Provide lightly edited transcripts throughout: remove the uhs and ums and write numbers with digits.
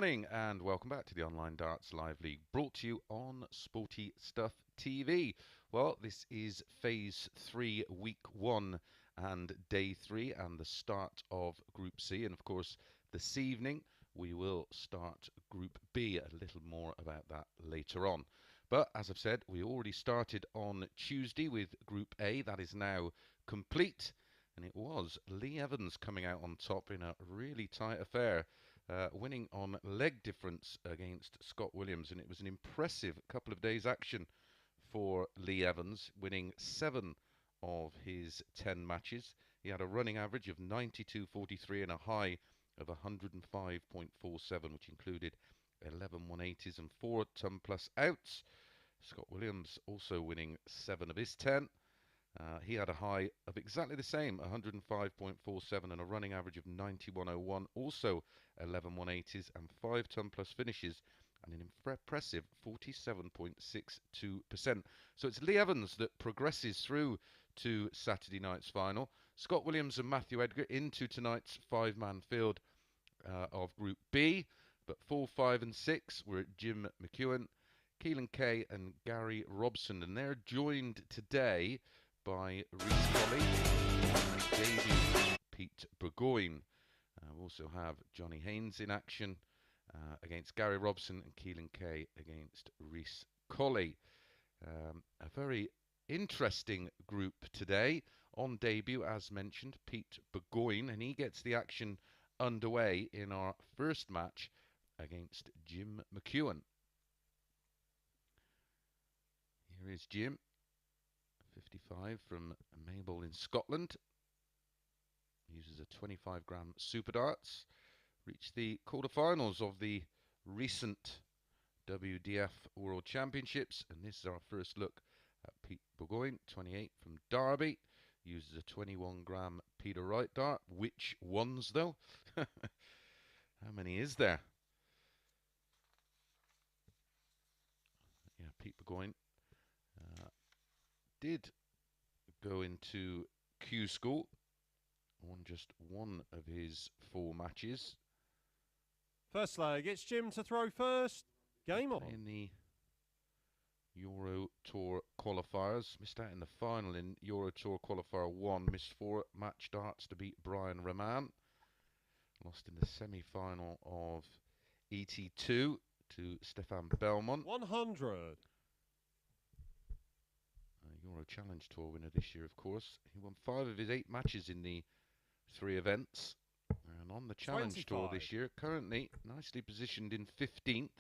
morning and welcome back to the Online Darts Live League, brought to you on Sporty Stuff TV. Well, this is Phase 3, Week 1 and Day 3 and the start of Group C. And of course, this evening we will start Group B. A little more about that later on. But as I've said, we already started on Tuesday with Group A. That is now complete. And it was Lee Evans coming out on top in a really tight affair, winning on leg difference against Scott Williams. And it was an impressive couple of days' action for Lee Evans, winning 7 of his 10 matches. He had a running average of 92.43 and a high of 105.47, which included 11 180s and 4 ton plus outs. Scott Williams also winning 7 of his 10. He had a high of exactly the same, 105.47 and a running average of 91.01. Also 11 180s and 5 ton plus finishes and an impressive 47.62%. So it's Lee Evans that progresses through to Saturday night's final. Scott Williams and Matthew Edgar into tonight's 5-man field of Group B. But 4, 5 and 6 were Jim Mcewen, Keelan Kay and Gary Robson. And they're joined today by Rhys Colley and debut Pete Burgoyne. We also have Johnny Haynes in action against Gary Robson and Keelan K against Reece Colley. A very interesting group today. On debut, as mentioned, Pete Burgoyne, and he gets the action underway in our first match against Jim Mcewen. Here is Jim. 55 from Maybole in Scotland. Uses a 25-gram Super Darts. Reached the quarterfinals of the recent WDF World Championships. And this is our first look at Pete Burgoyne, 28 from Derby. Uses a 21-gram Peter Wright dart. Which ones, though? How many is there? Yeah, Pete Burgoyne did go into Q school, won just one of his 4 matches. First leg, it's Jim to throw first. Game on. In the Euro Tour qualifiers, missed out in the final in Euro Tour qualifier 1, missed 4 match darts to beat Brian Raman. Lost in the semi-final of ET2 to Stefan Belmont. 100. Euro Challenge Tour winner this year, of course. He won 5 of his 8 matches in the 3 events. And on the Challenge 25. Tour this year, currently nicely positioned in 15th.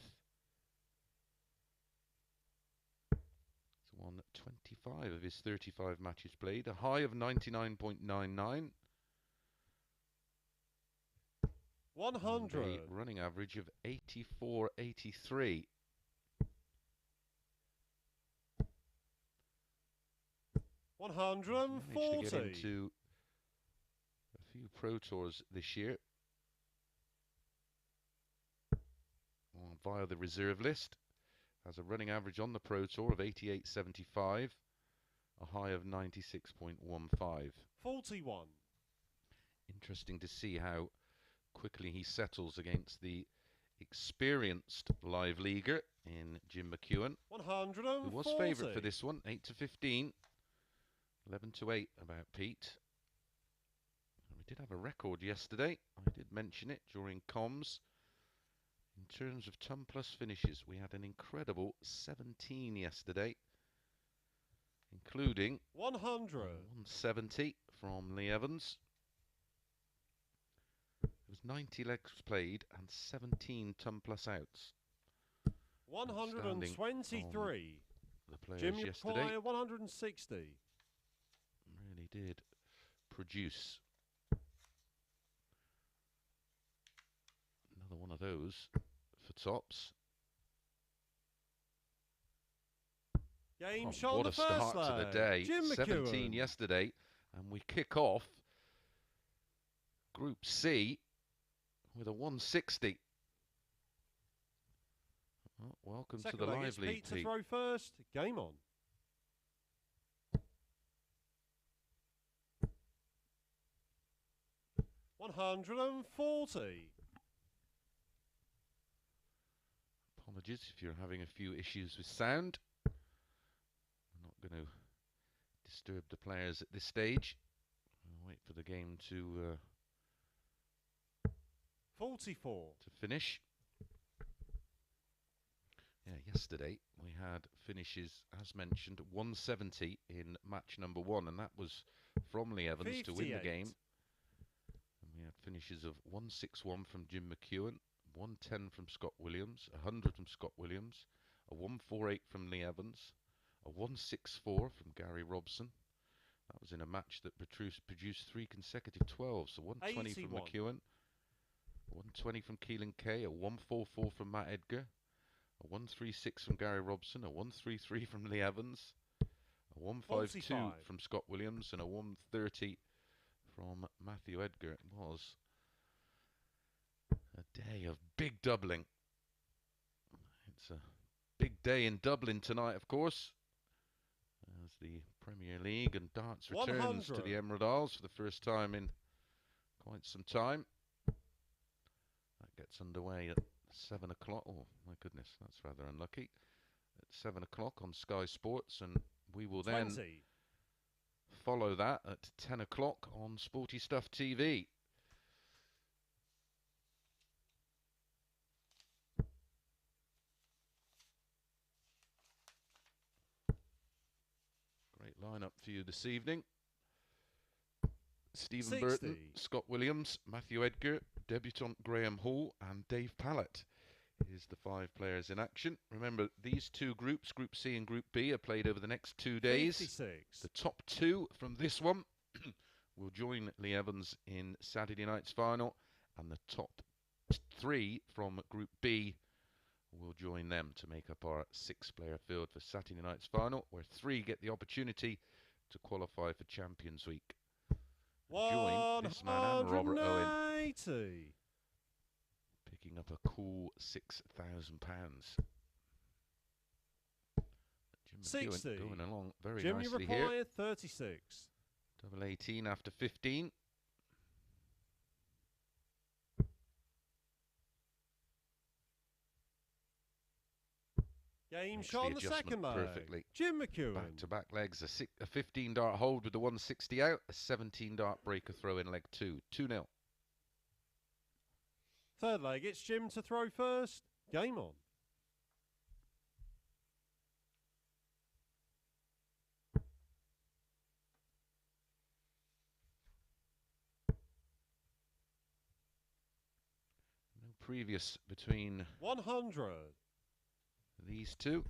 He's won 25 of his 35 matches played, a high of 99.99. 100. A running average of 84.83. 140. Managed to get into a few Pro Tours this year via the reserve list. Has a running average on the Pro Tour of 88.75, a high of 96.15. 41. Interesting to see how quickly he settles against the experienced live leaguer in Jim Mcewen, 140. who was favourite for this one, 8 to 15. 11 to 8 about Pete. We did have a record yesterday. I did mention it during comms. In terms of ton plus finishes, we had an incredible 17 yesterday, including 100. 170 from Lee Evans. There was 90 legs played and 17 ton plus outs. 123. The players Jim yesterday 160. really did produce. Another one of those for tops. Game Oh, shot what the a first start leg. to the day. Jim 17 McEwan. yesterday, and we kick off Group C with a 160. Well, welcome Second to the leg, live it's league Pete to team. throw first. Game on. 140. Apologies if you're having a few issues with sound. I'm not going to disturb the players at this stage. I'll wait for the game to 44 to finish. Yeah, yesterday we had finishes, as mentioned, 170 in match number 1, and that was from Lee Evans 58. to win the game. And we had finishes of 161 from Jim Mcewen, 110 from Scott Williams, 100 from Scott Williams, a 148 from Lee Evans, a 164 from Gary Robson. That was in a match that produced 3 consecutive 12s. So 120 from McEwan, 120 from Keelan K, a 144 from Matt Edgar, a 136 from Gary Robson, a 133 from Lee Evans, a 152 45 from Scott Williams, and a 130 from Matthew Edgar. It was a day of big doubling. It's a big day in Dublin tonight, of course, as the Premier League and darts returns to the Emerald Isles for the first time in quite some time. That gets underway at 7 o'clock. Oh, my goodness, that's rather unlucky. At 7 o'clock on Sky Sports, and we will then follow that at 10 o'clock on Sporty Stuff TV. Great lineup for you this evening. Stephen Burton, Scott Williams, Matthew Edgar, debutant Graham Hall, and Dave Pallett is the 5 players in action. Remember, these 2 groups, Group C and Group B, are played over the next 2 days. 56. The top 2 from this one will join Lee Evans in Saturday night's final, and the top 3 from Group B will join them to make up our 6-player field for Saturday night's final, where 3 get the opportunity to qualify for Champions Week. Join this man and Robert Owen, picking up a cool £6,000. Jim 60. McEwan going along very Jim, nicely you here. require 36. Double 18 after 15. Game shot on the second leg. Perfectly. Jim Mcewen. Back-to-back legs. A 15-dart hold with the 160 out. A 17-dart breaker throw in leg 2. 2-0. Third leg, it's Jim to throw first. Game on. No previous between 100. These 2.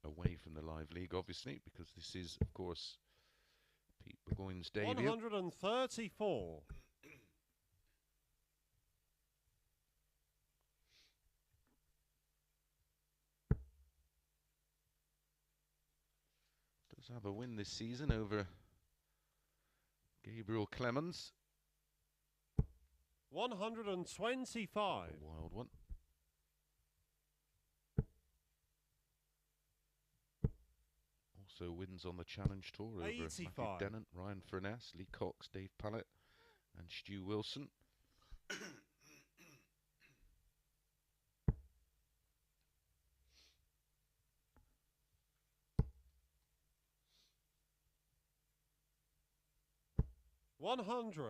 Away from the live league, obviously, because this is, of course, Pete Burgoyne's debut. 134. Does have a win this season over Gabriel Clemens. 125. A wild one. Also wins on the Challenge Tour over 85. Matthew Dennant, Ryan Furness, Lee Cox, Dave Pallett, and Stu Wilson. 100.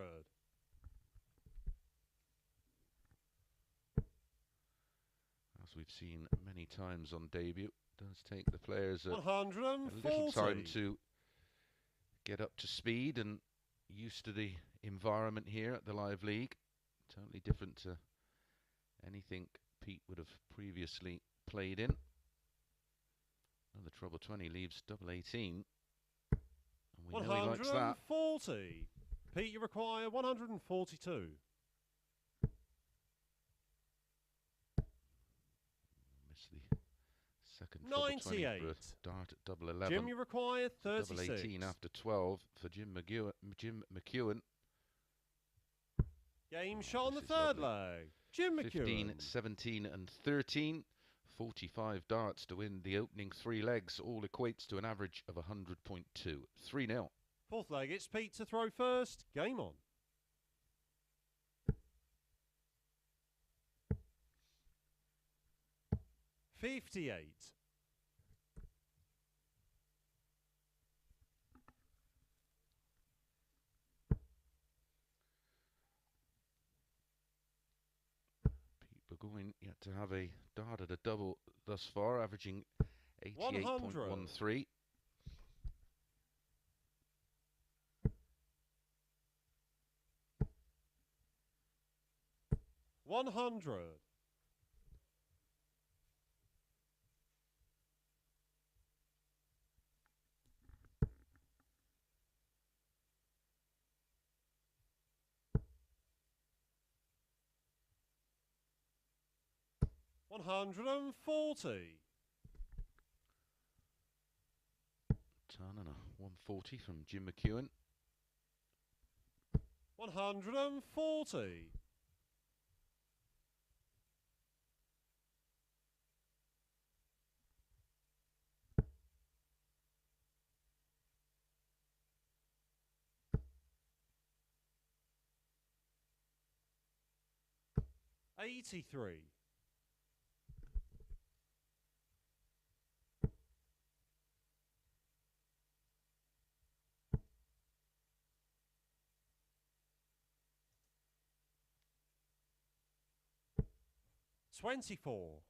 As we've seen many times on debut, does take the players a little time to get up to speed and used to the environment here at the Live League. Totally different to anything Pete would have previously played in. Another treble 20 leaves double 18. And we know he likes that. 140. Pete, you require 142. Miss the second treble 20 for a dart at double 11. Jim, you require 36. Double 18 after 12 for Jim Mcewen. Game shot on the third leg. Jim Mcewen. 15, 17 and 13. 45 darts to win the opening 3 legs. All equates to an average of 100.2. 3-0. Fourth leg, it's Pete to throw first. Game on. 58. Bergoyne yet to have a dart at a double thus far, averaging 88.13. 100. 140. Turn and a 140 from Jim Mcewen. 140. 83. 24.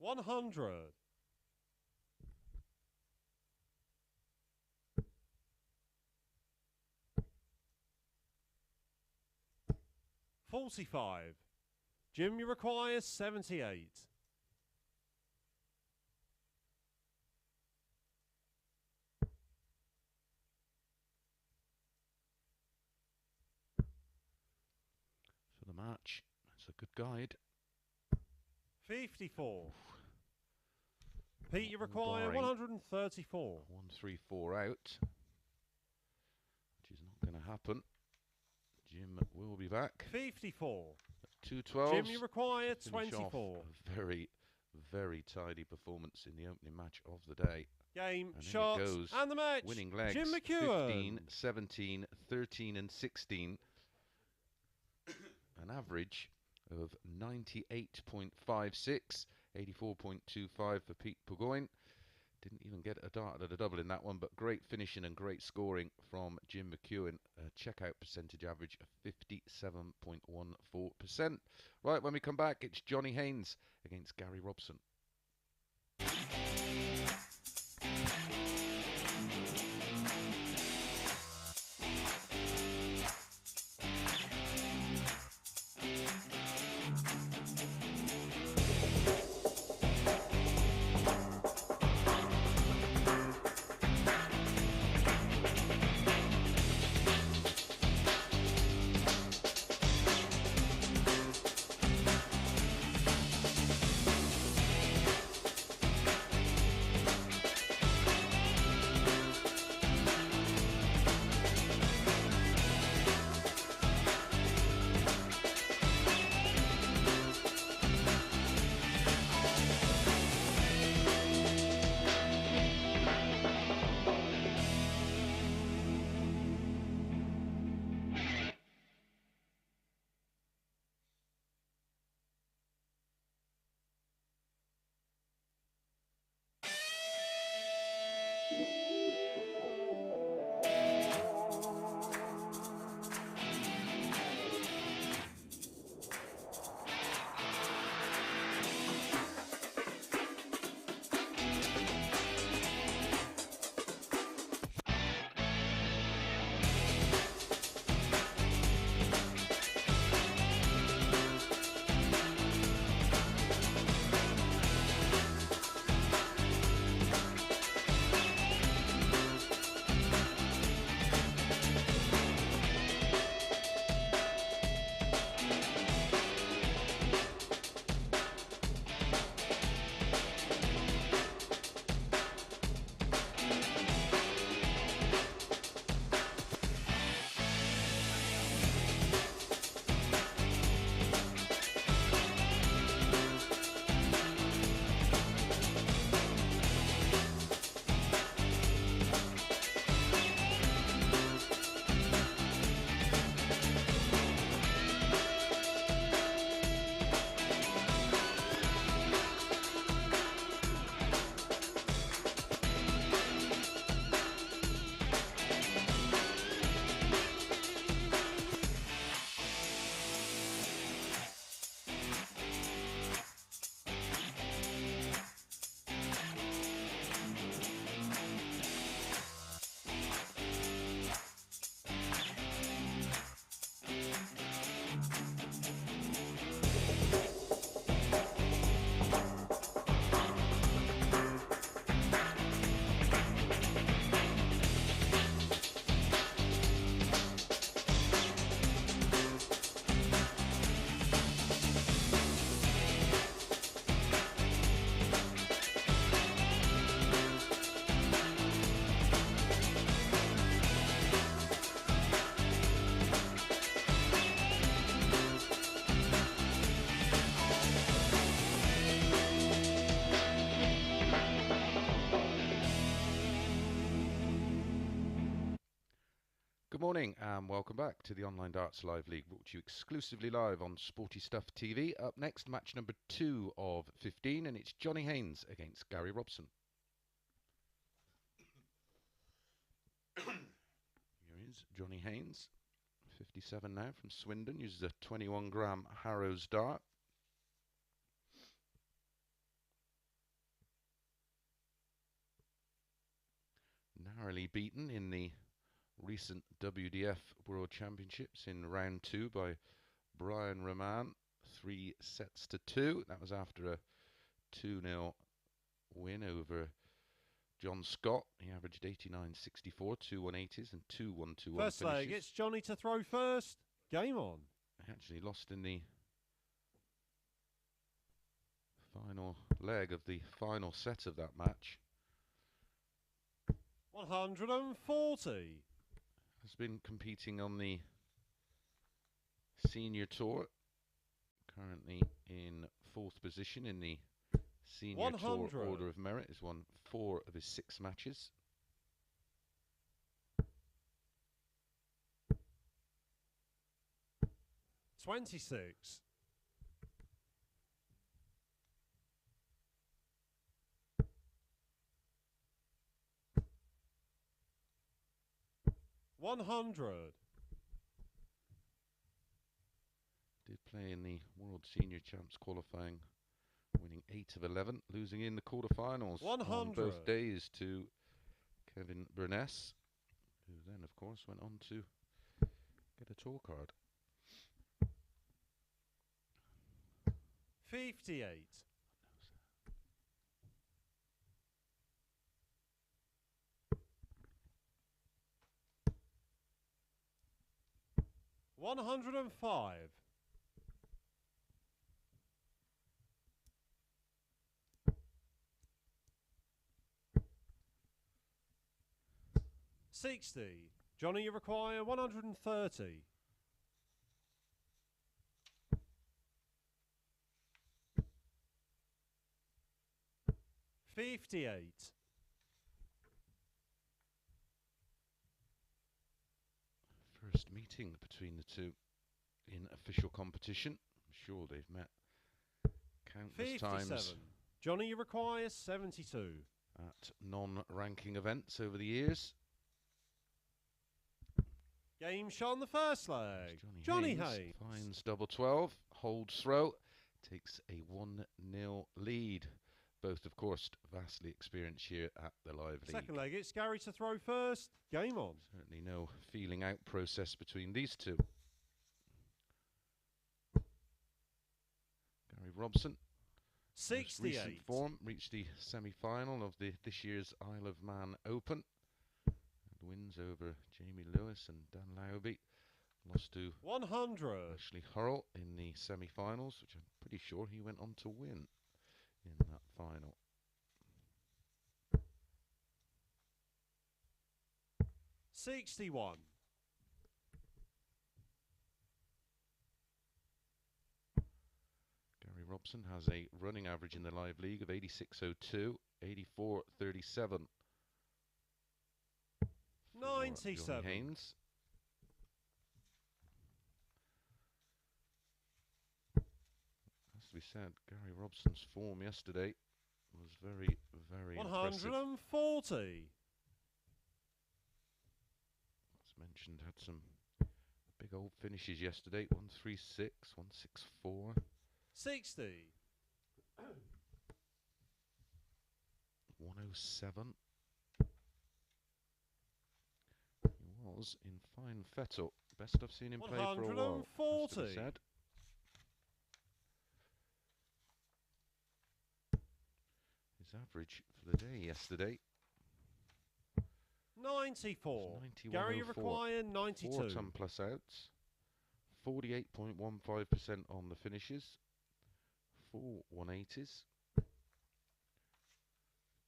100. 45. Jim, you require 78. For the match, it's a good guide. 54. Pete, you require 134. 134 out, which is not going to happen. Jim will be back. 54. 212. Jim, you require 24. A very, very tidy performance in the opening match of the day. Game, and shots, and the match. Winning legs. Jim Mcewen. 15, 17, 13 and 16. An average of 98.56, 84.25 for Pete Burgoyne. Didn't even get a dart at a double in that one, but great finishing and great scoring from Jim Mcewen. A checkout percentage average of 57.14%. Right, when we come back, it's Johnny Haynes against Gary Robson. Good morning and welcome back to the Online Darts Live League, brought to you exclusively live on Sporty Stuff TV. Up next, match number 2 of 15, and it's Johnny Haynes against Gary Robson. Here is Johnny Haynes, 57 now, from Swindon, uses a 21-gram Harrows dart. Narrowly beaten in the recent WDF World Championships in round 2 by Brian Roman, 3 sets to 2. That was after a 2-0 win over John Scott. He averaged 89.64, 2 180s and 2 121 First leg, it's Johnny to throw first. Game on. He actually lost in the final leg of the final set of that match. 140. Has been competing on the senior tour, currently in 4th position in the senior tour order of merit. Has won 4 of his 6 matches. $26. $100. Did play in the World Senior Champs qualifying, winning 8 of 11, losing in the quarterfinals on both days to Kevin Burness, who then, of course, went on to get a tour card. 58. $105. $60. Johnny, you require 130. $58. First meeting between the two in official competition. I'm sure they've met countless 57. times. Johnny, you require 72. At non-ranking events over the years. Game shot on the first leg. Johnny Haynes finds double 12, holds throw, takes a 1-0 lead. Both, of course, vastly experienced here at the Live League. Second leg, it's Gary to throw first. Game on. Certainly no feeling out process between these two. Gary Robson, 68. recent form, reached the semi-final of this year's Isle of Man Open. And wins over Jamie Lewis and Dan Lauby. Lost to 100. Ashley Hurrell in the semi-finals, which I'm pretty sure he went on to win in that final. $61. Gary Robson has a running average in the Live League of 86.02, 84.37. 97. Johnny Haynes. Has to be said, Gary Robson's form yesterday was very, very 140. impressive. As mentioned, had some big old finishes yesterday. 136, 164. 60. 107. He was in fine fettle. Best I've seen him play for a while. 140. Said. His average for the day yesterday. 94. Gary, you require 92. 4 ton plus outs. 48.15% on the finishes. 4 180s.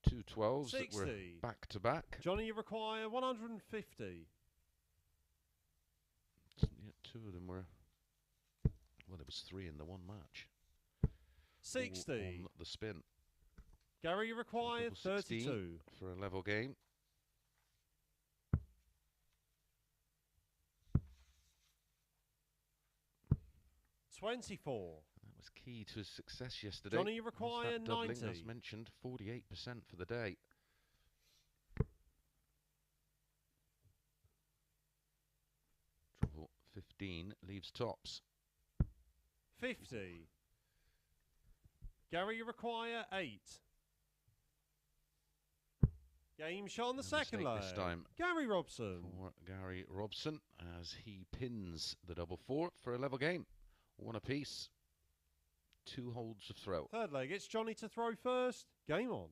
2 12s that were back to back. Johnny, you require 150. Yeah, 2 of them were. Well, there was 3 in the one match. 60. On the spin. Gary, you require 32. For a level game. 24. That was key to his success yesterday. Johnny, you require that doubling, 90. as mentioned, 48% for the day. Treble 15 leaves tops. 50. Gary, you require 8. Game shot on the second leg. This time Gary Robson. for Gary Robson as he pins the double 4 for a level game. 1 apiece. 2 holds of throw. Third leg, it's Johnny to throw first. Game on.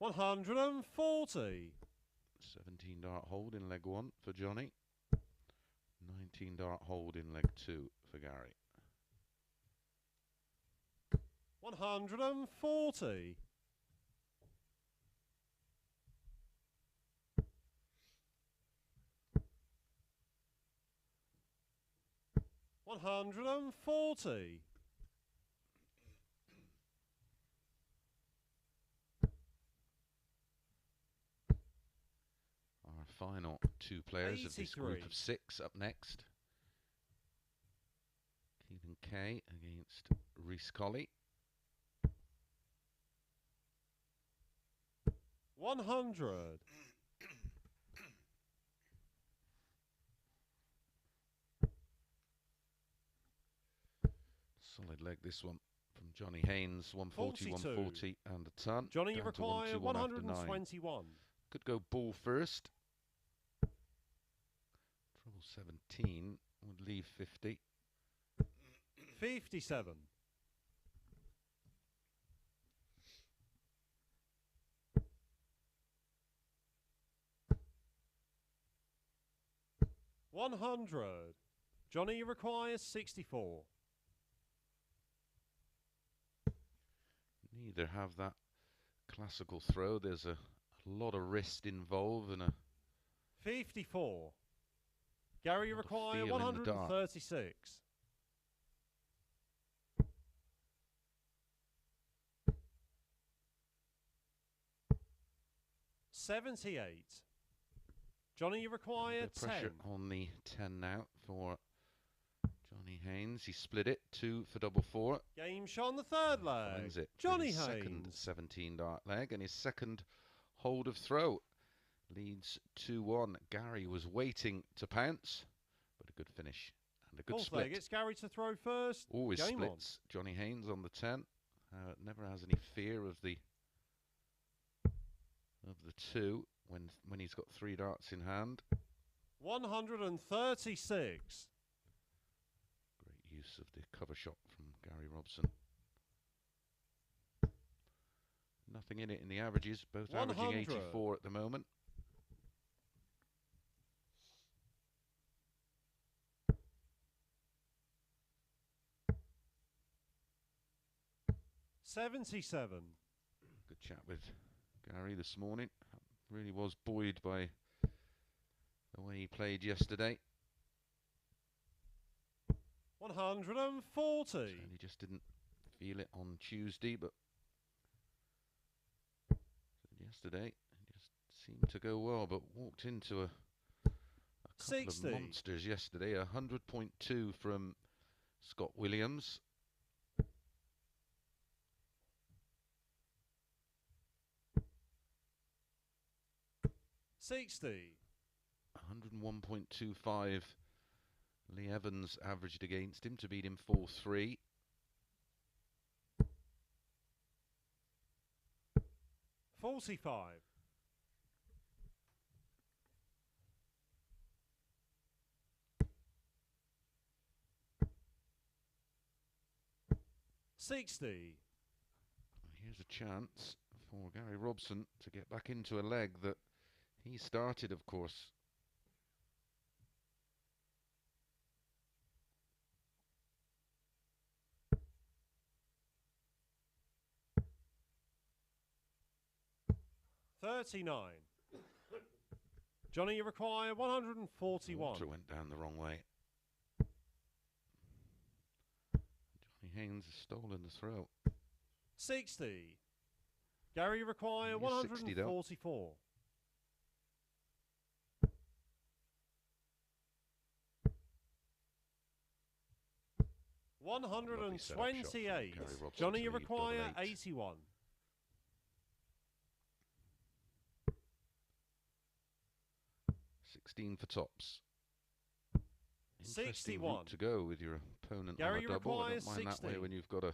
$140. 17 dart hold in leg 1 for Johnny. 19 dart hold in leg 2 for Gary. 140. $140. Our final 2 players of this group of 6 up next. Keelan Kay against Reece Colley. 100. Solid leg this one from Johnny Haynes. 140, 140 and a ton. Johnny, you require 121. Could go ball first. Treble 17 would leave 50. 57. $100. Johnny, you require 64. Neither have that classical throw. There's a lot of wrist involved and a 54. Gary, you require 136. 78. Johnny, you require 10. Pressure on the 10 now for Johnny Haynes. He split it 2 for double 4. Game shot on the third leg. Finds it Johnny his Haynes. Second 17 dart leg and his second hold of throw. Leads 2-1. Gary was waiting to pounce, but a good finish and a good Fourth split. leg, it's Gary to throw first. Always Game splits. On. Johnny Haynes on the 10. Never has any fear of the 2 when he's got 3 darts in hand. 136. Great use of the cover shot from Gary Robson. Nothing in it in the averages, both 100. averaging 84 at the moment. $77. Good chat with Gary this morning. Really was buoyed by the way he played yesterday. 140. And he just didn't feel it on Tuesday, but yesterday it just seemed to go well, but walked into a couple 60. of monsters yesterday. 100.2 from Scott Williams. 60. 101.25 Lee Evans averaged against him to beat him 4-3. 45. 60. Here's a chance for Gary Robson to get back into a leg that he started, of course. $39. Johnny, you require 141. Water went down the wrong way. Johnny Haynes has stolen the throw. 60. Gary, you require 144. 128. Johnny, you require 81. 16 for tops. 61 route to go with your opponent Gary, on a double. I requires don't mind 60. that way when you've got a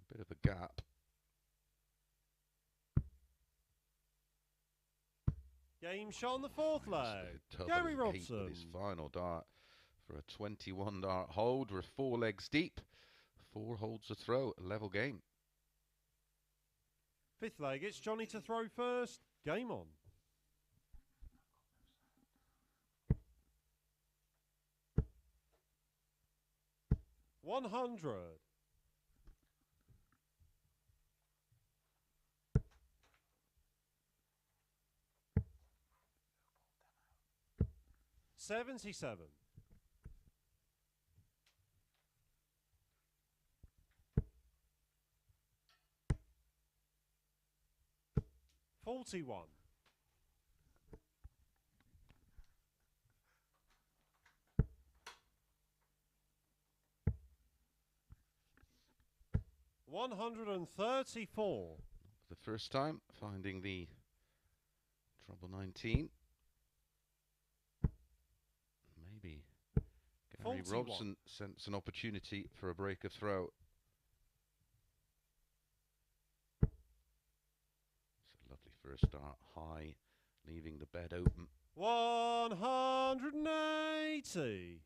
bit of a gap. Game shot on the fourth leg. Double Gary eight Robson. with his final dart for a 21 dart hold. We're 4 legs deep. 4 holds a throw. A level game. Fifth leg, it's Johnny to throw first. Game on. $100. 77. 41. 134. The first time finding the treble 19. Maybe Gary 41. Robson sensed an opportunity for a break of throw. It's a lovely first dart, high, leaving the bed open. 180.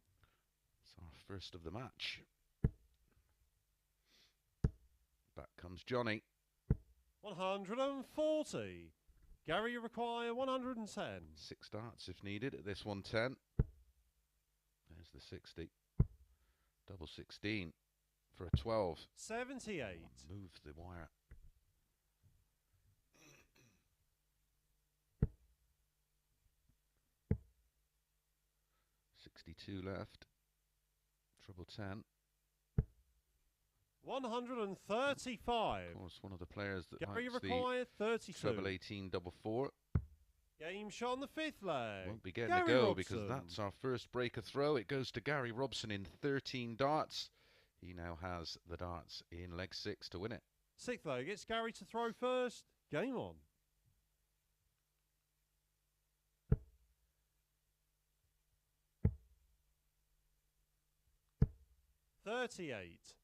It's our first of the match. Back comes Johnny. 140. Gary, you require 110. 6 darts if needed at this 110. There's the 60. Double 16 for a 12. 78. Move the wire. 62 left. Treble 10. 135. Of course, one of the players that Gary, you likes the require 32. treble 18 double 4 Game shot on the fifth leg. won't be getting Gary a go Robson. because that's our first break of throw. It goes to Gary Robson in 13 darts. He now has the darts in leg 6 to win it. Sixth leg, it's Gary to throw first. Game on. $38.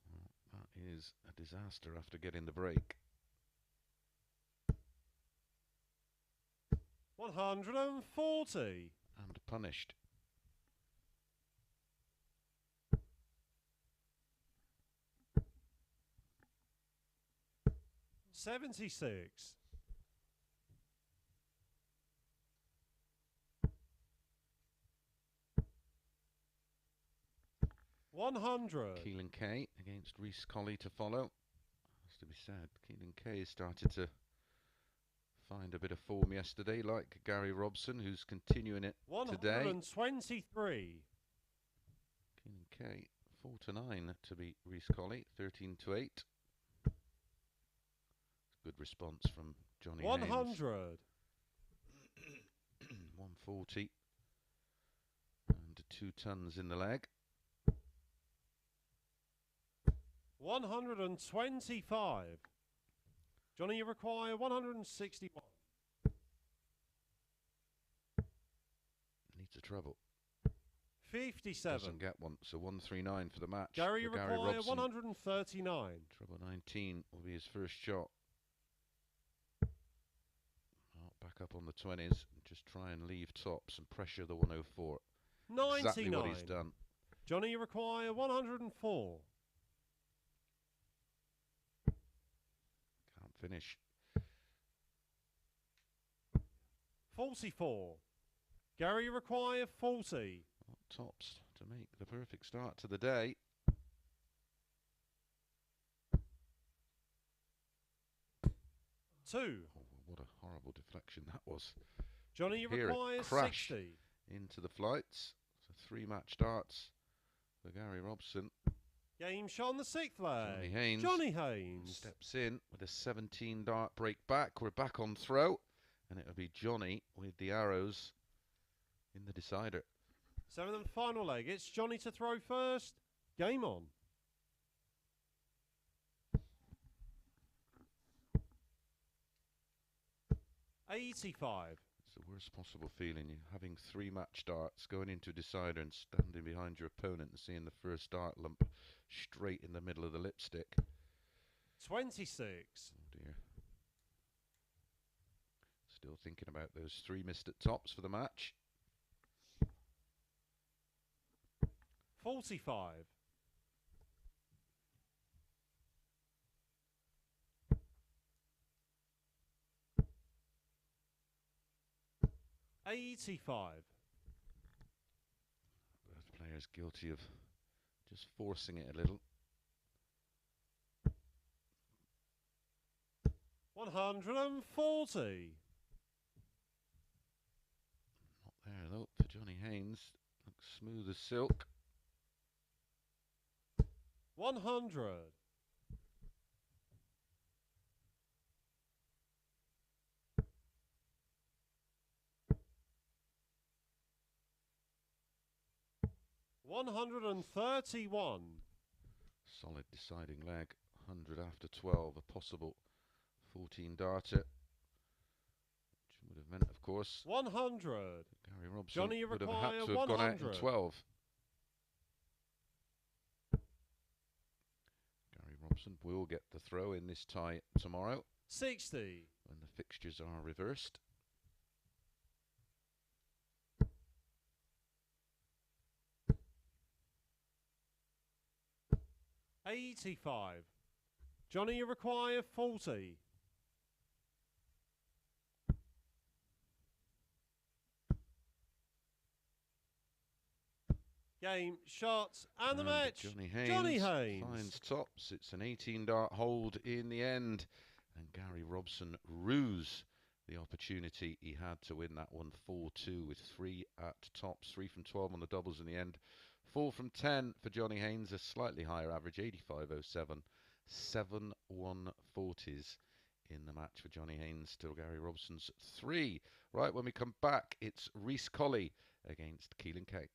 Well, that is a disaster after getting the break. 140. And punished. 76. 100. Keelan K against Rhys Colley to follow. Has to be said, Keelan K started to find a bit of form yesterday, like Gary Robson, who's continuing it today. 123. Keelan K 4-9 to beat Rhys Colley, 13-8. Good response from Johnny 100. Haynes. 140 and 2 tons in the leg. 125. Johnny, you require 161. Needs a treble. 57. Doesn't get one, so 139 for the match. Gary, you for Gary require Robson. 139. Treble 19 will be his first shot. Well, back up on the 20s and just try and leave tops and pressure the 104. 99. Exactly what he's done. Johnny, you require 104. Can't finish. 44. Gary, you require 40. Well, tops to make the perfect start to the day. Two. Oh, what a horrible deflection that was. Johnny, you Hear it require crash 60. into the flights. So 3 match darts for Gary Robson. Game shot on the sixth leg. Johnny Haynes. Johnny Haynes. Steps in with a 17 dart break back. We're back on throw. And it'll be Johnny with the arrows in the decider. Seventh and final leg. It's Johnny to throw first. Game on. $85. It's the worst possible feeling. You're having 3 match darts, going into a decider and standing behind your opponent and seeing the first dart lump straight in the middle of the lipstick. 26. Oh dear. Still thinking about those 3 missed at tops for the match. 45. $85. Both players guilty of just forcing it a little. 140. Not there though for Johnny Haynes. Looks smooth as silk. 100. 131. Solid deciding leg. 100 after 12. A possible 14 darter. Which would have meant, of course, 100. Gary Robson Johnny, would have require had to have gone out in 100. 12. Gary Robson will get the throw in this tie tomorrow 60. when the fixtures are reversed. $85. Johnny, you require 40. Game, shots, and the match. Johnny Haynes, Haynes finds tops. It's an 18 dart hold in the end. And Gary Robson rues the opportunity he had to win that one 4-2 with 3 at tops, 3 from 12 on the doubles in the end. 4 from 10 for Johnny Haynes, a slightly higher average, 85.07. 7 140s in the match for Johnny Haynes to Gary Robson's 3. Right, when we come back, it's Reece Colley against Keelan K.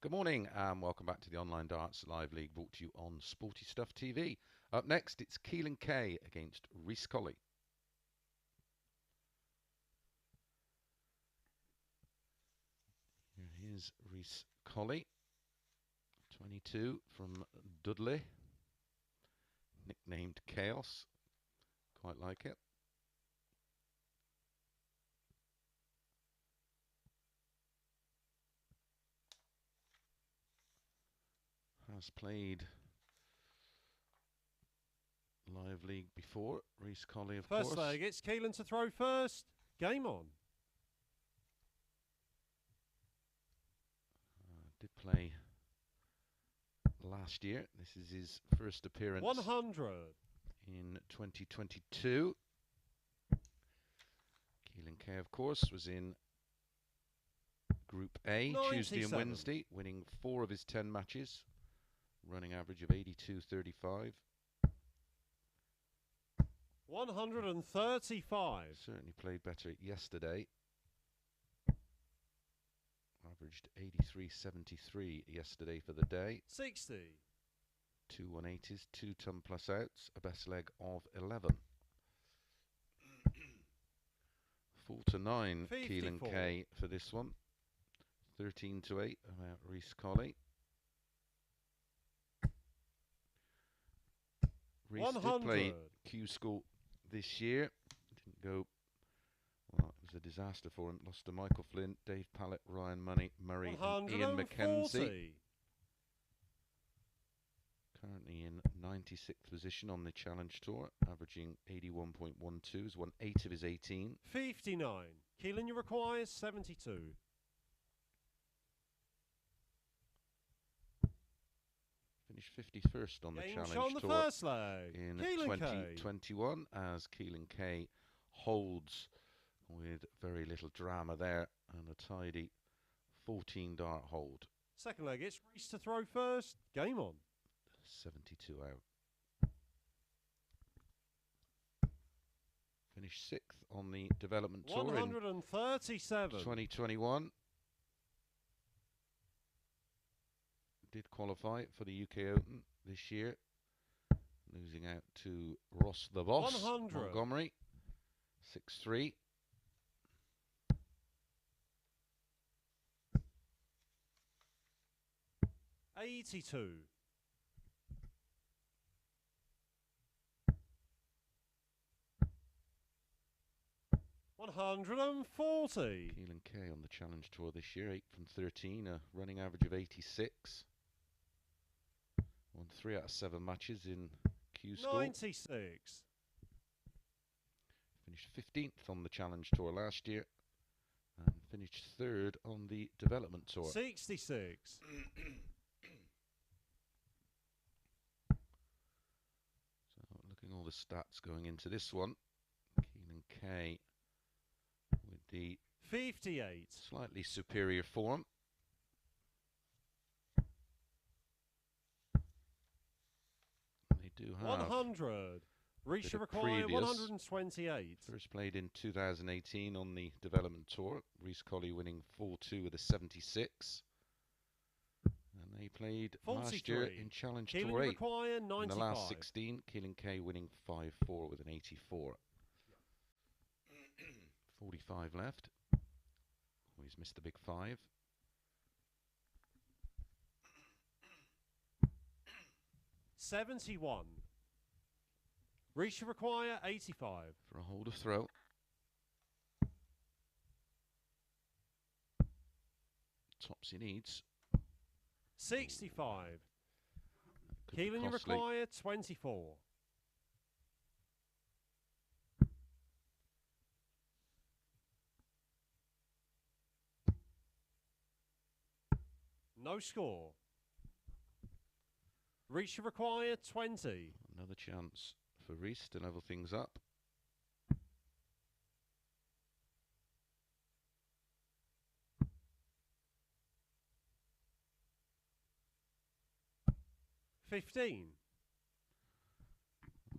Good morning and welcome back to the Online Darts Live League brought to you on Sporty Stuff TV. Up next, it's Keelan K against Rhys Colley. Here is Rhys Colley, 22 from Dudley, nicknamed Chaos. Quite like it. Has played live league before. Reece Colley, of course. First leg, it's Keelan to throw first. Game on. Did play last year. This is his first appearance 100 in 2022. Keelan K, of course, was in Group A 97. Tuesday and Wednesday, winning 4 of his 10 matches. Running average of 82.35. 135. Certainly played better yesterday. Averaged 83.73 yesterday for the day. 60. 2 180s, 2 ton plus outs, a best leg of 11. 4 to 9, 54. Keelan K for this one. 13 to 8 about Reece Colley. Reece did play Q School this year. Didn't go, well, it was a disaster for him. Lost to Michael Flint, Dave Pallett, Ryan Murray, and Ian McKenzie. Currently in 96th position on the Challenge Tour, averaging 81.12. Has won 8 of his 18. 59. Keelan, you require 72. Finished 51st on the Challenge on the Tour first leg. in Keelan 2021 as Keelan K holds with very little drama there and a tidy 14 dart hold. Second leg, it's Reece to throw first. Game on. 72 out. Finished 6th on the development tour 137. in 2021. Did qualify for the UK Open this year, losing out to Ross the Boss 100. Montgomery, 6-3. $82. 140. Keelan K on the Challenge Tour this year, 8 from 13, a running average of 86. Won 3 out of 7 matches in Q School. 96. Finished 15th on the Challenge Tour last year and finished 3rd on the Development Tour. 66. So looking at all the stats going into this one, Keelan K with the 58. slightly superior form. They do have 100. Reece require 128. First played in 2018 on the Development Tour. Rhys Colley winning 4-2 with a 76. And they played 43. last year in Challenge Keelan Tour 8. require 95. In the last 16, Keelan K winning 5-4 with an 84. 45 left. Oh, he's missed the big 5. $71. Reece require 85. For a hold of throw. Tops he needs. 65. Could be Keelan, you costly. require 24. No score. Reece require 20. Another chance for Reece to level things up. $15.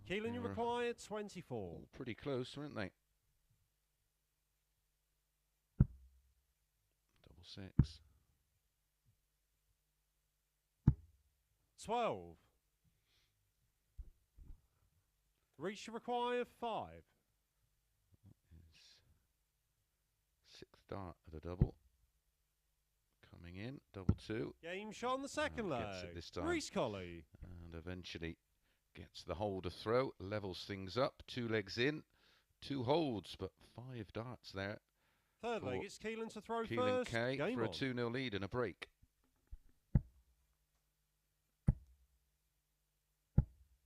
Keelan, you require 24. All pretty close, weren't they? Double 6. 12. Reach to require 5. Sixth dart at a double. Coming in, double 2. Game shot on the second leg. Gets it this time. Rhys Colley. And eventually gets the holder throw, levels things up. 2 legs in, 2 holds, but 5 darts there. Third leg, it's Keelan to throw Keelan first. K Game for a on. 2-0 lead and a break.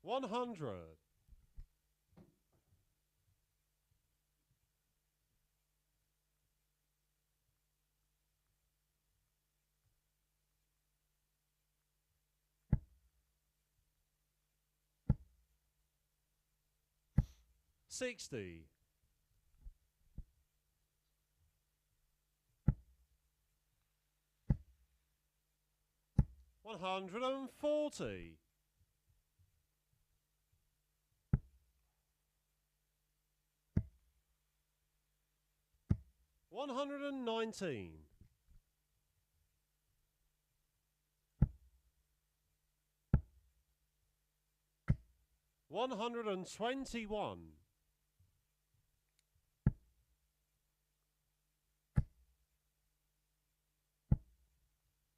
100. $60. 140. 119. 121.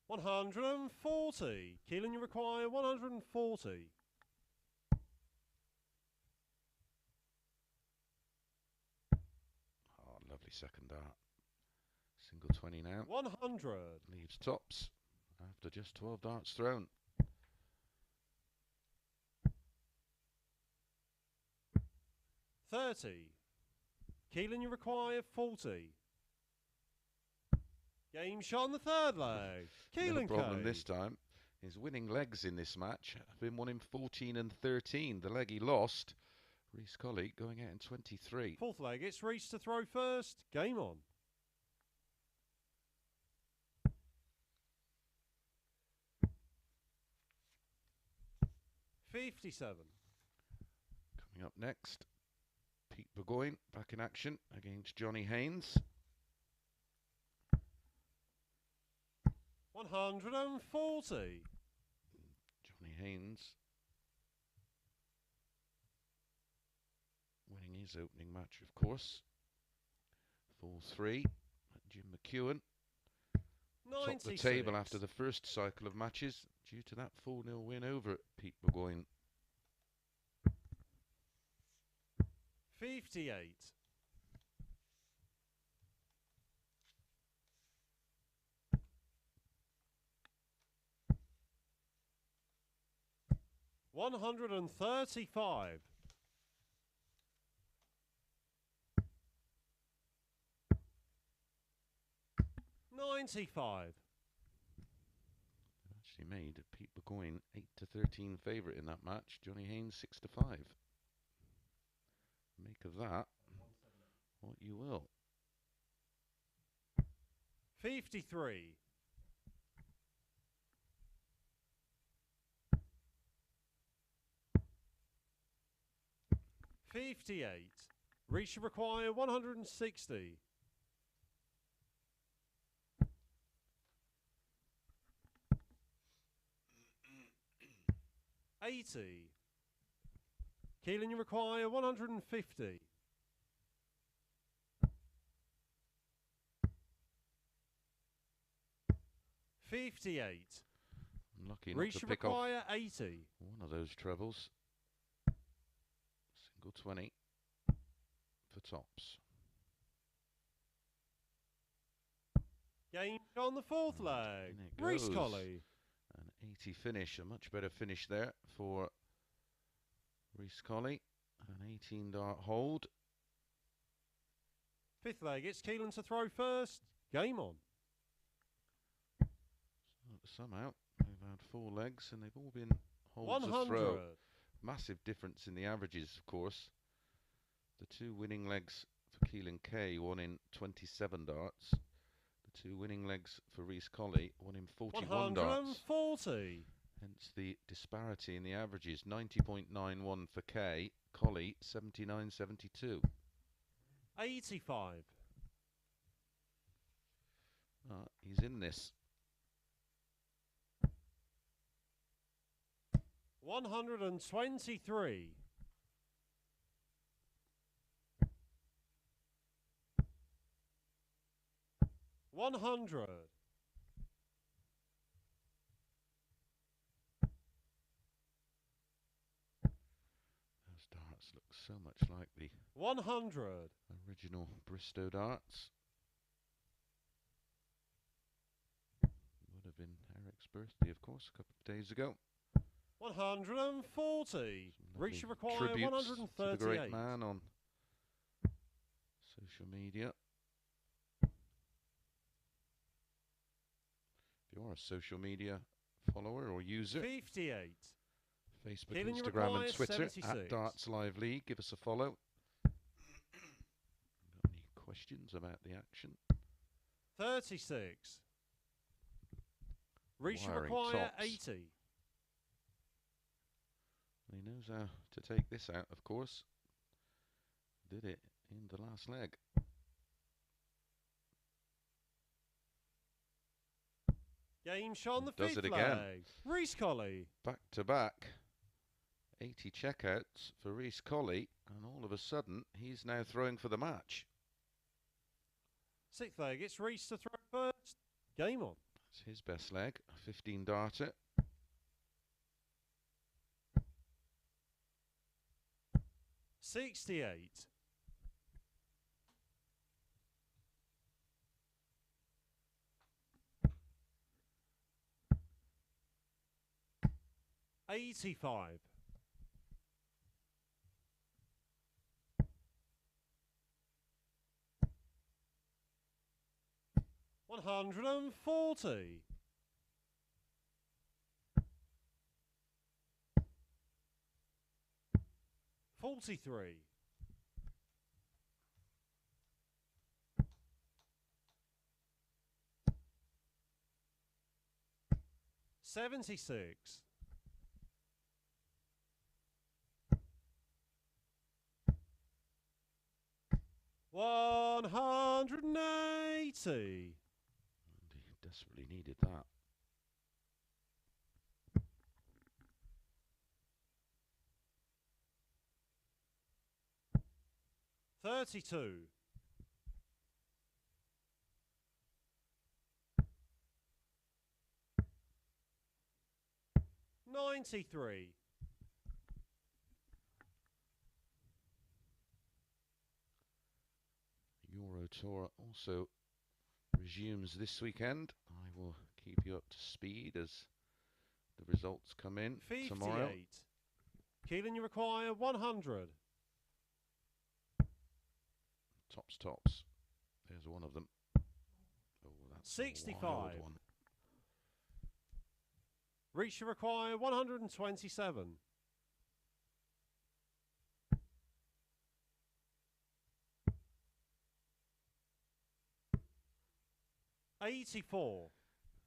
140. Keelan, you require 140. Oh, lovely second dart. Single 20 now. 100. Leaves tops after just 12 darts thrown. 30. Keelan, you require 40. Game shot on the third leg. Keelan No problem K. this time. His winning legs in this match have been won in 14 and 13. The leg he lost, Rhys Colley, going out in 23. Fourth leg, it's Reece to throw first. Game on. $57. Coming up next, Bergoyne back in action against Johnny Haynes. 140. Johnny Haynes winning his opening match, of course. 4-3. Jim Mcewen topped the 96. table after the first cycle of matches due to that 4-0 win over Bergoyne. 58. 135. 95. Actually made Bergoyne 8-13 favourite in that match. Johnny Haynes 6-5. Make of that what you will. 53. 58. Reach require 160. 80. Keelan, you require 150. 58. Lucky not Reach to pick off require 80. one of those trebles. Single 20 for tops. Game on the fourth leg. Rhys Colley. An 80 finish, a much better finish there for Rhys Colley. An 18 dart hold. Fifth leg, it's Keelan to throw first. Game on. Somehow they've had 4 legs and they've all been holds 100. of throw. Massive difference in the averages, of course. The 2 winning legs for Keelan K, one in 27 darts. The 2 winning legs for Rhys Colley, one in 41 darts. 140. Hence the disparity in the averages. 90.91 for K, Collie 79.72. 85. He's in this. 123. 100. Those darts look so much like the 100. original Bristow darts. Would have been Eric's birthday, of course, a couple of days ago. 140. Reach required Tributes 138. to the great man on social media. If you're a social media follower or user, 58. Facebook, Keelan, Instagram and Twitter 76. at Darts Live League. Give us a follow. Got any questions about the action? 36. Reach Wiring require tops. 80. He knows how to take this out, of course. Did it in the last leg. Game shot on the Does fifth it again. leg. Rhys Colley. Back to back. 80 checkouts for Rhys Colley, and all of a sudden he's now throwing for the match. Sixth leg. It's Rhys to throw first. Game on. That's his best leg. A 15 darter. 68. 85. 140. 43. 76. 180. And he desperately needed that. $32. 93. Euro Tour also resumes this weekend. I will keep you up to speed as the results come in 58. tomorrow. Keelan, you require 100. Tops. There's one of them. Oh, that's 65. a wild one. Reach you require 127. 84.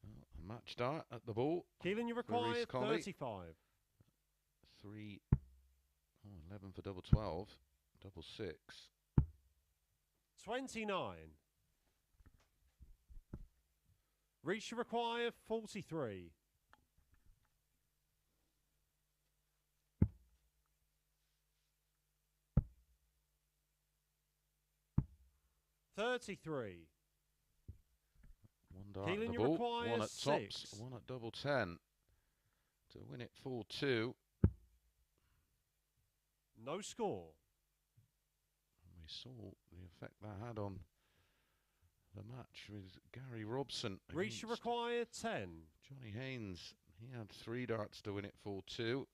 A match dart at the ball. Keelan, you require 35. 11 for double 12. Double 6. 29. Reach you require 43. 33. One dart Keelan, at the you ball. require One at 6. tops. One at double 10. To win it 4-2. No score. And we saw the effect that had on the match with Gary Robson. Reach you require 10. Johnny Haynes. He had 3 darts to win it 4-2.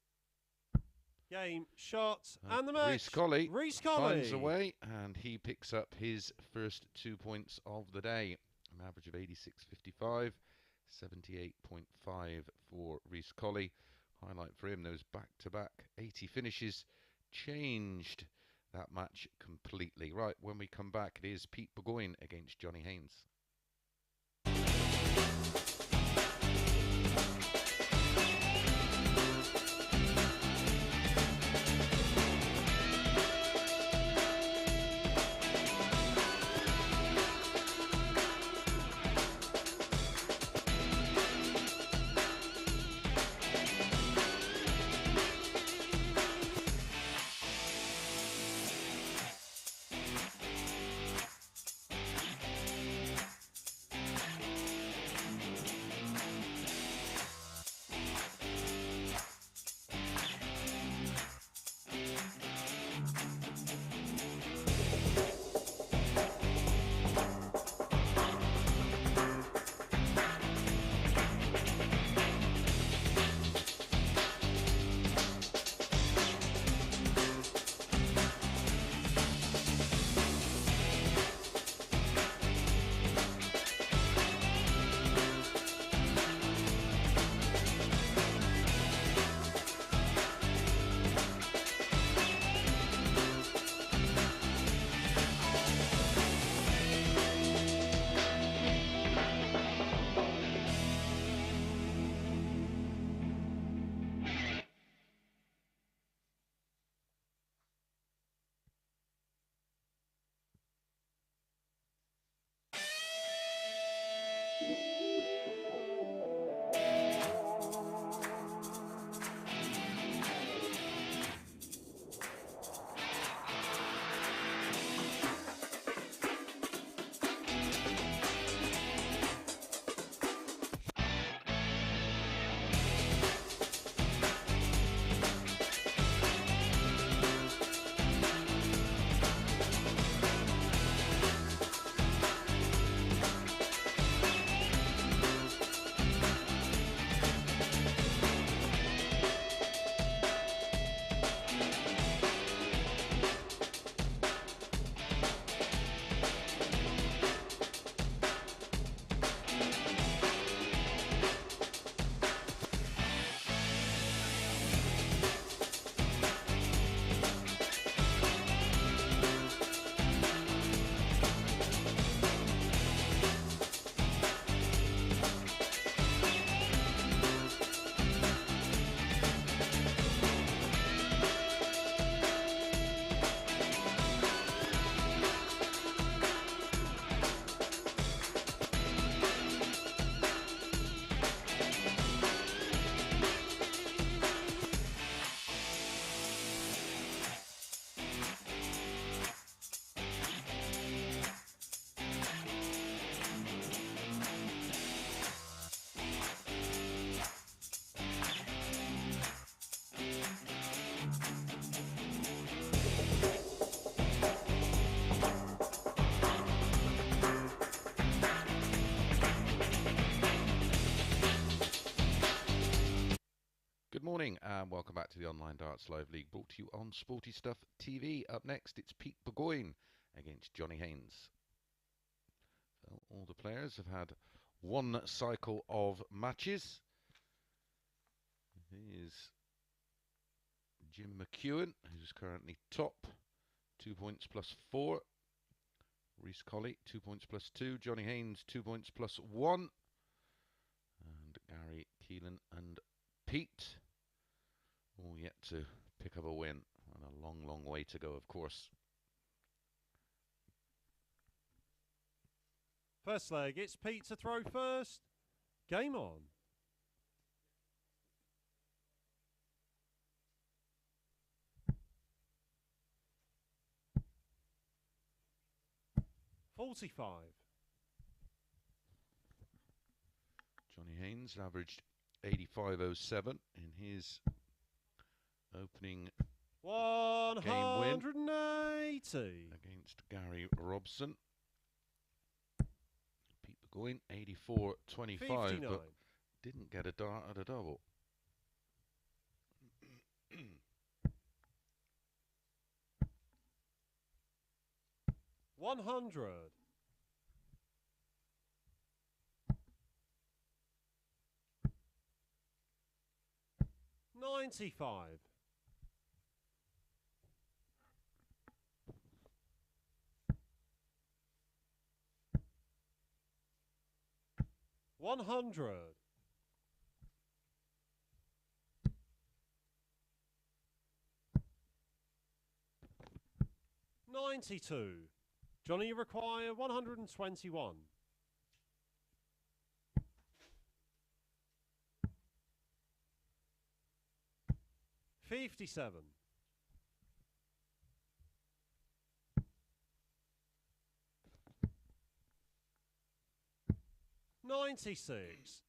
Game, shots, and the match. Rhys Colley Rhys Colley finds a way, and he picks up his first 2 points of the day. An average of 86.55, 78.5 for Rhys Colley. Highlight for him, those back-to-back 80 finishes changed that match completely. Right, when we come back, it is Pete Burgoyne against Johnny Haynes. morning and welcome back to the Online Darts Live League, brought to you on Sporty Stuff TV. Up next, it's Pete Burgoyne against Johnny Haynes. So all the players have had one cycle of matches. Here's Jim Mcewen, who's currently top, 2 points plus 4. Reece Colley, 2 points plus 2. Johnny Haynes, 2 points plus 1. And Gary, Keelan and Pete, all yet to pick up a win, and a long, long way to go, of course. First leg, it's Pete to throw first. Game on. .45. Johnny Haynes averaged 85.07 in his opening game win 180 against Gary Robson. Pete Burgoyne 84.25, but didn't get a dart at a double. 100. 95. 100. 92. Johnny, you require 121. 57. 96.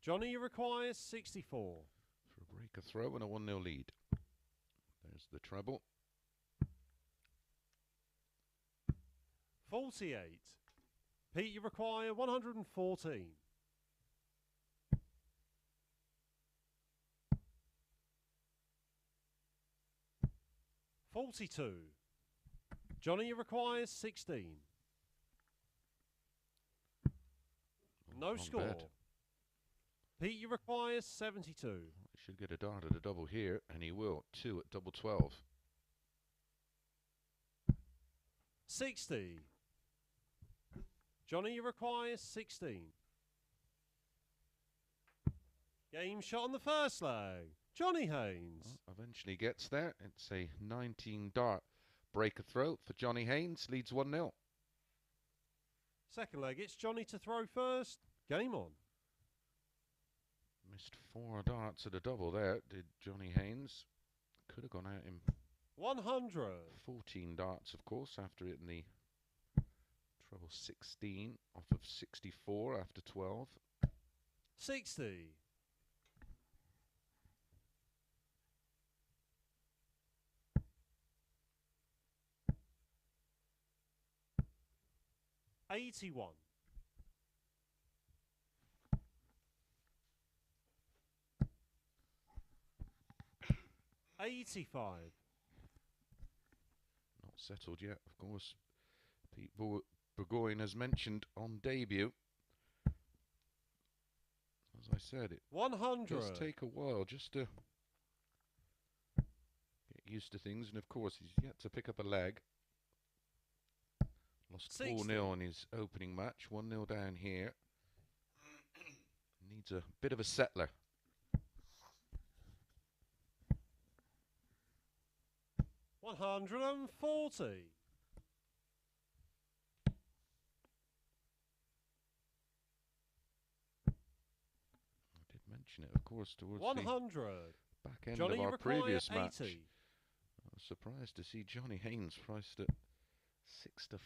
Johnny, you require 64. For a breaker throw and a 1-0 lead. There's the treble. 48. Pete, you require 114. 42. Johnny, you require 16. No score. Bed. Pete, you require 72. He should get a dart at a double here, and he will. 2 at double 12. 60. Johnny, you require 16. Game shot on the first leg. Johnny Haynes. Well, eventually gets there. It's a 19 dart breaker throw for Johnny Haynes. Leads 1-0. Second leg, it's Johnny to throw first. Game on. Missed 4 darts at a double there, did Johnny Haynes. Could have gone out in 100. 14 darts, of course, after it in the treble 16 off of 64 after 12. 60. 81. 85. Not settled yet, of course. Pete Burgoyne has mentioned on debut. As I said, it 100. does take a while just to get used to things, and of course he's yet to pick up a leg. Lost 4-0 in his opening match, 1-0 down here. Needs a bit of a settler. 140. I did mention it, of course, towards 100. the back end Johnny, of our previous 80. match. I was surprised to see Johnny Haynes priced at 6-5.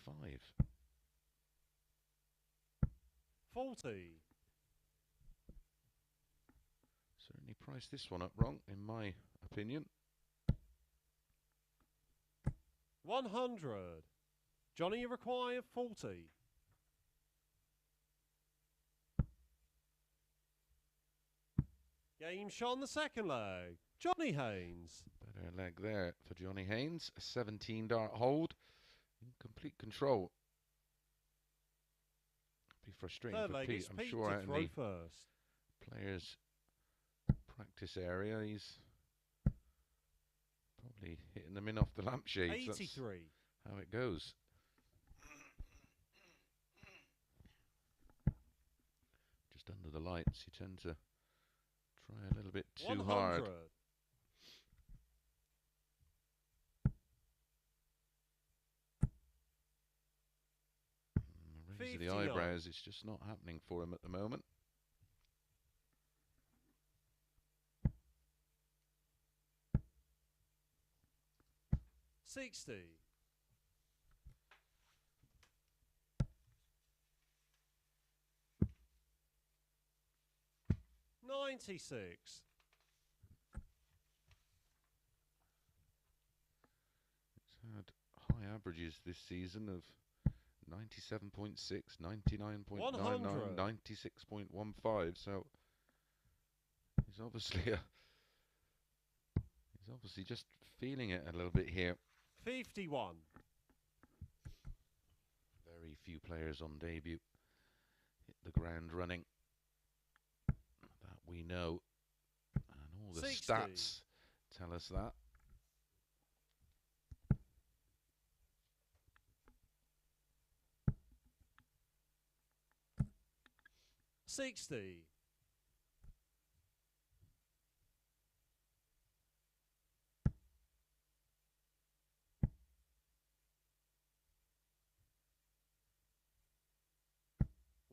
40. Certainly priced this one up wrong, in my opinion. 100. Johnny, you require 40. Game shot on the second leg. Johnny Haynes. Better leg there for Johnny Haynes. A 17 dart hold. In complete control. Be frustrating Third for leg, Pete. it's I'm Pete sure to out in throw the first. players' practice area, he's probably hitting them in off the lampshades. 83. That's how it goes. Just under the lights, you tend to try a little bit too 100. hard. Raise the eyebrows, it's just not happening for him at the moment. $60. 96. It's had high averages this season of 97.6, 99.99, 96.15. So he's obviously just feeling it a little bit here. 51. Very few players on debut hit the ground running. That we know, and all the 60. stats tell us that. $60.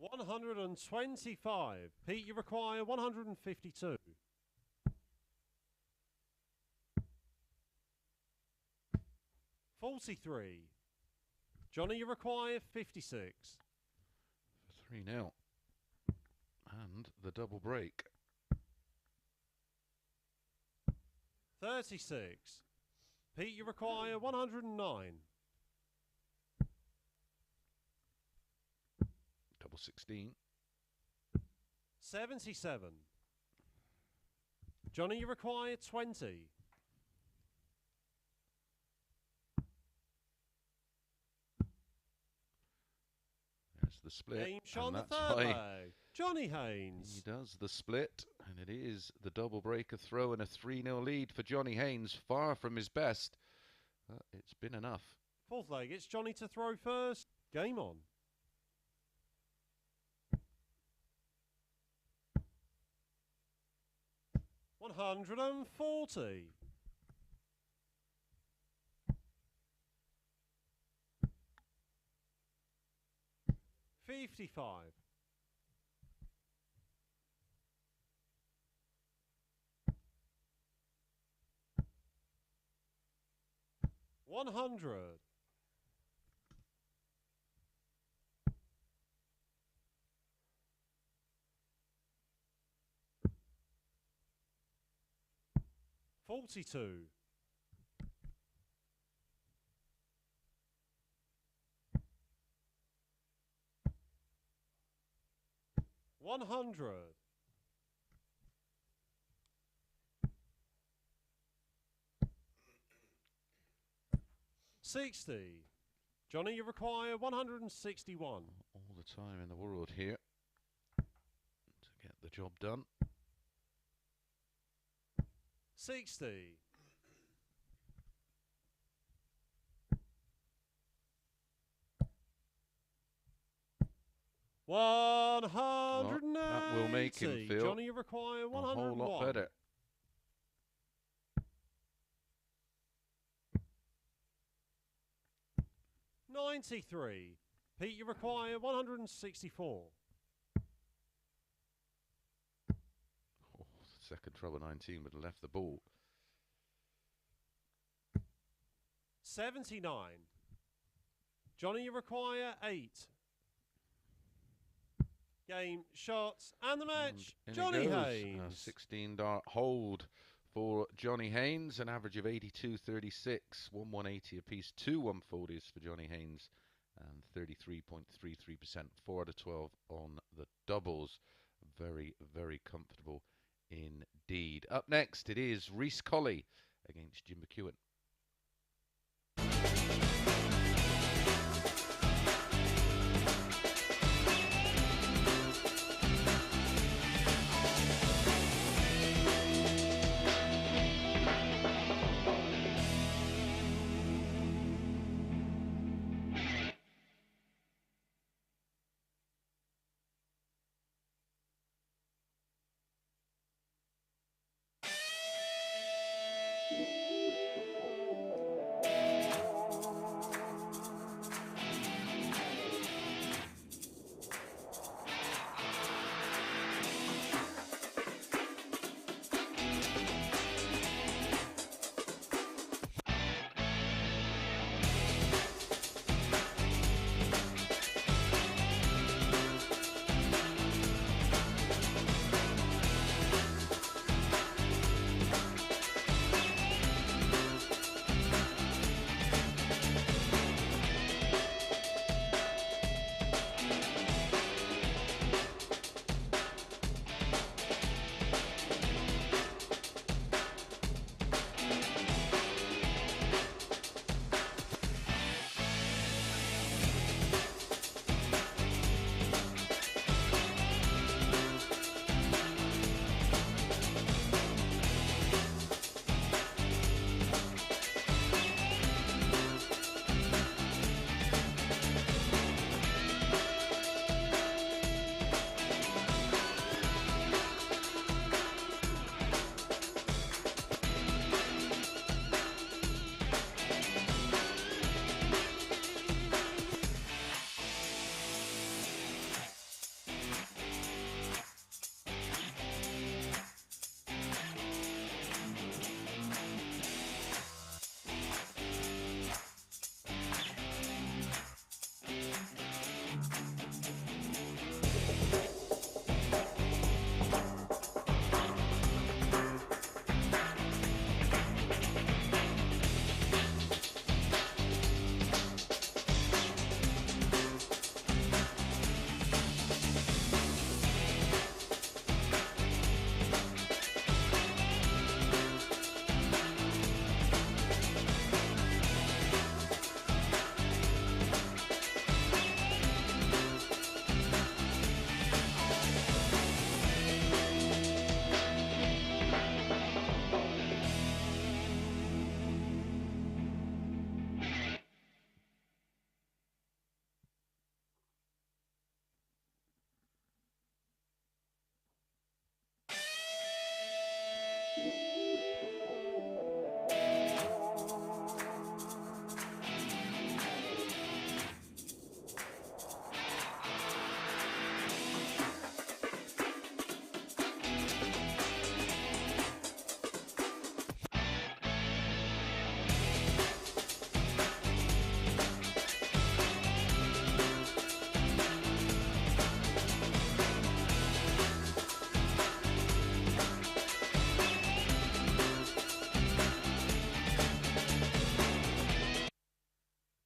125. Pete, you require 152. $43. Johnny, you require 56. For 3-0. And the double break. 36. Pete, you require 109. Double 16. 77. Johnny, you require 20. There's the split. Game shot on the that's third why leg. Johnny Haynes. he does the split, and it is the double breaker throw and a 3-0 lead for Johnny Haynes. Far from his best. It's been enough. Fourth leg, it's Johnny to throw first. Game on. $140. 55. 100. 42. 100. 60. Johnny, you require 161. All the time in the world here to get the job done. 60. 180. That will make him feel Johnny, you require 101. a whole lot better. $93. Pete, you require 164. Oh, second trouble 19 would have left the ball. 79. Johnny, you require 8. Game, shots, and the match. And Johnny it goes. Haynes. 16 dart hold for Johnny Haynes, an average of 82.36, 180 apiece, 2 140s for Johnny Haynes, and 33.33%, 4 out of 12 on the doubles. Very, very comfortable indeed. Up next, it is Reece Colley against Jim Mcewen.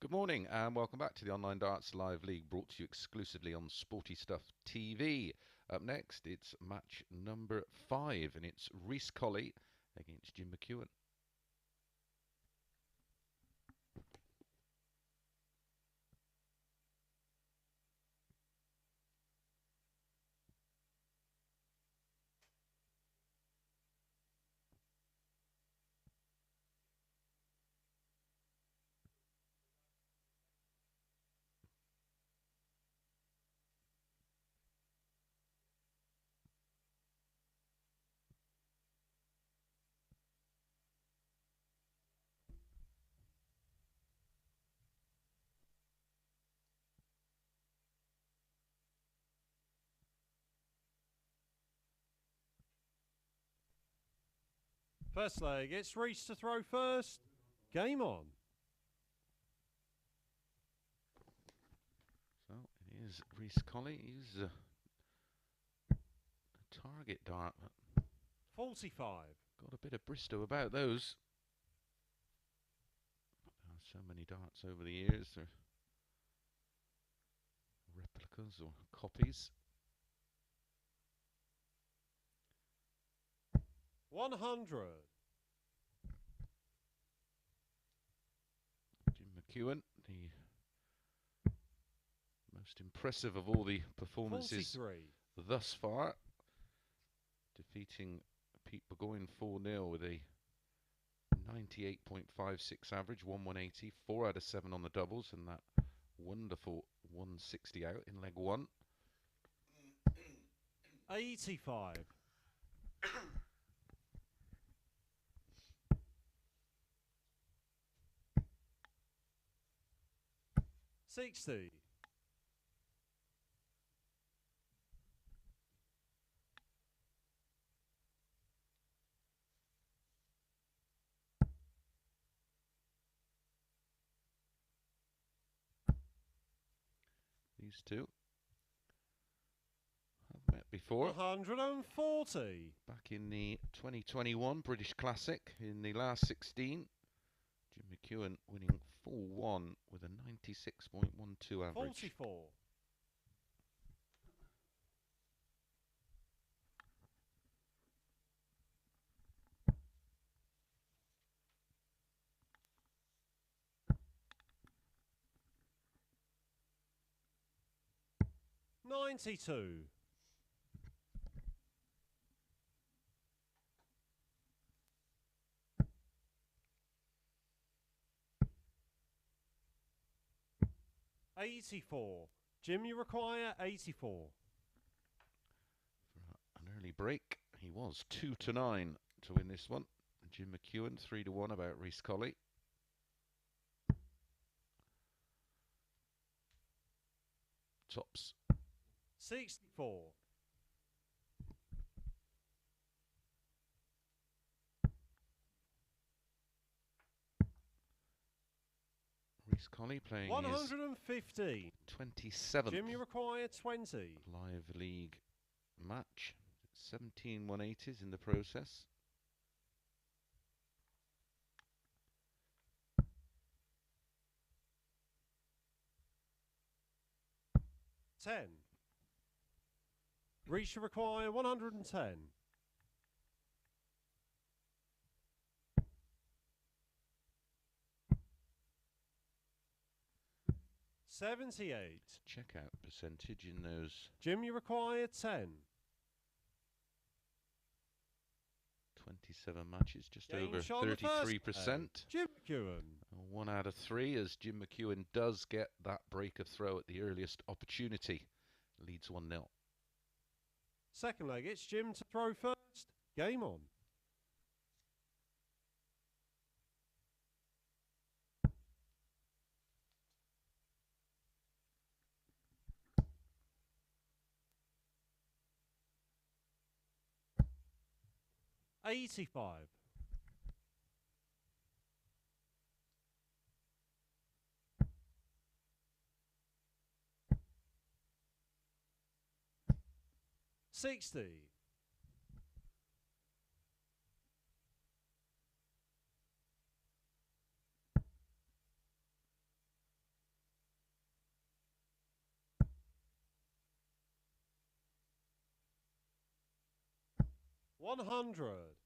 Good morning and welcome back to the Online Darts Live League, brought to you exclusively on Sporty Stuff TV. Up next, it's match number 5 and it's Reece Colley against Jim Mcewen. First leg, it's Reece to throw first. Game on. So it is Rhys Colley. He's a target dart. 45. Got a bit of Bristow about those. So many darts over the years. They're replicas or copies. 100. Jim Mcewen, the most impressive of all the performances 43. thus far, defeating Pete Burgoyne 4-0 with a 98.56 average, 1/180, 4 out of 7 on the doubles, and that wonderful 160 out in leg 1. 85. 60. 'These two have met before. 140. Back in the 2021 British Classic in the last 16. Jim Mcewen winning 4-1 with a 96.12 average. 44. 92. 84. Jim, you require 84. For an early break, he was 2-9 to win this one. Jim Mcewen 3-1 about Rhys Colley. Tops. 64. Rhys Colley playing 150. his 27th Jim, you require 20. live league match. 17 180s in the process. Ten. Reach you require 110. 78. Checkout percentage in those Jim, you require 10. 27 matches, just Game over shot on the first 33%. Jim Mcewen. 1 out of 3 as Jim Mcewen does get that break of throw at the earliest opportunity. Leads 1-0. Second leg, it's Jim to throw first. Game on. $85. 60. 100.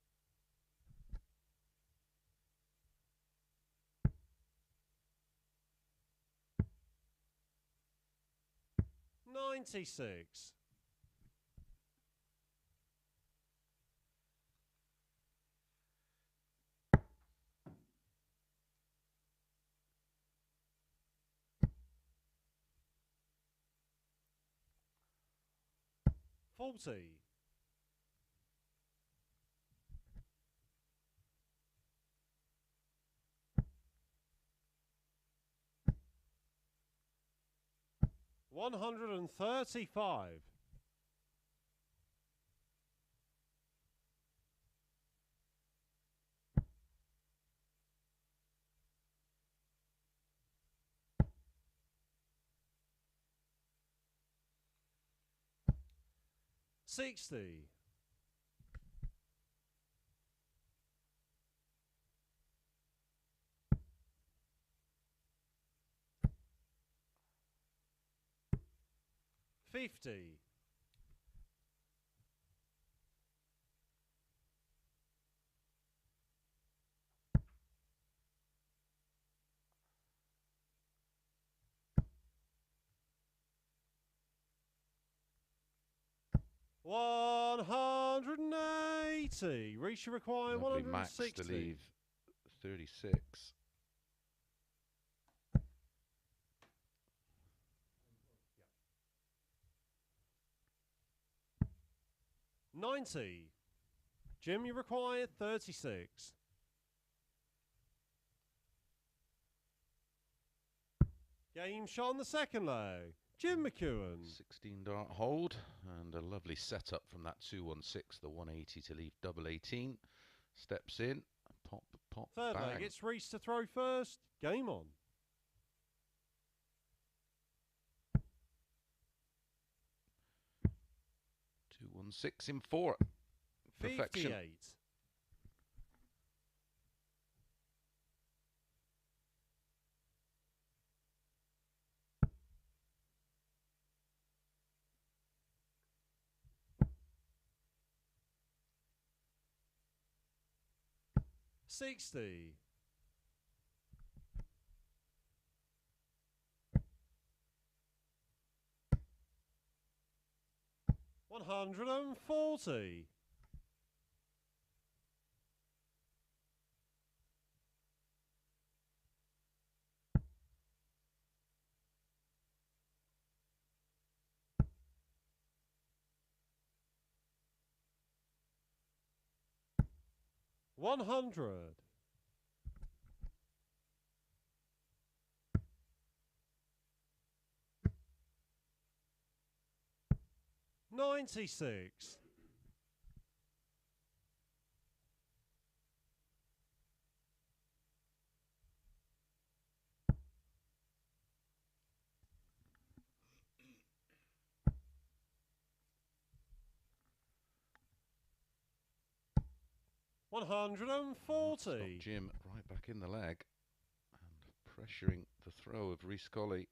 96. 40. 135. 60. 50. 180. Reece, you require Lovely max 160. to leave 36. $90. Jim, you require 36. Game shot on the second leg. Jim Mcewen. 16 dart hold and a lovely setup from that 216, the 180 to leave double 18. Steps in, pop, pop, Third bang. leg, it's Reece to throw first. Game on. 216 in 4. Perfection. 58. $60. $140. $100. $96. $140. Stop Jim right back in the leg and pressuring the throw of Rhys Colley.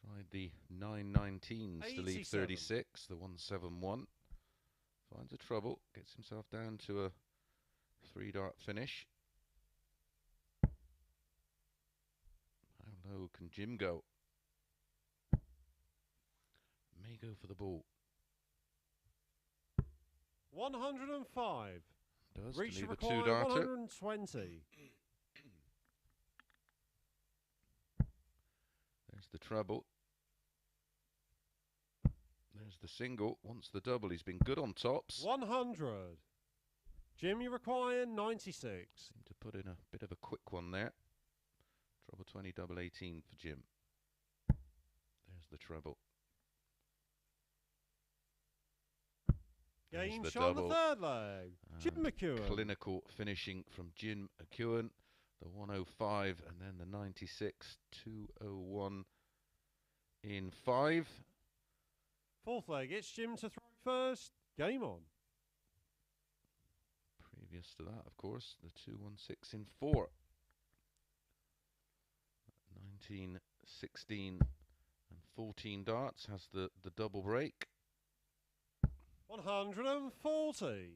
Tried the 919s to leave 36, the 171. Finds a trouble, gets himself down to a 3-dart finish. How low can Jim go? May go for the ball. 105. Does Reece to leave a require 2-darter. 120. There's the treble. There's the single. Wants the double. He's been good on tops. 100. Jim, you require 96. Seemed to put in a bit of a quick one there. Treble 20, double 18 for Jim. There's the treble. Game the shot on the double. third leg. Jim Mcewen. Clinical finishing from Jim McEwan. The 105 and then the 96, 201 in 5. Fourth leg, it's Jim to throw first. Game on. Previous to that, of course, the 216 in 4. 19, 16 and 14 darts has the double break. 140. And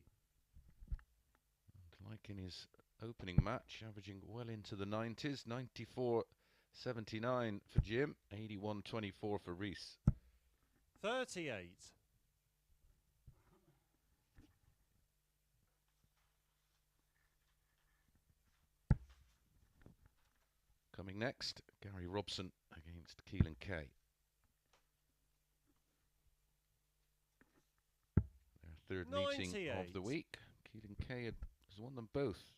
like in his opening match, averaging well into the 90s, 94.79 for Jim, 81.24 for Reece. 38. Coming next, Gary Robson against Keelan Kay. Their third meeting of the week. Keelan K has won them both.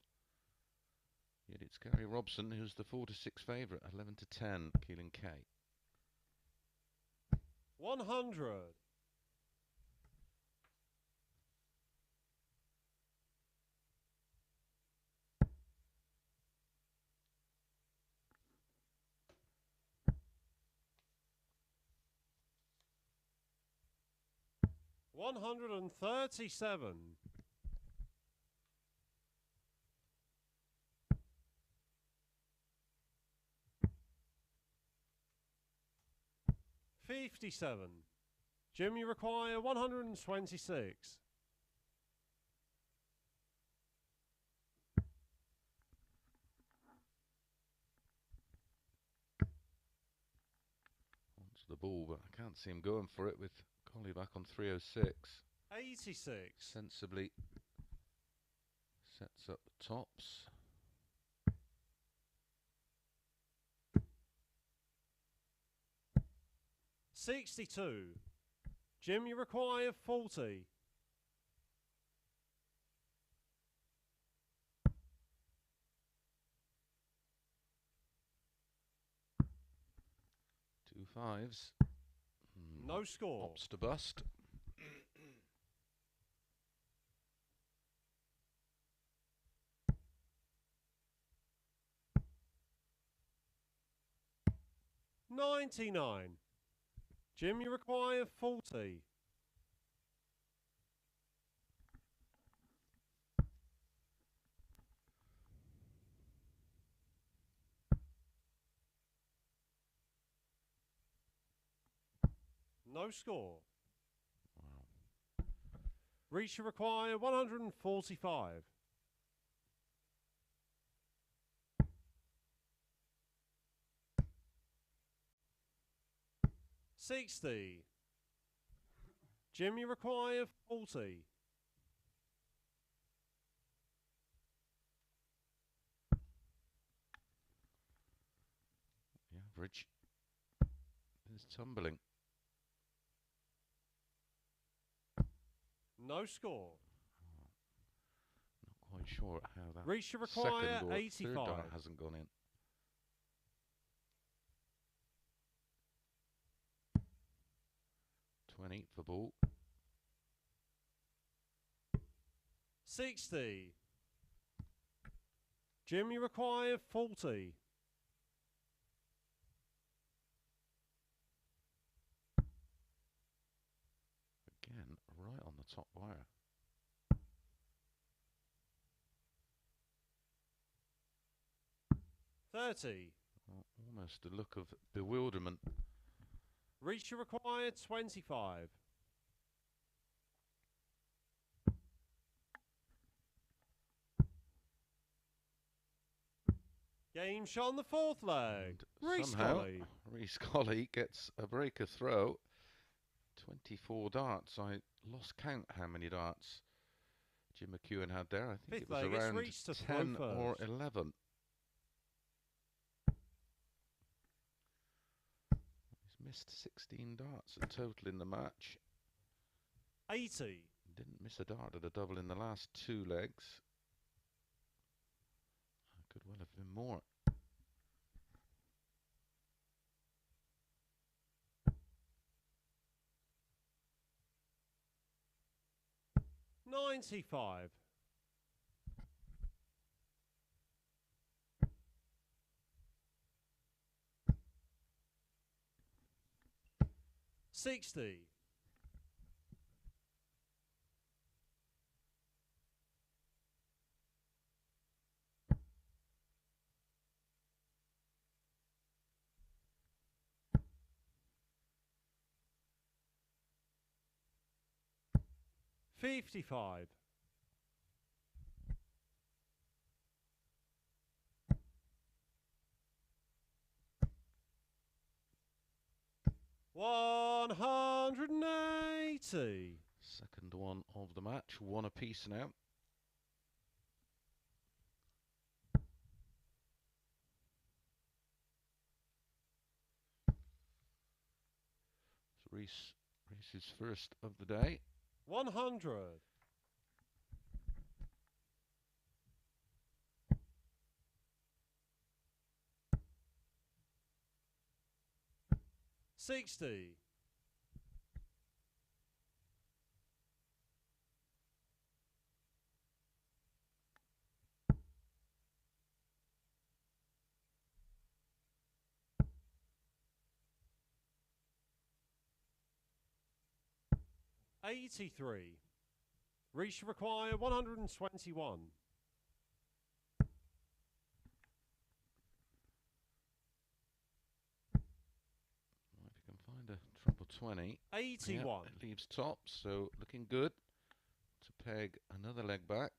Yet it's Gary Robson who's the 4-6 favourite, 11-10, Keelan K. 100. $137. $57. Jim, you require 126. Wants the ball, but I can't see him going for it with Collie back on 306. 86. Sensibly sets up the tops. $62. Jim, you require 40. Two fives. No score. Ops to bust. $99. Jim, you require 40. No score. Wow. Reece, you require 145. $60. Jim, you require 40. The average is tumbling. No score. Not quite sure how that Reece, you require second or 85. third dart hasn't gone in. $20 for ball. 60. Jim, you require 40. Again, right on the top wire. $30. Well, almost a look of bewilderment. Reece, you require 25. Game shot on the fourth leg. Rhys Colley. Rhys Colley gets a breaker throw. 24 darts. I lost count how many darts Jim Mcewen had there. I think Fifth it was leg, it's around Rhys to 10 throw or first. 11. He's missed 16 darts in total in the match. 80. Didn't miss a dart at a double in the last two legs. Could well have been more. $95. $60. $55. $180. Second one of the match, one apiece now. So Reece's first of the day. 100. $60. $83. Reece require 121. If you can find a triple 20. 81. Yep, it leaves top, so looking good to peg another leg back.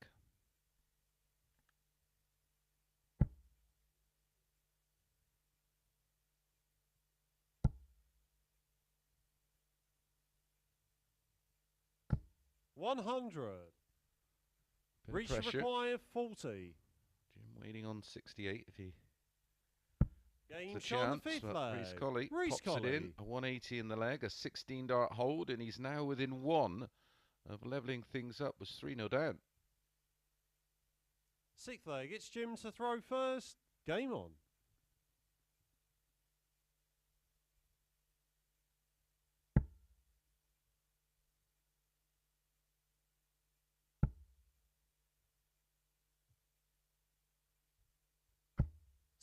100. Bit Reach of to pressure. require 40. Jim waiting on 68 if he Game gets a shot on chance. the fifth But leg. Rhys Colley Rhys pops it in. Colley. A 180 in the leg, a 16 dart hold, and he's now within one of levelling things up. Was 3-0 down. Sixth leg, it's Jim to throw first. Game on.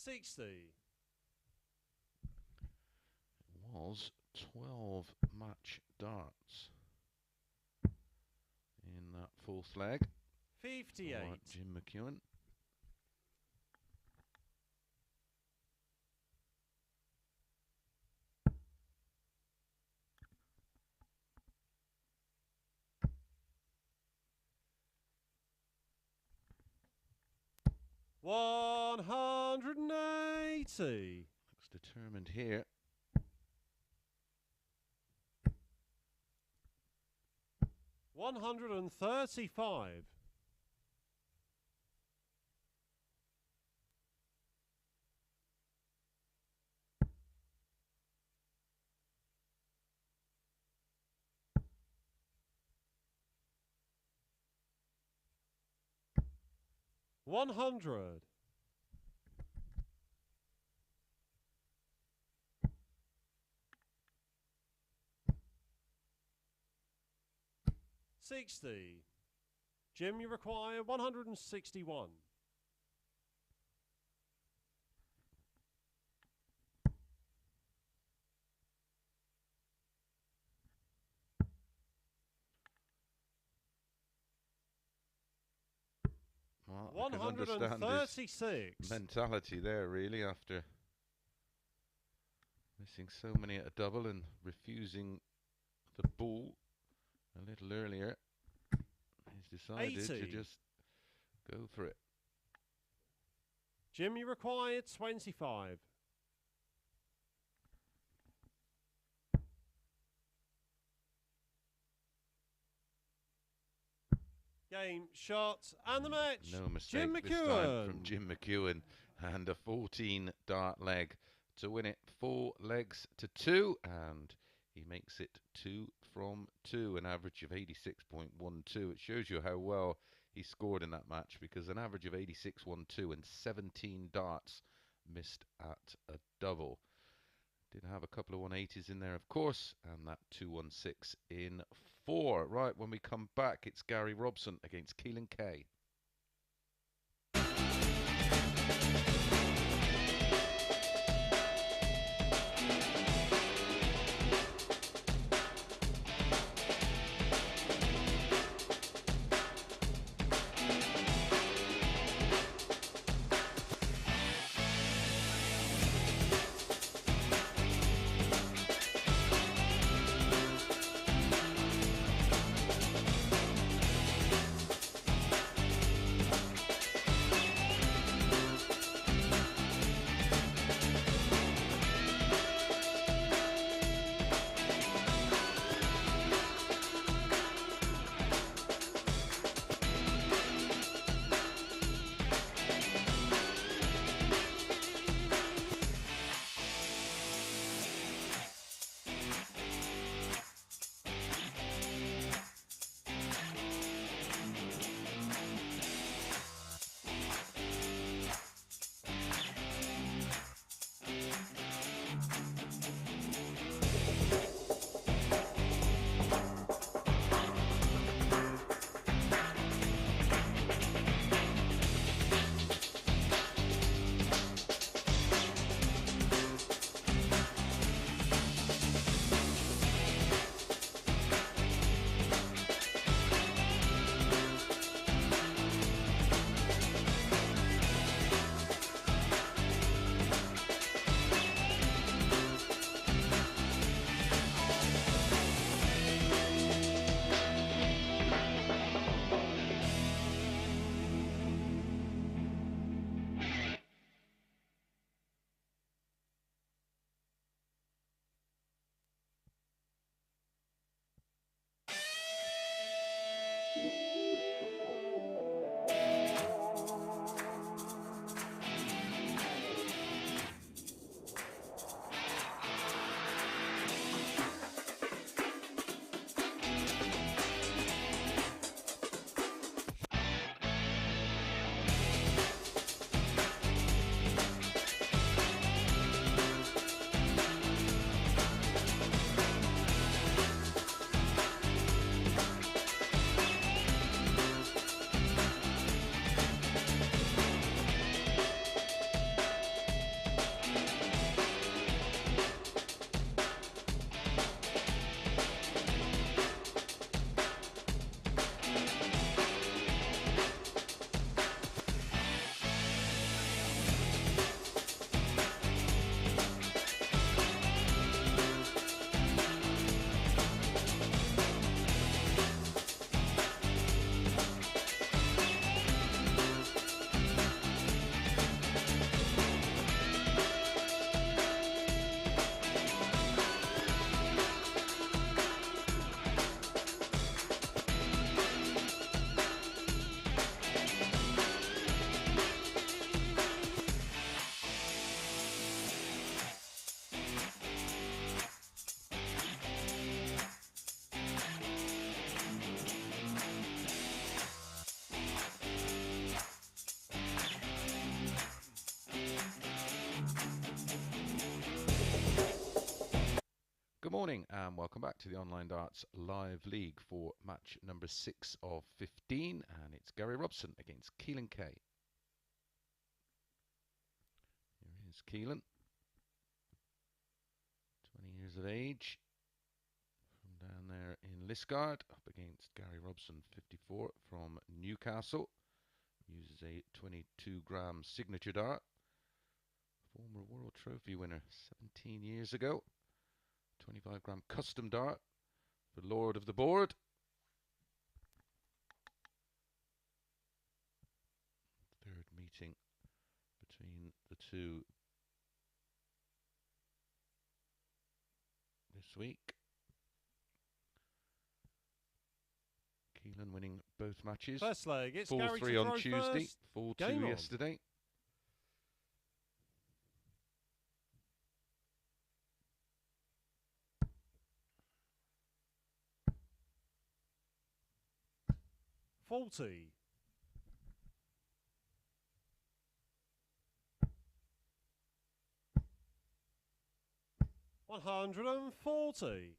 $60. It was 12 match darts in that fourth leg. 58. All right, Jim Mcewen. $180. Looks determined here. $135. $100. $60. Jim, you require 161. Well, I can understand his 136. mentality there, really, after missing so many at a double and refusing the ball a little earlier. He's decided 80. to just go for it. Jim, you require 25. Game, shot, and the match. No mistake Jim this time Mcewen. from Jim Mcewen, and a 14 dart leg to win it. 4 legs to 2, and he makes it 2 from 2, an average of 86.12. It shows you how well he scored in that match, because an average of 86.12 and 17 darts missed at a double. Did have a couple of 180s in there, of course, and that 216 in 4. Right, when we come back, it's Gary Robson against Keelan Kay. Good morning and welcome back to the Online Darts Live League for match number 6 of 15, and it's Gary Robson against Keelan K. Here is Keelan, 20 years of age, from down there in Liskeard, up against Gary Robson, 54, from Newcastle. Uses a 22-gram signature dart, former World Trophy winner 17 years ago. 25-gram custom dart for Lord of the Board. Third meeting between the two this week. Keelan winning both matches. First leg, it's 4-3 on Tuesday, 4-2 yesterday. Faulty. $140.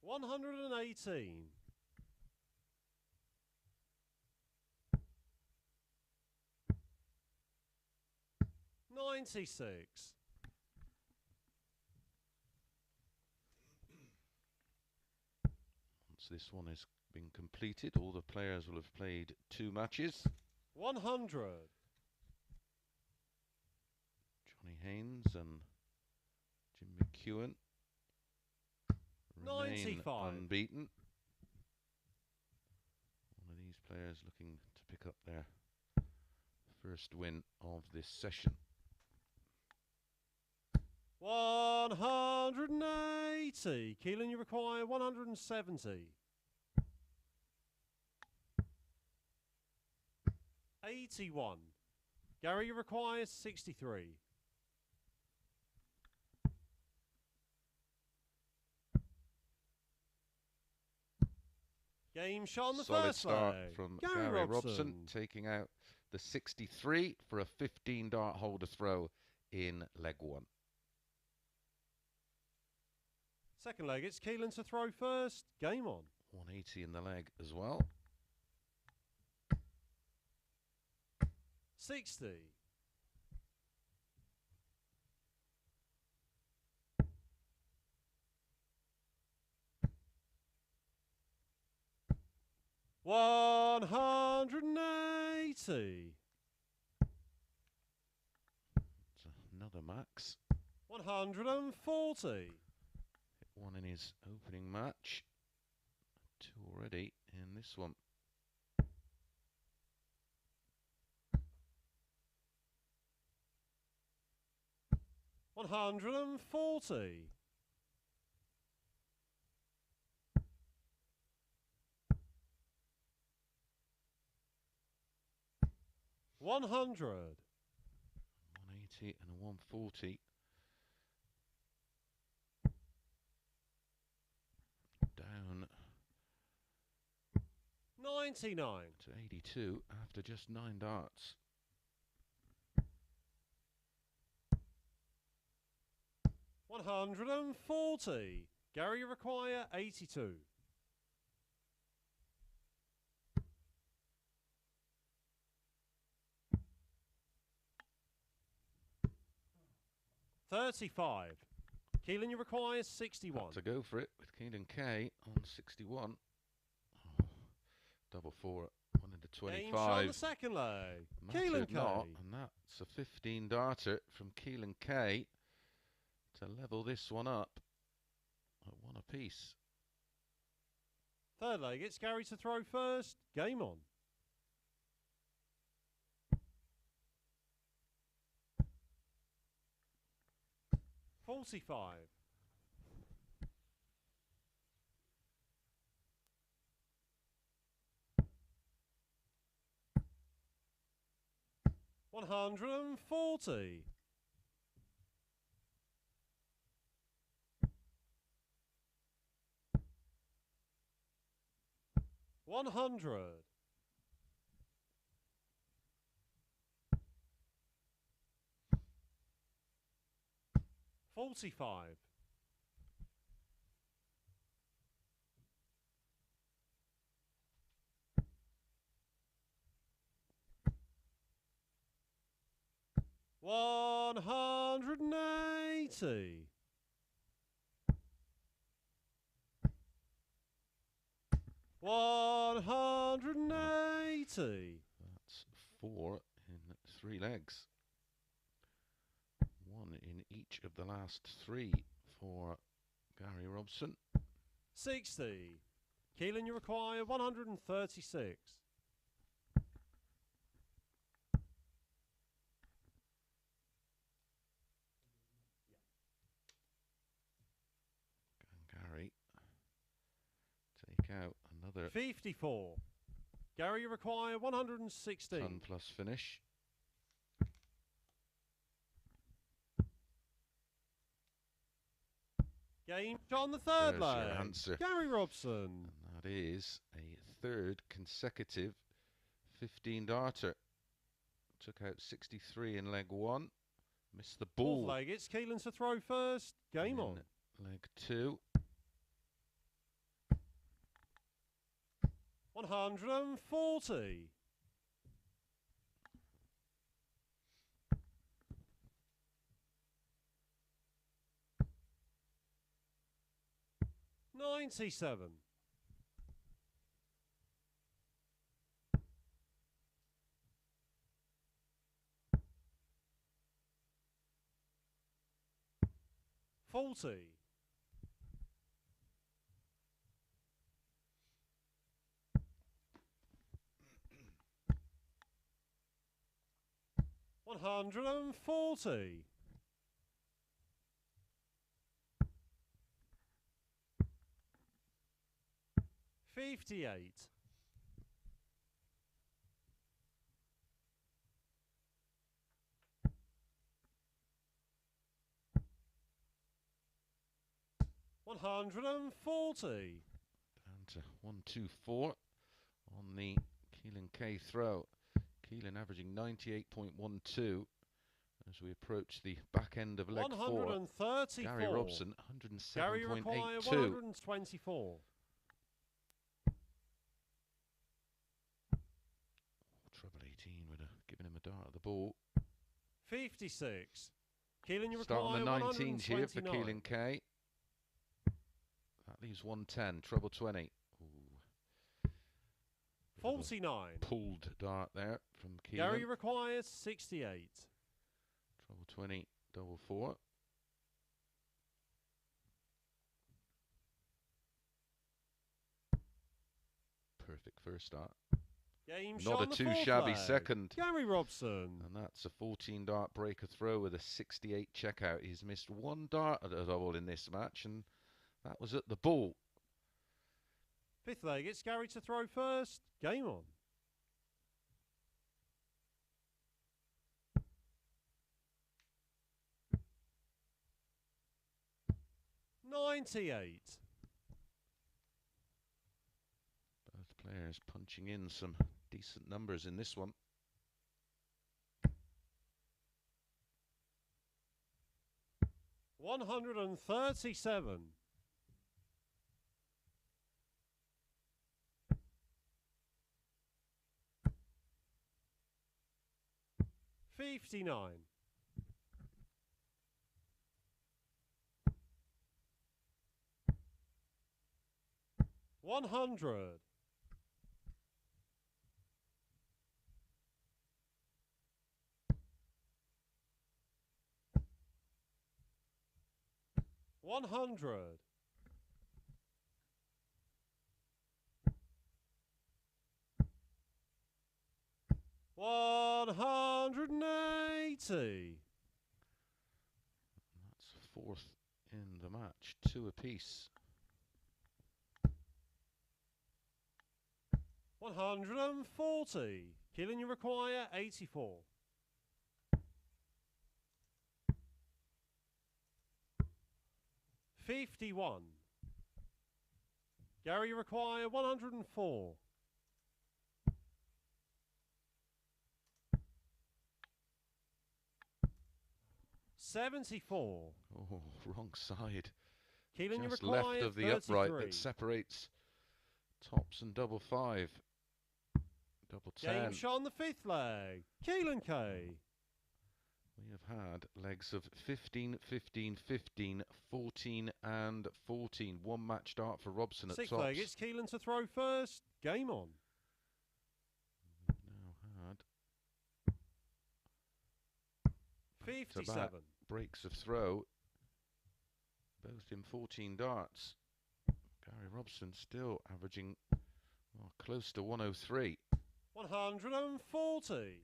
$118. $96. Once this one has been completed, all the players will have played 2 matches. 100. Johnny Haynes and Jim Mcewen remain 95. unbeaten. One of these players looking to pick up their first win of this session. 180. Keelan, you require 170. 81. Gary, you require 63. Game shot on the Solid first start leg. from Gary Robson, taking out the 63 for a 15 dart holder throw in leg 1. Second leg, it's Keelan to throw first. Game on. 180 in the leg as well. 60. $180. It's another max. 140. Hit one in his opening match. 2 already in this one. $140. 100. 180 and a 140. Down 99. to 82 after just 9 darts. 140. Gary, you require 82. 35. Keelan, you require 61. Had to go for it with Keelan K on 61. Oh, double 4, 1 into Game shot on 25. the second leg. Mattered Keelan K. not, and that's a 15 darter from Keelan K to level this one up at 1 apiece. Third leg, it's Gary to throw first. Game on. $45. $140. 100. 45. $180. 180. That's 4 in 3 legs. 1 in each of the last 3 for Gary Robson. 60. Keelan, you require 136. Gary take out another 54. Gary, you require 116. ton plus finish. Game on the third There's your leg. answer. Gary Robson. And that is a third consecutive 15 darter. Took out 63 in leg 1. Missed the ball. Fourth leg, it's Keelan to throw first. Game in on. Leg 2. 140. 97. 40. 140. 58. 140. Down to 124 on the Keelan K throw. Keelan averaging 98.12 as we approach the back end of leg 4. 134. Gary Robson, Gary require 107.82. 124. Trouble 18 would have given him a dart at the ball. 56. Keelan, you Start require on the 19s here for 129. Keelan K. That leaves 110. Trouble 20. Ooh. 49. Pulled dart there from Keelan. Gary requires 68. Trouble 20. Double 4. Perfect first start. Game Not shot a on the too fourth shabby leg. second. Gary Robson. And that's a 14 dart breaker throw with a 68 checkout. He's missed 1 dart at a double in this match, and that was at the ball. Fifth leg, it's Gary to throw first. Game on. $98. Both players punching in some decent numbers in this one. $137. 59. 100. 100. 180. That's 4th in the match, 2 apiece. 140. Keelan, you require 84. 51. Gary, you require 104. 74. Oh, wrong side. Keelan, you Just require left of the 33. upright that separates tops and double 5. Double 10. Game shot on the 5th leg. Keelan K. We have had legs of 15, 15, 15, 14 and 14. One match start for Robson at 6th tops. leg, it's Keelan to throw first. Game on. We've now had 57. breaks of throw, both in 14 darts. Gary Robson still averaging close to 103. 140.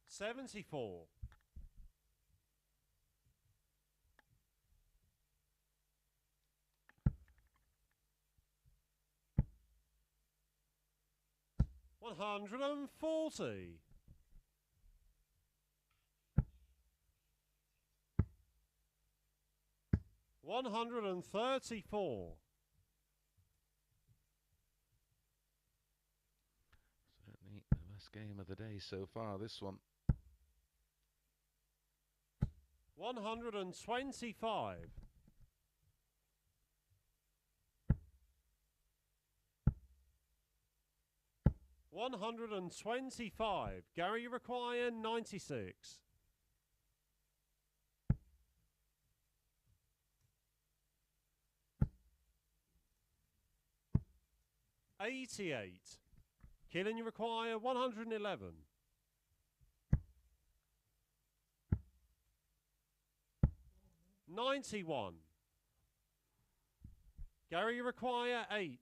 74. 140. 134. Certainly the best game of the day so far, this one. 125. 125. Gary, you require 96. 88. Keelan, you require 111. 91. Gary, you require 8.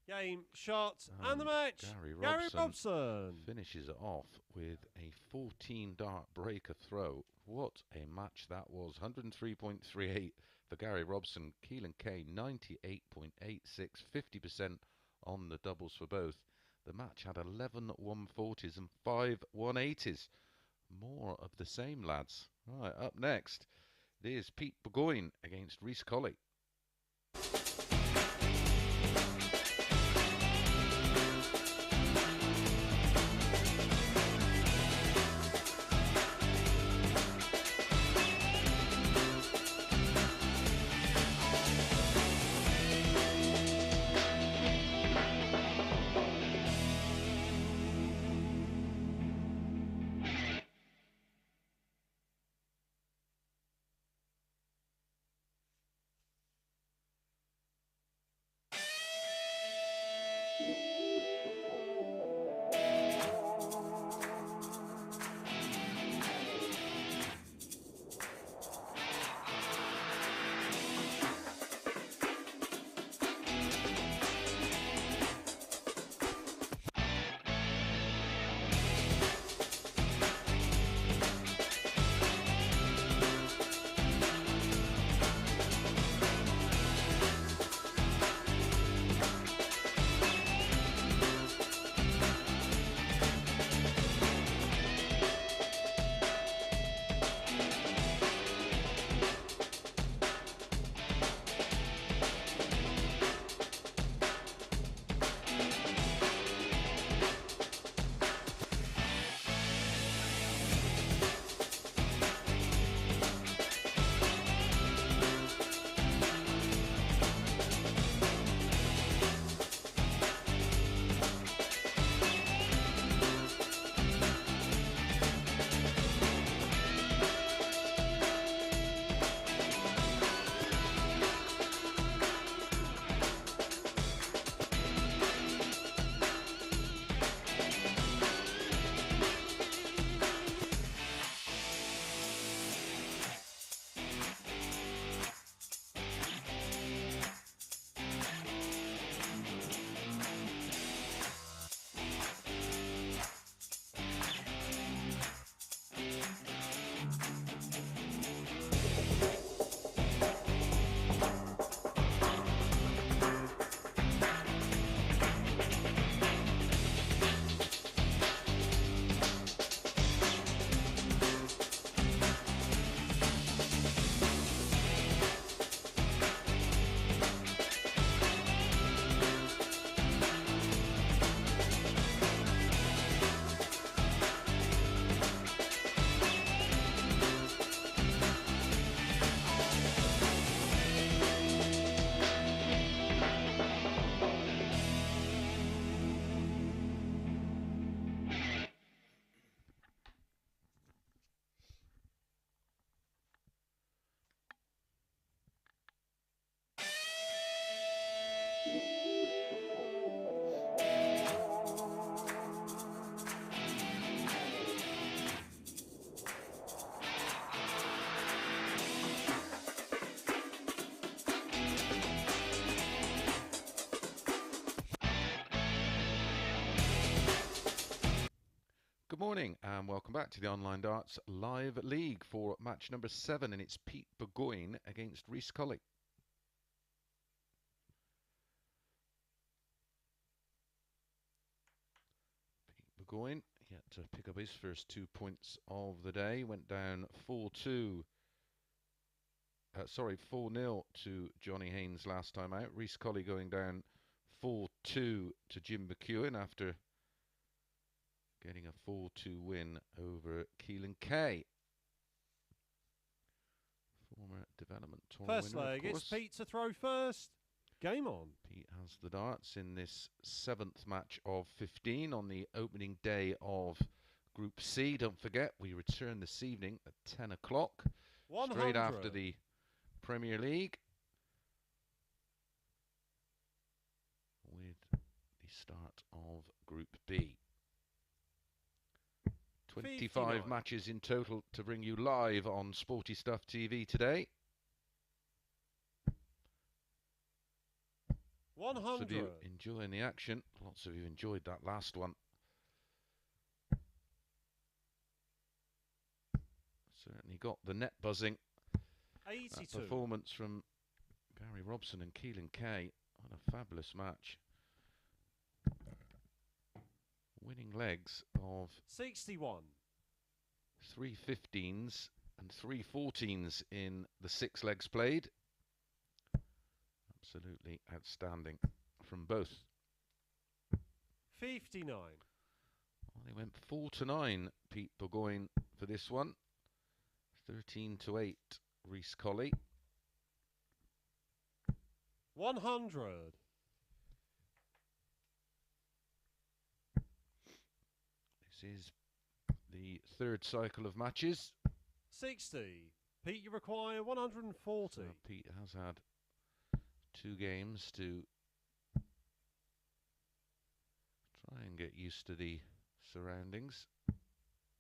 Game, shot, and the match. Gary Robson finishes it off with a 14 dart breaker throw. What a match that was. 103.38 for Gary Robson. Keelan K 98.86, 50% on the doubles for both. The match had 11 140s and 5 180s. More of the same, lads. Right, up next, there's Pete Burgoyne against Rhys Colley. morning and welcome back to the Online Darts Live League for match number 7, and it's Pete Burgoyne against Rhys Colley. Pete Burgoyne yet to pick up his first 2 points of the day. Went down 4-2. 4-0 to Johnny Haynes last time out. Reece Colley going down 4-2 to Jim Mcewen after getting a 4-2 win over Keelan Kay. Former development tournament First winner, leg, it's Pete to throw first. Game on. Pete has the darts in this 7th match of 15 on the opening day of Group C. Don't forget, we return this evening at 10 o'clock, straight after the Premier League, with the start of Group B. 25 59 matches in total to bring you live on Sporty Stuff TV today. 100. Lots of you enjoying the action. Lots of you enjoyed that last one. Certainly got the net buzzing. 82. That performance from Gary Robson and Keelan Kay. What a fabulous match. Winning legs of 61. 3 15s and 3 14s in the 6 legs played. Absolutely outstanding from both. 59. Well, they went 4-9, Pete Burgoyne, for this one. 13-8, Rhys Colley. 100. This is the 3rd cycle of matches. 60. Pete, you require 140. So Pete has had 2 games to try and get used to the surroundings.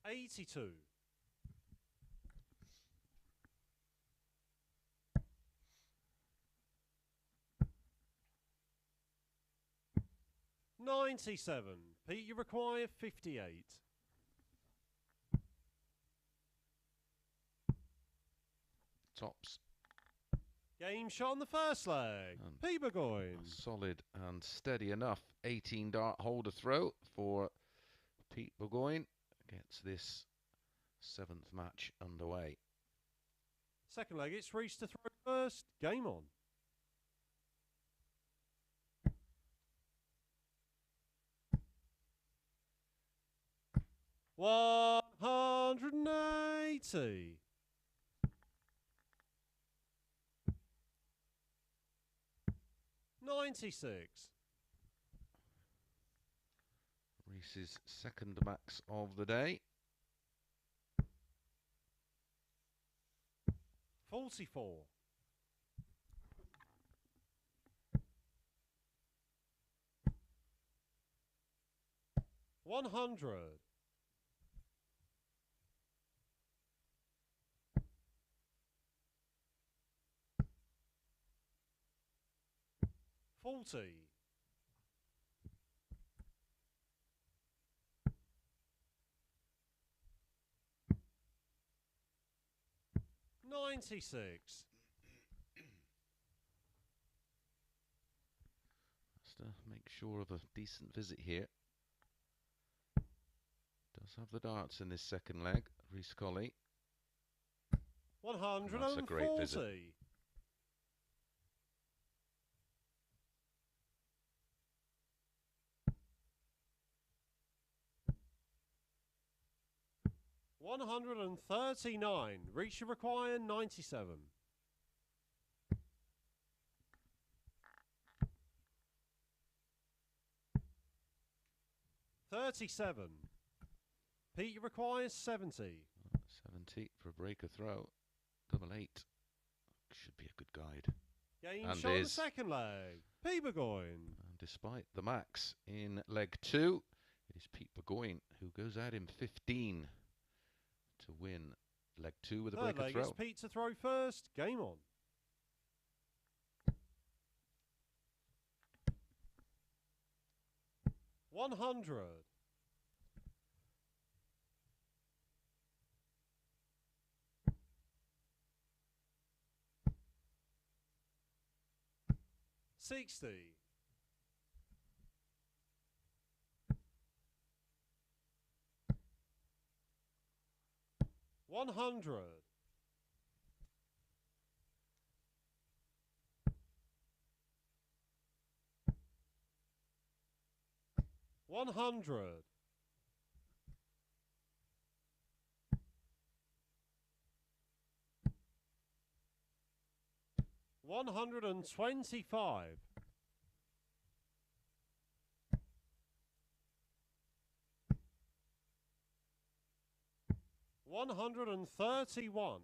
82. 97. Pete, you require 58. Tops. Game shot on the first leg. Pete Bergoyne. Solid and steady enough 18 dart holder throw for Pete Burgoyne. Gets this 7th match underway. Second leg, it's Reece to throw first. Game on. 180. 96. Reece's 2nd max of the day. 44. 100. 40. 96. Just to make sure of a decent visit here. Does have the darts in this 2nd leg, Rhys Colley. 140. That's a great visit. 139. Reach your require 97. 37. Pete, you require 70. 70 for a breaker throw. Double 8. Should be a good guide. Game And shot on the is. second leg. Pete Bergoyne. And despite the max in leg 2, it is Pete Burgoyne who goes out in 15 to win leg 2 with a Third breaker leg, throw. it's Pete to throw first. Game on. 100. 60. 100. 100. 125. 131.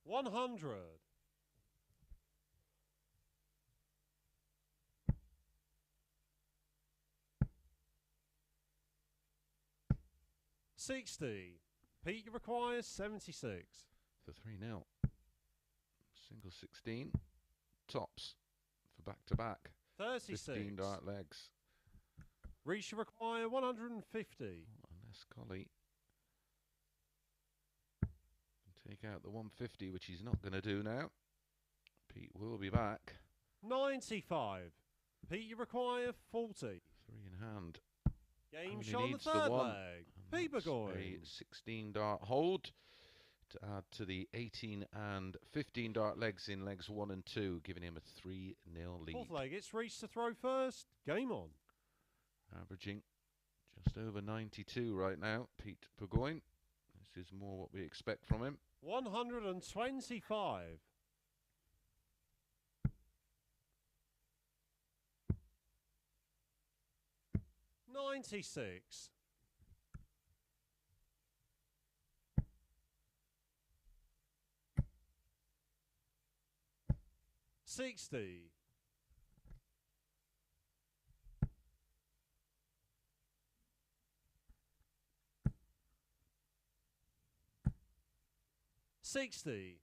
100. 60. Pete requires 76. For 3-0. Single 16. Tops for back-to-back. 36. 15 dart legs. Rhys require 150. Unless Collie can take out the 150, which he's not going to do now. Pete will be back. 95. Pete, you require 40. 3 in hand. Game Only shot on the needs the third one. leg. And Pete that's Burgoyne. a 16 dart hold to add to the 18 and 15 dart legs in legs 1 and 2, giving him a 3-0 lead. Fourth leg, it's Reece to throw first. Game on. Averaging just over 92 right now, Pete Burgoyne. This is more what we expect from him. 125. 96. 60. 60.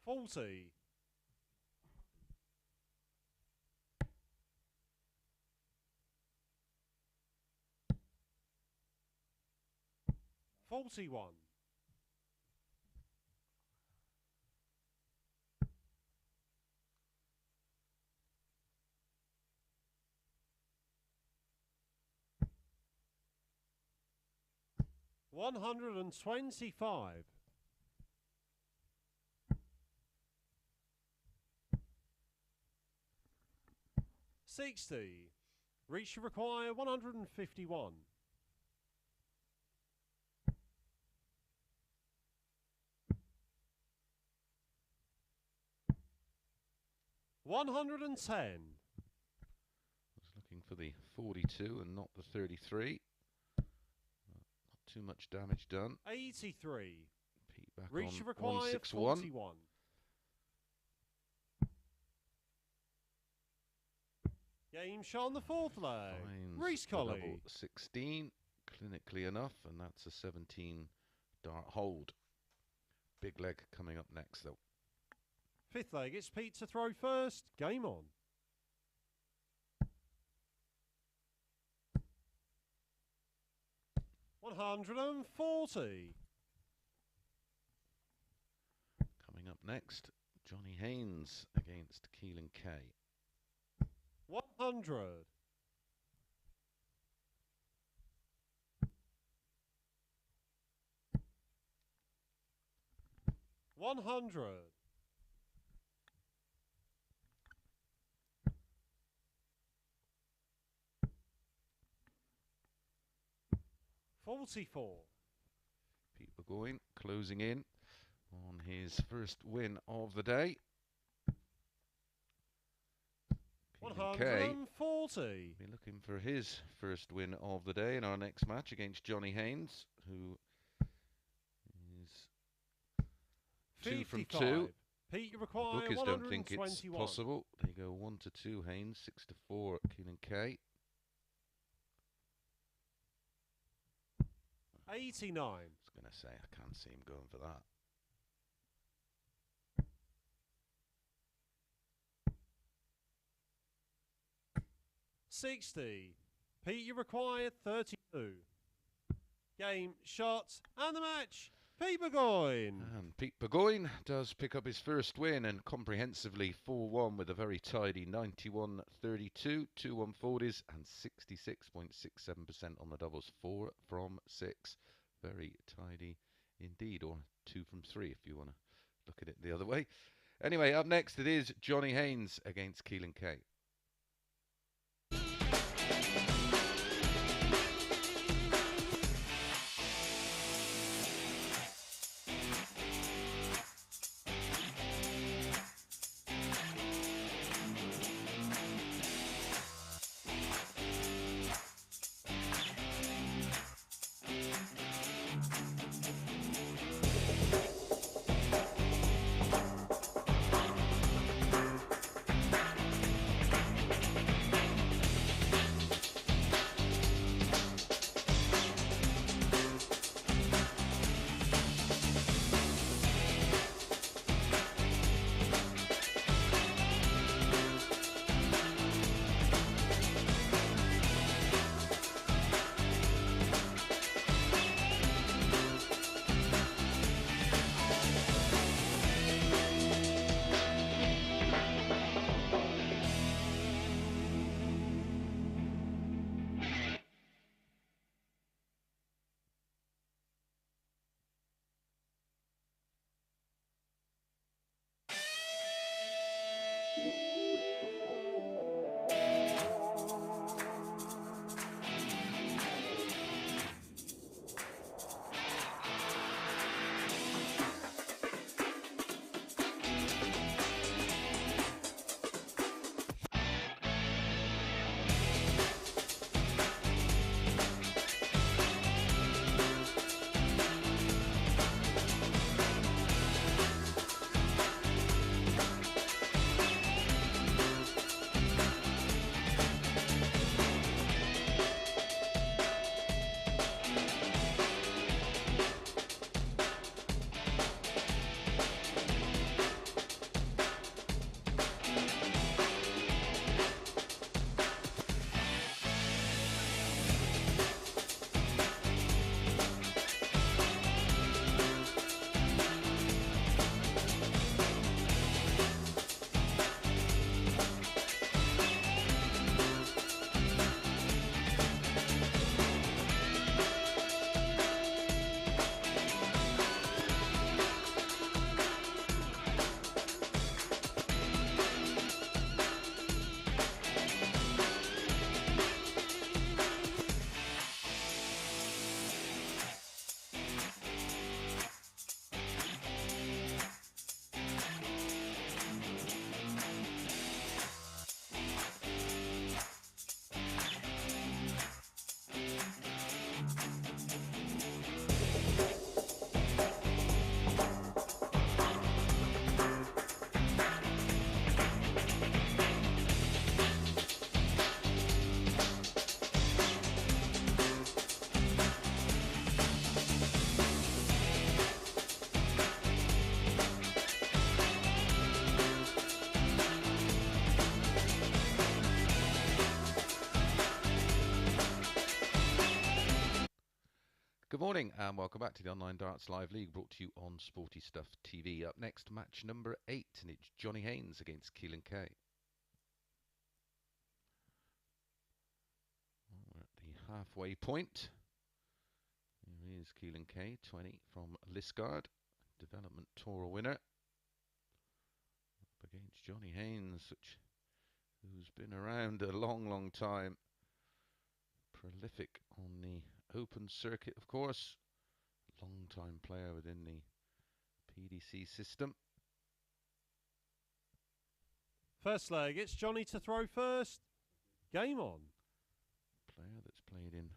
40. 41. 125. 60. Reach to require 151. 110. Was looking for the 42 and not the 33. Not too much damage done. 83. Pete back Reach on to require 161. 41. Game shot on the fourth leg. Finds Rhys the Colley. double 16, clinically enough, and that's a 17 dart hold. Big leg coming up next though. Fifth leg, it's Pete to throw first. Game on. $140. Coming up next, Johnny Haynes against Keelan Kay. 100. 100. 44. Pete Burgoyne closing in on his first win of the day. Keelan Kay 140. be looking for his first win of the day in our next match against Johnny Haynes, who is 2 from 55. 2. Pete, you require Bookers don't think it's 121. possible. They go 1 to 2 Haynes, 6 to 4 Keelan Kay. 89. I was going to say, I can't see him going for that. 60. Pete, you required 32. Game, shots, and the match. Pete Burgoyne. And Pete Bergoyne does pick up his first win, and comprehensively 4-1 with a very tidy 91-32, 2 140s and 66.67% on the doubles. 4 from 6. Very tidy indeed, or 2 from 3 if you want to look at it the other way. Anyway, up next it is Johnny Haynes against Keelan K. Good morning and welcome back to the Online Darts Live League, brought to you on Sporty Stuff TV. Up next, match number 8, and it's Johnny Haynes against Keelan K. We're at the halfway point. Here is Keelan K, 20 from Liskeard, Development Tour winner. Up against Johnny Haynes, who's been around a long, long time. Prolific on the Open circuit, of course. Long-time player within the PDC system. First leg, it's Johnny to throw first. Game on. Player that's played in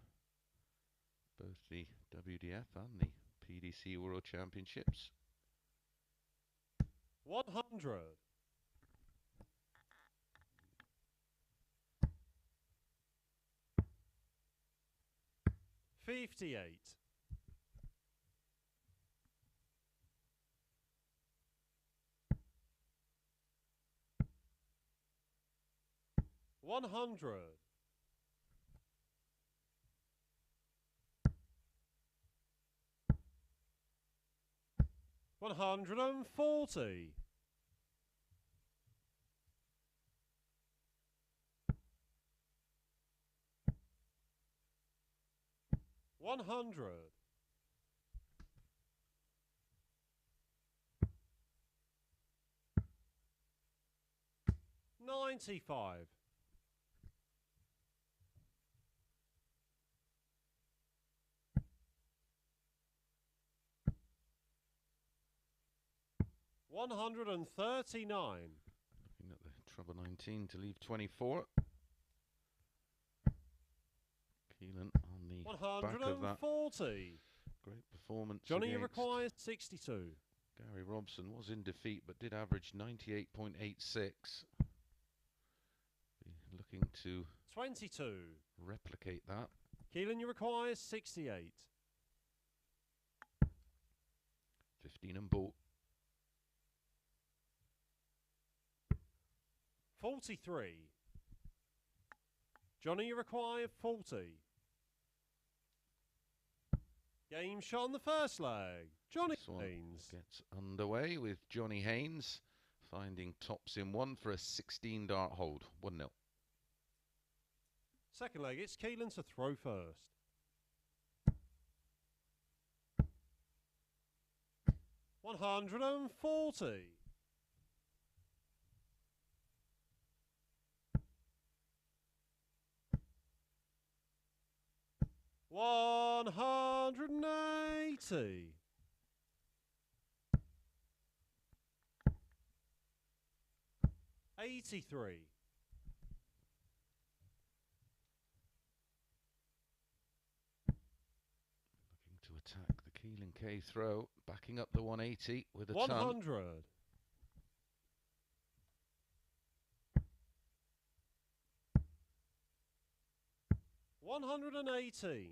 both the WDF and the PDC World Championships. 100. 58. 100. 140. 100. 95. 139. Looking at the treble 19 to leave 24. Keelan on the back of that. 140. Great performance. Johnny against requires 62. Gary Robson was in defeat but did average 98.86. Be looking to 22. replicate that. Keelan, you require 68. 15 and ball. 43. Johnny, you require 40. Game shot on the first leg. Johnny Haynes gets underway with Johnny Haynes finding tops in one for a 16 dart hold. 1-0. Second leg, it's Keelan to throw first. 140. 180. 83. Attack the Keelan K throw, backing up the 180 with a 100. ton. 118.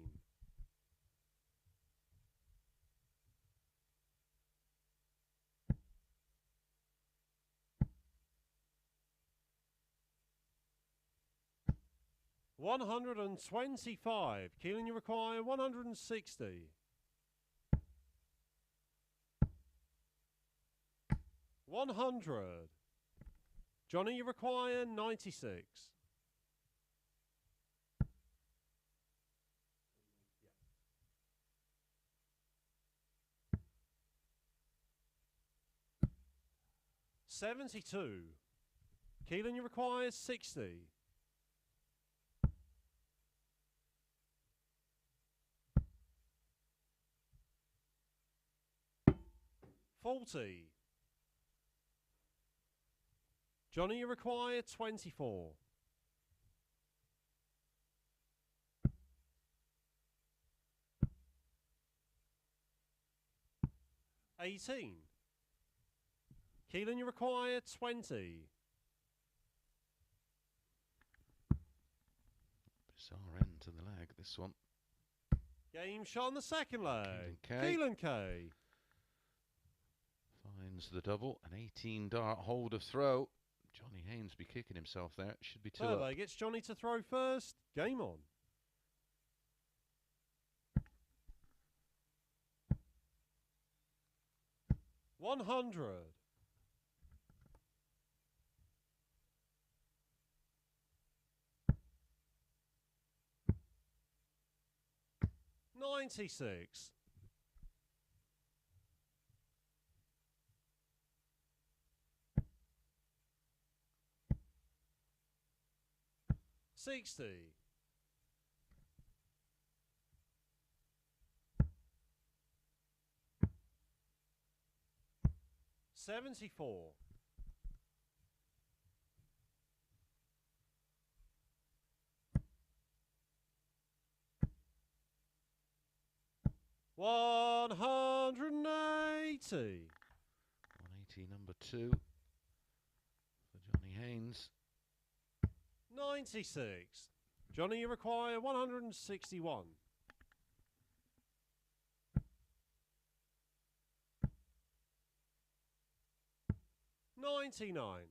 125. Keelan, you require 160. 100. Johnny, you require 96. 72. Keelan, you require 60. 40. Johnny, you require 24. 18. Keelan, you require 20. Bizarre end to the leg, this one. Game shot on the second leg. Keelan K. Finds the double, an 18 dart hold of throw. Johnny Haynes be kicking himself there. It should be 2 Third up. leg, it's Johnny to throw first. Game on. 100. 96. 60. 74. 180. 180, number 2 for Johnny Haynes. 96. Johnny, you require 161. 99.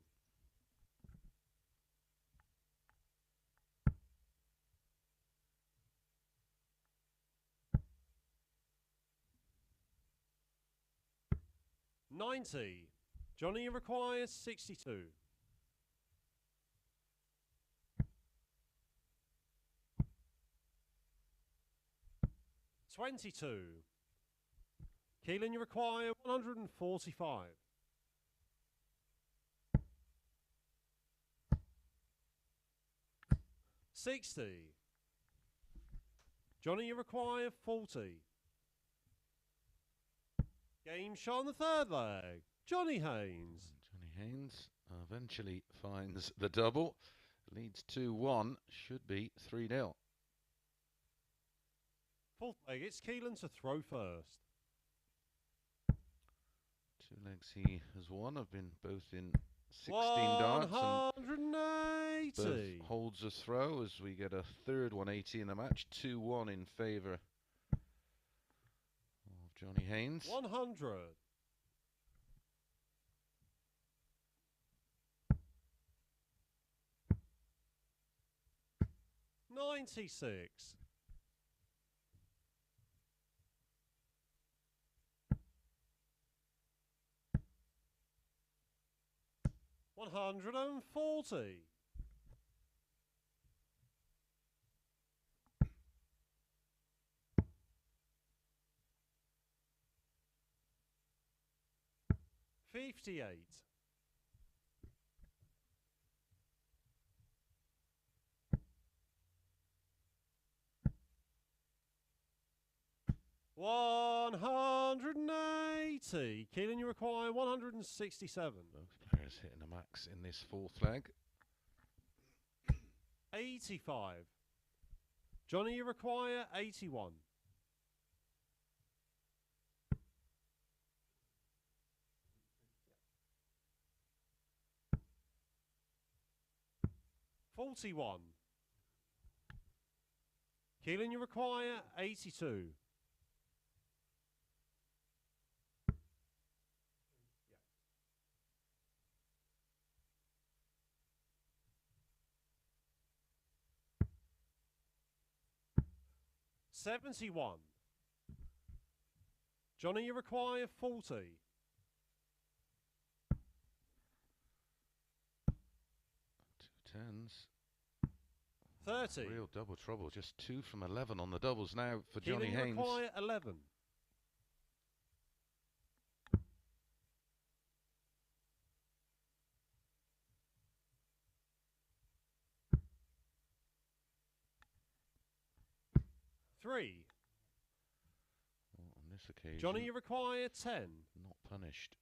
90. Johnny, you require 62. 22. Keelan, you require 145. 60. Johnny, you require 40. Game shot on the third leg. Johnny Haynes. Johnny Haynes eventually finds the double. Leads 2-1. Should be 3-0. Fourth leg, it's Keelan to throw first. 2 legs he has won. Have been both in 16 darts. 180. Both holds a throw as we get a third 180 in the match. 2-1 in favour of Johnny Haynes. 100. 96. 140. 58. 180. Keelan, you require 167. Both players hitting a max in this fourth leg. 85. Johnny, you require 81. 41. Keelan, you require 82. 71. Johnny, you require 40. 2 10s. 30. Real double trouble. Just 2 from 11 on the doubles now for Keelan, Johnny you Haynes. require 11. 3. Well, on this occasion, Johnny, you require 10. not punished.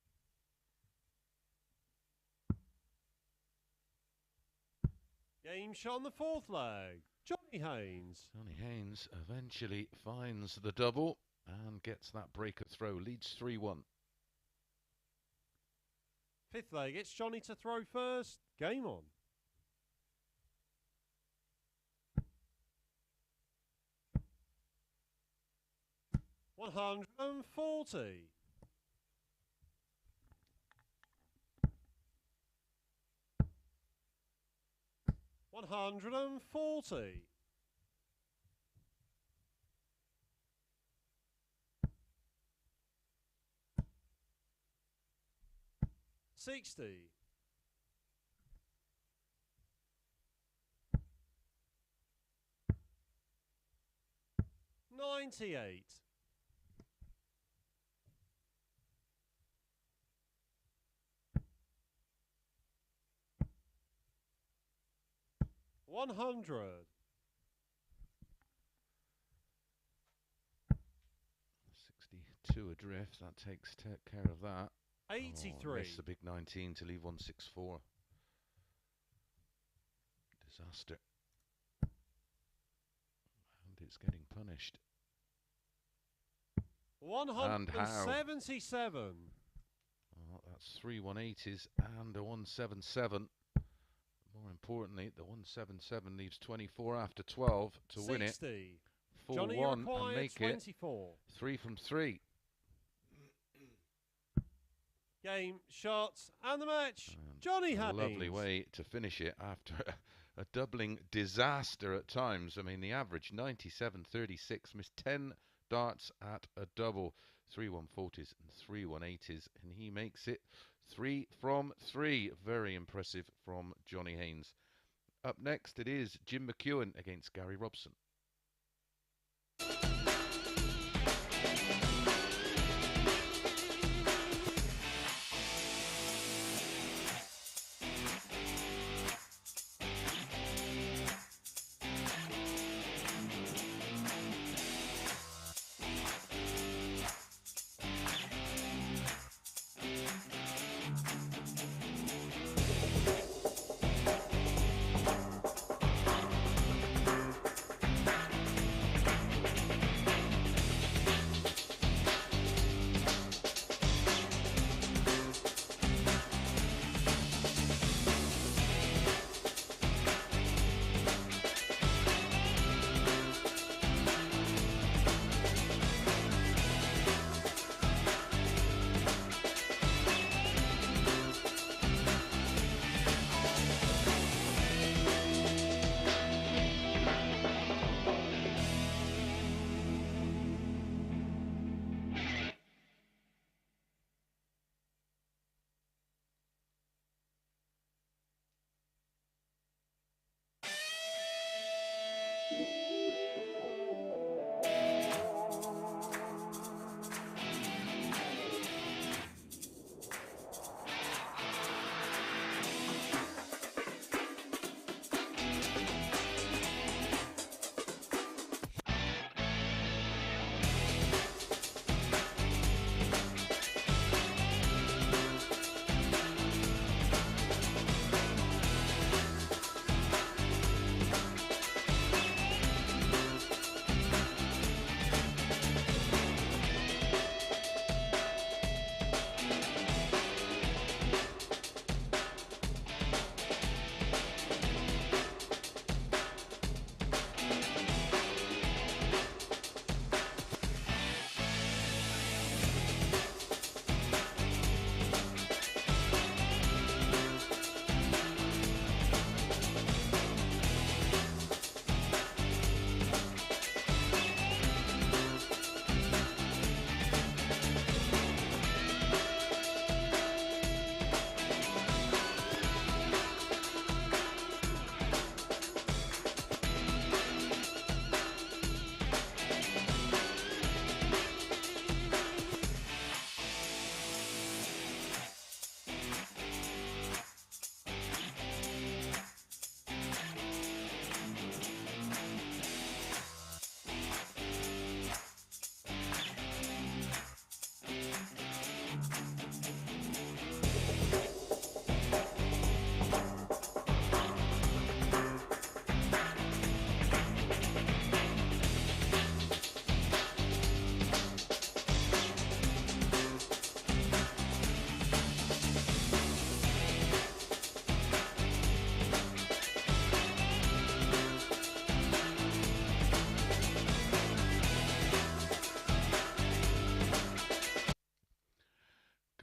Game shot on the fourth leg. Johnny Haynes. Johnny Haynes eventually finds the double and gets that breaker throw. Leads 3-1. Fifth leg, it's Johnny to throw first. Game on. 140. 140. 60. 98. 100. 62 adrift. That takes care of that. 83. Missed the big 19 to leave 164. Disaster. And it's getting punished. 177. Oh, that's 3 180s and a 177. More importantly, the 177 leaves 24 after 12 to 60. win it. Johnny, 4-1 you and make 24. it 3 from 3. Game, shots, and the match. And Johnny a Haynes. lovely way to finish it after a doubling disaster at times. I mean, the average 97.36, missed 10 darts at a double. 3 140s and 3 180s, and he makes it 3 from 3. Very impressive from Johnny Haynes. Up next, it is Jim Mcewen against Gary Robson.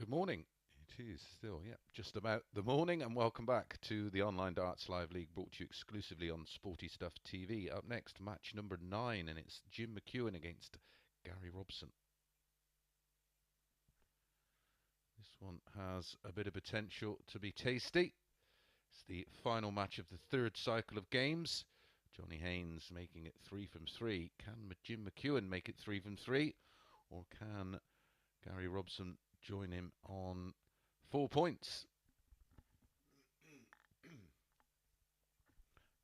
Morning. It is still, just about the morning, and welcome back to the Online Darts Live League, brought to you exclusively on Sporty Stuff TV. Up next, match number 9, and it's Jim Mcewen against Gary Robson. This one has a bit of potential to be tasty. It's the final match of the third cycle of games. Johnny Haynes making it 3 from 3. Can Jim Mcewen make it 3 from 3? Or can Gary Robson join him on 4 points?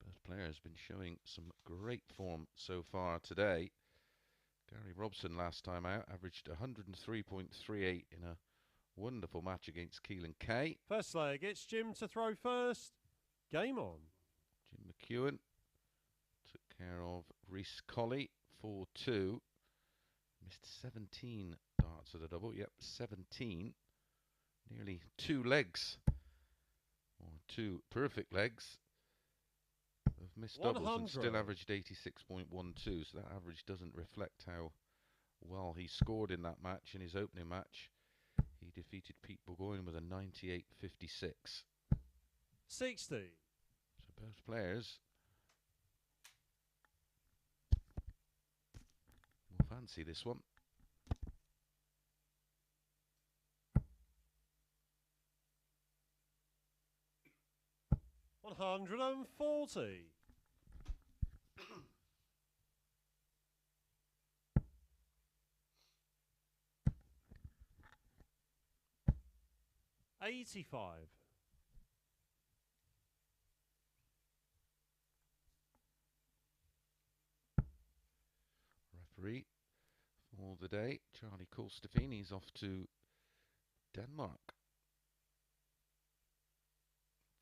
Both players have been showing some great form so far today. Gary Robson last time out averaged 103.38 in a wonderful match against Keelan K. First leg, it's Jim to throw first. Game on. Jim Mcewen took care of Rhys Colley 4-2. Missed 17 darts at a double. Yep, 17. Nearly 2 legs, or 2 perfect legs of missed doubles, and still averaged 86.12. So that average doesn't reflect how well he scored in that match. In his opening match, he defeated Pete Burgoyne with a 98.56. 60. So both players will fancy this one. 140. 85. Referee for the day, Charlie Colstefini's off to Denmark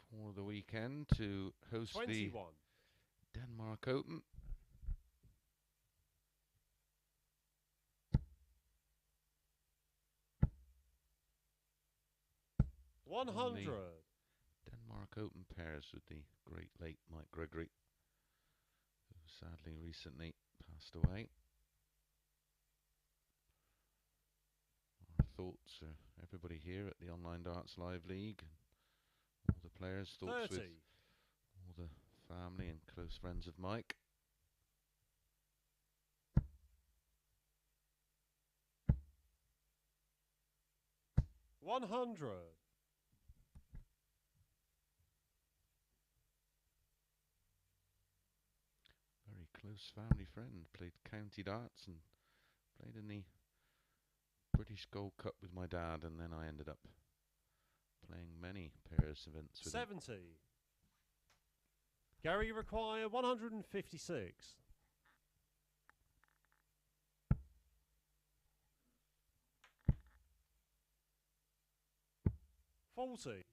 for the weekend to host 21. the Denmark Open. $100. Denmark Open pairs with the great late Mike Gregory, who sadly recently passed away. Our thoughts are everybody here at the Online Darts Live League, and all the players, thoughts 30. with all the family and close friends of Mike. $100. Very close family friend, played county darts and played in the British Gold Cup with my dad, and then I ended up playing many pairs events with 70. him. Gary require 156. 40.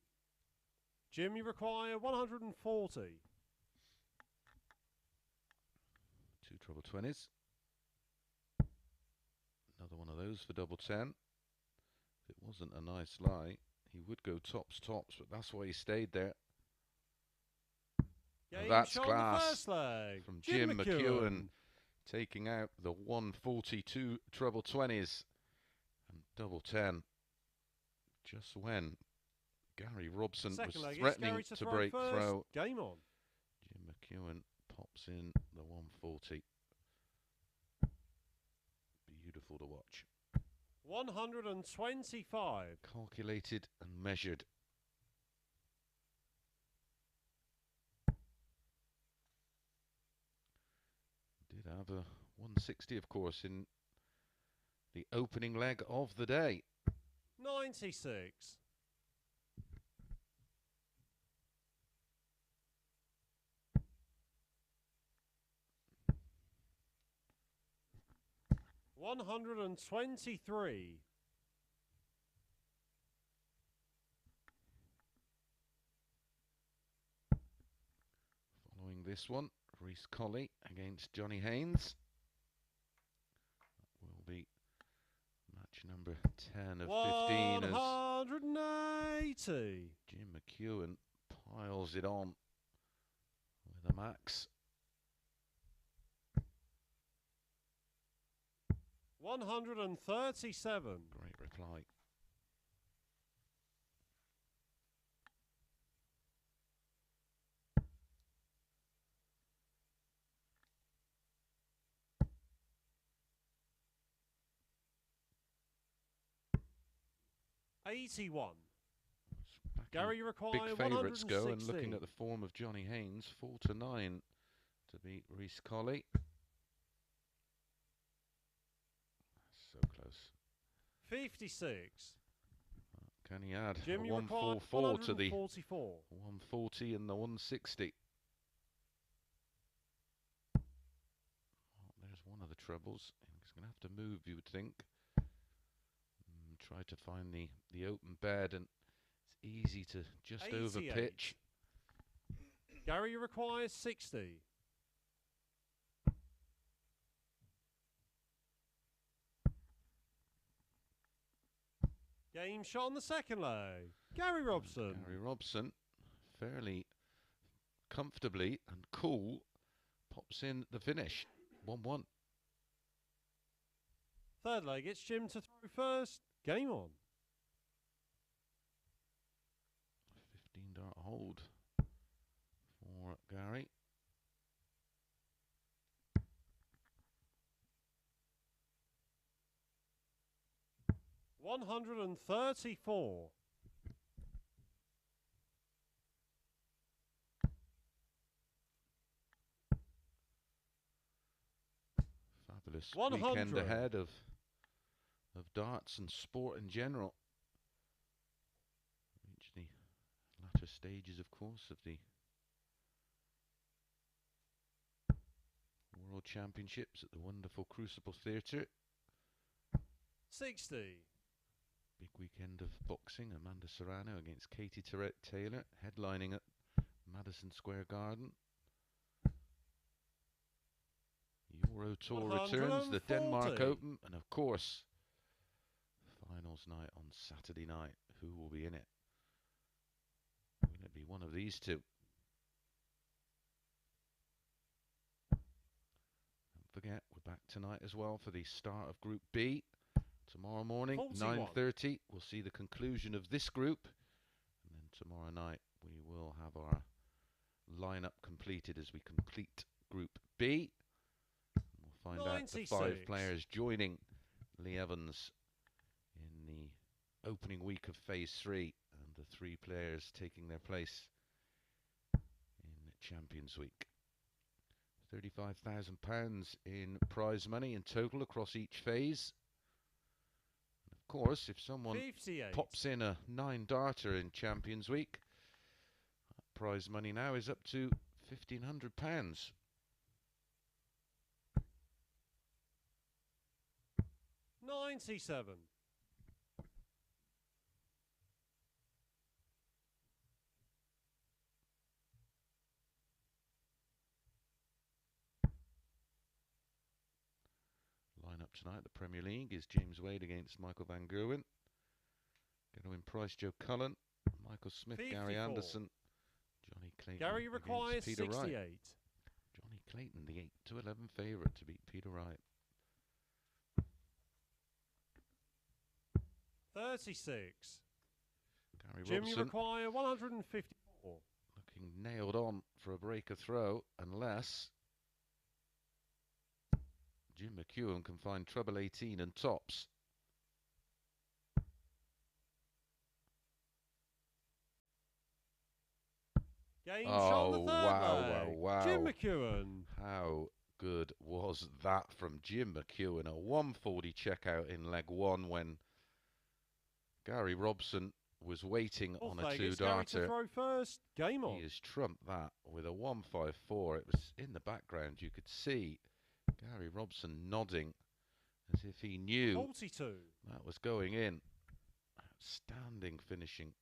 Jim, you require 140. 2 treble 20s. Another one of those for double 10. If it wasn't a nice lie, he would go tops, but that's why he stayed there. Game That's shot class the first leg from Jim McEwen, taking out the 142 treble 20s and double 10. Just when Gary Robson Second was leg threatening to to break first. throw, Game on. Jim McEwen pops in the 140. Beautiful to watch. 125. Calculated and measured. Did have a 160, of course, in the opening leg of the day. 96. 123. 'Following this one, Rhys Colley against Johnny Haynes. That will be match number 10 of 15 as 180. Jim McEwen piles it on with a max. 137. Great reply. $81. Back Gary, you require big favourites go, and 116. looking at the form of Johnny Haynes, 4-9 to beat Reece Colley. So close. 56. Can he add Jim, a you require 144 to the 144. 140 and the 160? Oh, there's one of the trebles. He's going to have to move, you would think. Try to find the open bed, and it's easy to just 88. over pitch. Gary, you require 60. Game shot on the second leg. Gary Robson. Gary Robson, fairly comfortably and cool, pops in the finish. 1-1. Third leg, it's Jim to throw first. Game on. 15 dart hold for Gary. $134. fabulous 100. weekend ahead of darts and sport in general. Reach the latter stages, of course, of the World Championships at the wonderful Crucible Theatre. 60. Big weekend of boxing. Amanda Serrano against Katie Taylor, headlining at Madison Square Garden. Euro Tour returns, the Denmark Open, and of course, finals night on Saturday night. Who will be in it? Will it be one of these two? Don't forget, we're back tonight as well for the start of Group B. Tomorrow morning, 9:30, we'll see the conclusion of this group. And then tomorrow night, we will have our lineup completed as we complete Group B. We'll find out the 5 players joining Lee Evans in the opening week of Phase 3, and the 3 players taking their place in Champions Week. £35,000 in prize money in total across each phase. Of course, if someone 58. pops in a 9-darter in Champions Week, prize money now is up to £1,500. $97. Line-up tonight, the Premier League is James Wade against Michael van Gerwen. Going to Price, Joe Cullen, Michael Smith, 54. Gary Anderson, Johnny Clayton. Gary requires Peter 68. Wright. Johnny Clayton, the 8-11 favourite to beat Peter Wright. 36. Gary Jim, Robson, you require 154. looking nailed on for a breaker throw, unless Jim McEwan can find treble 18 and tops. Game shot on the third leg. wow. Jim McEwan. How good was that from Jim McEwan? A 140 checkout in leg 1 when Gary Robson was waiting on a 2-darter. Throw first. Game on. He has trumped that with a 154. It was in the background. You could see Gary Robson nodding as if he knew 42. that was going in. Outstanding finishing.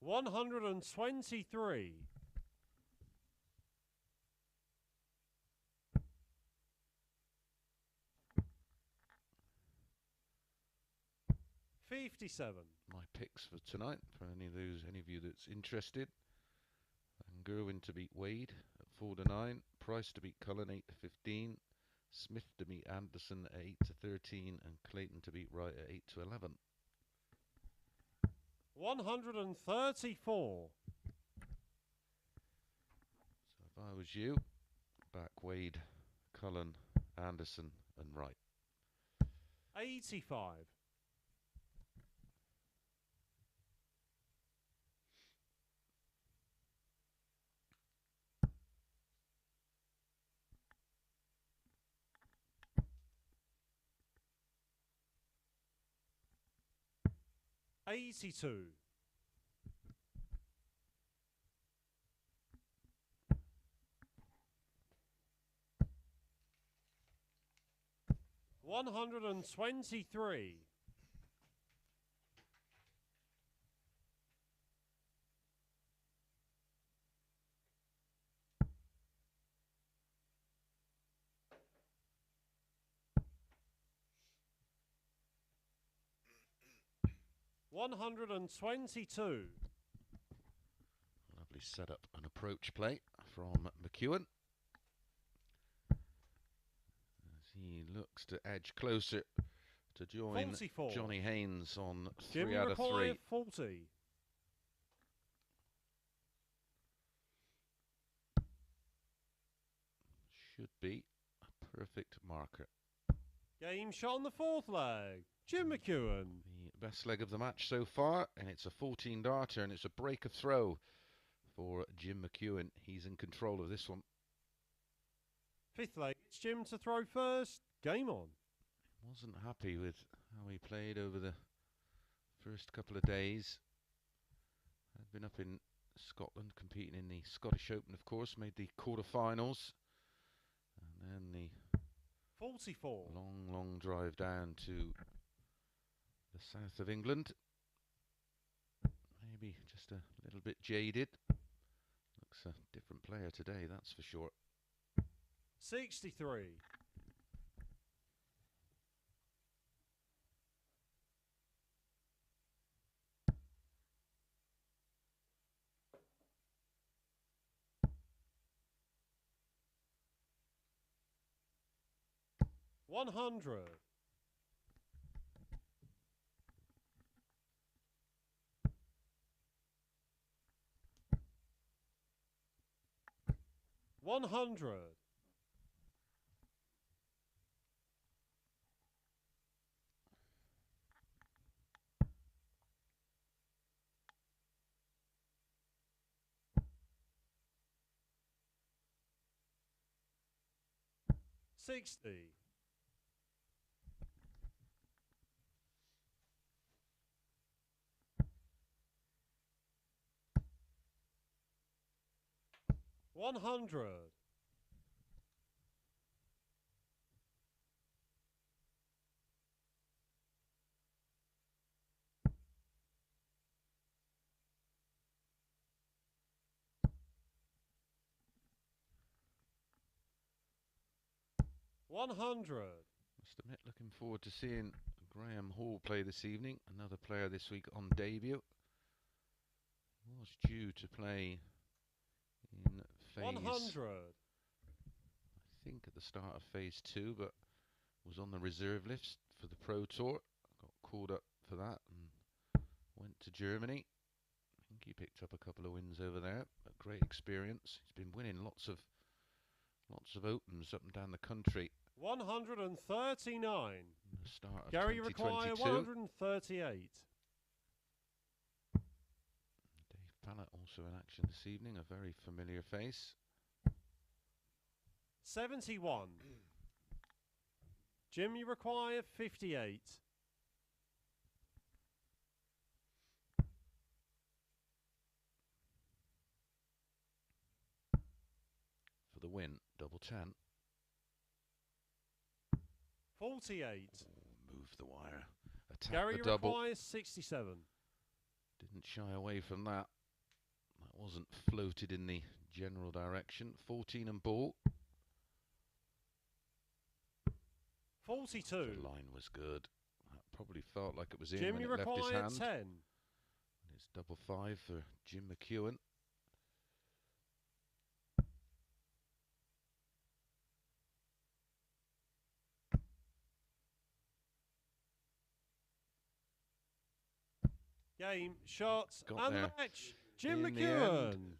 $123. 57. My picks for tonight, for any of you that's interested. Van Gerwen to beat Wade at 4-9. Price to beat Cullen 8-15. Smith to beat Anderson at 8-13, and Clayton to beat Wright at 8-11. 134. So if I was you, back Wade, Cullen, Anderson, and Wright. 85. 82. 123. 122. Lovely setup and approach play from McEwan as he looks to edge closer to join 44. Johnny Haynes on Jim 3 out of 3. 40. Should be a perfect marker. Game shot on the fourth leg. Jim Mcewen. The best leg of the match so far, and it's a 14 darter, and it's a break of throw for Jim Mcewen. He's in control of this one. Fifth leg, it's Jim to throw first. Game on. Wasn't happy with how he played over the first couple of days. Had been up in Scotland competing in the Scottish Open, of course, made the quarterfinals, and then the 44. long drive down to the south of England. Maybe just a little bit jaded. Looks a different player today, that's for sure. 63. $100. 100. 60. 100. 100. Must admit, looking forward to seeing Graham Hall play this evening. Another player this week on debut. He was due to play in phase 100. I think at the start of phase 2, but was on the reserve list for the Pro Tour. Got called up for that and went to Germany. I think he picked up a couple of wins over there. A great experience. He's been winning lots of opens up and down the country. 139. The start of Gary 2022. require 138. Dave Pallett also in action this evening, a very familiar face. 71. Jim, you require 58. For the win, double 10. 48. Ooh, move the wire. Attack Gary the double. requires 67. Didn't shy away from that. That wasn't floated in the general direction. 14 and ball. 42. The line was good. That probably felt like it was in Jim, when you it left his require hand. 10. And it's double 5 for Jim Mcewen. Game, shots, Got and the there match. Jim in the Mcewen. end.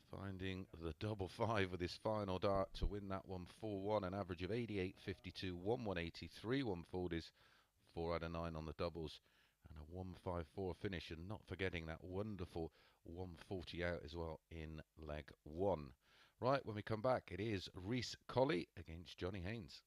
Finding the double 5 with his final dart to win that one 4-1, an average of 88.52, 1-183, 140s, 4 out of 9 on the doubles, and a 1-5-4 finish, and not forgetting that wonderful 140 out as well in leg 1. Right, when we come back, it is Rhys Colley against Johnny Haynes.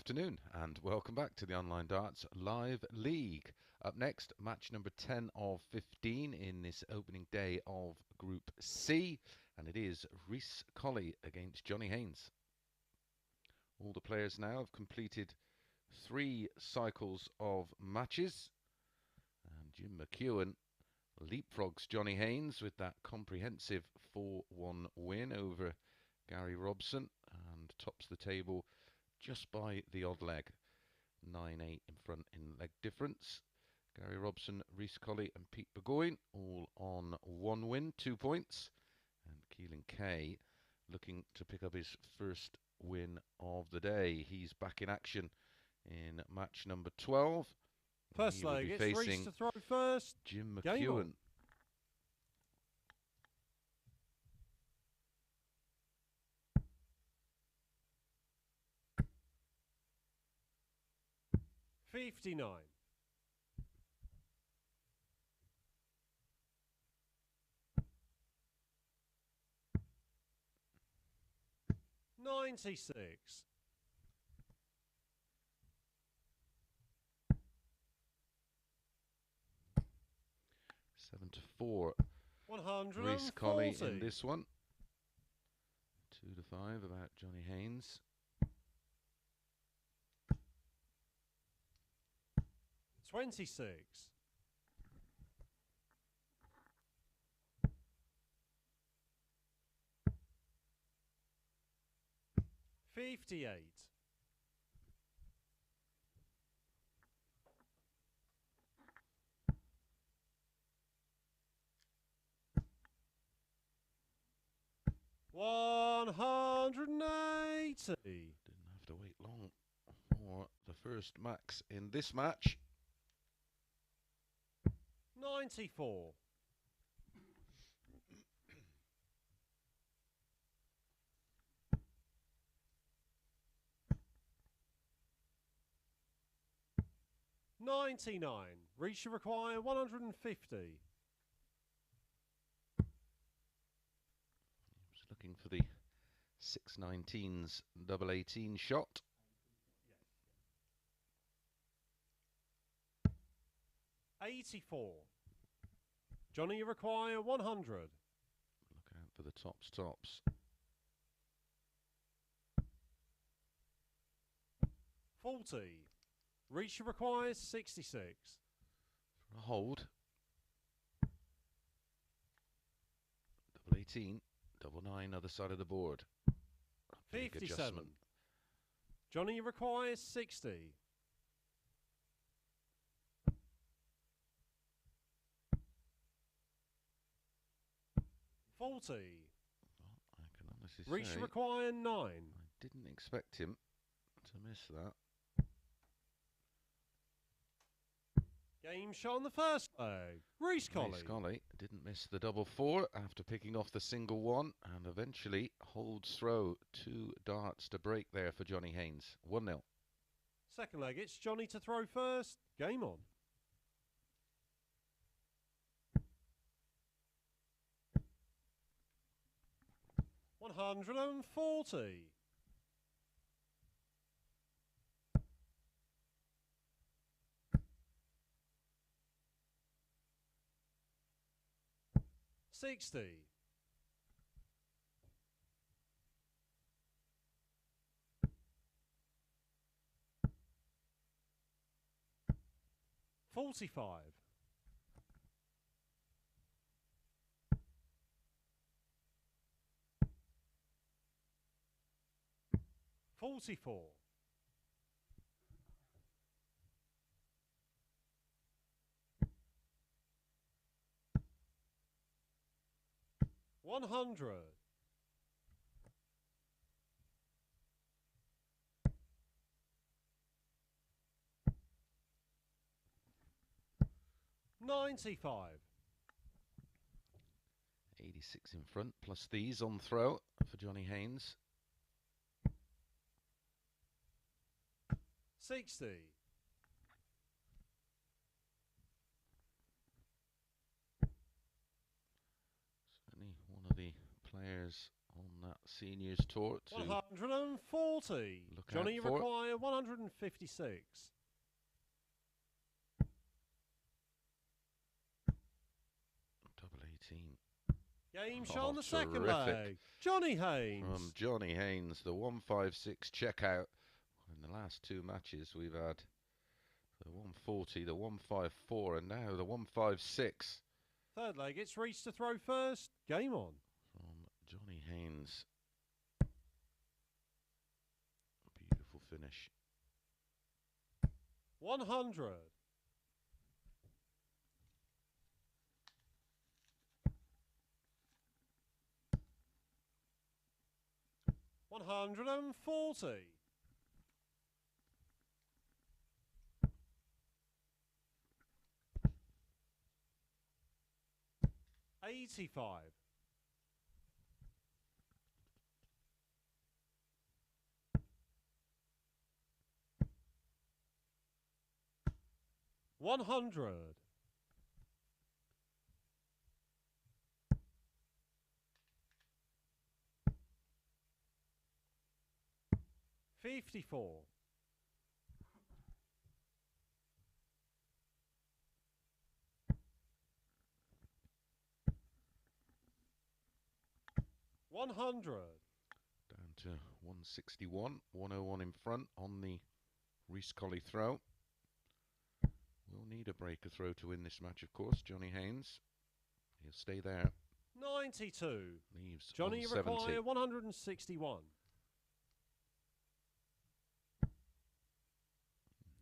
afternoon and welcome back to the Online Darts Live League. Up next, match number 10 of 15 in this opening day of Group C, and it is Rhys Colley against Johnny Haynes. All the players now have completed 3 cycles of matches, and Jim Mcewen leapfrogs Johnny Haynes with that comprehensive 4-1 win over Gary Robson and tops the table just by the odd leg. 9-8 in front in leg difference. Gary Robson, Reece Colley and Pete Burgoyne all on 1 win, 2 points. And Keelan Kay looking to pick up his first win of the day. He's back in action in match number 12. First leg, it's Reece to throw first. Jim Mcewen. 59. 96. 7-4. 140. Reece Colley in this one. 2-5 about Johnny Haynes. 26. 58. 180. Didn't have to wait long for the first max in this match. 94. 99. Reach to require 150. Was looking for the 619's double 18 shot. 84. Johnny, you require 100. Look out for the tops. 40. Reach requires 66. For a hold. Double 18, double 9, other side of the board. 57. Johnny requires 60. 40. Well, I can honestly Reach say require 9. I didn't expect him to miss that. Game shot on the first leg. Rhys Colley. Rhys Colley didn't miss the double 4 after picking off the single 1 and eventually holds throw 2 darts to break there for Johnny Haynes. 1-0. Second leg, it's Johnny to throw first. Game on. 140. 60. 45. 44. 100. 95. 86 in front, plus these on throw for Johnny Haynes. 60. 'Certainly one of the players on that Seniors Tour to 140. look Johnny out for. require 156. Double 18. Game Oh, shown the second terrific. leg. Johnny Haynes. From Johnny Haynes, the 156 checkout. In the last two matches, we've had the 140, the 154, and now the 156. Third leg, it's Reece to throw first. Game on. From Johnny Haynes. Beautiful finish. 100. 140. 85. 100. 54. 100. Down to 161, 101 in front on the Rhys Colley throw. We'll need a breaker throw to win this match, of course. Johnny Haynes, he'll stay there. 92. Leaves Johnny 170. require 161.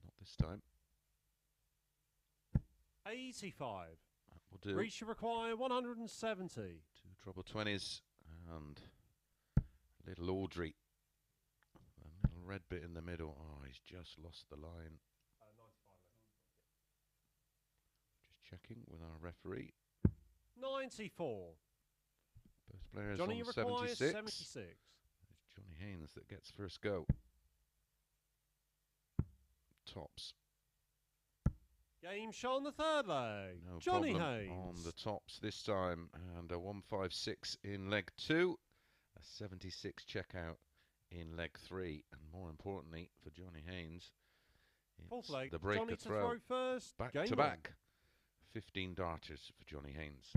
Not this time. 85. That will do. Reece require 170. Two treble 20s and little Audrey. A little red bit in the middle. Oh, he's just lost the line. 95. Just checking with our referee. 94. Both players Johnny on requires 76. 76. It's Johnny Haynes that gets first go. Tops. Game shown the third leg. No Johnny problem Haynes. on the tops this time. And a 156 in leg 2. A 76 checkout in leg 3. And more importantly for Johnny Haynes, Fourth it's leg. the breaker Johnny to throw. throw first. Back Game to on. back. 15 darters for Johnny Haynes.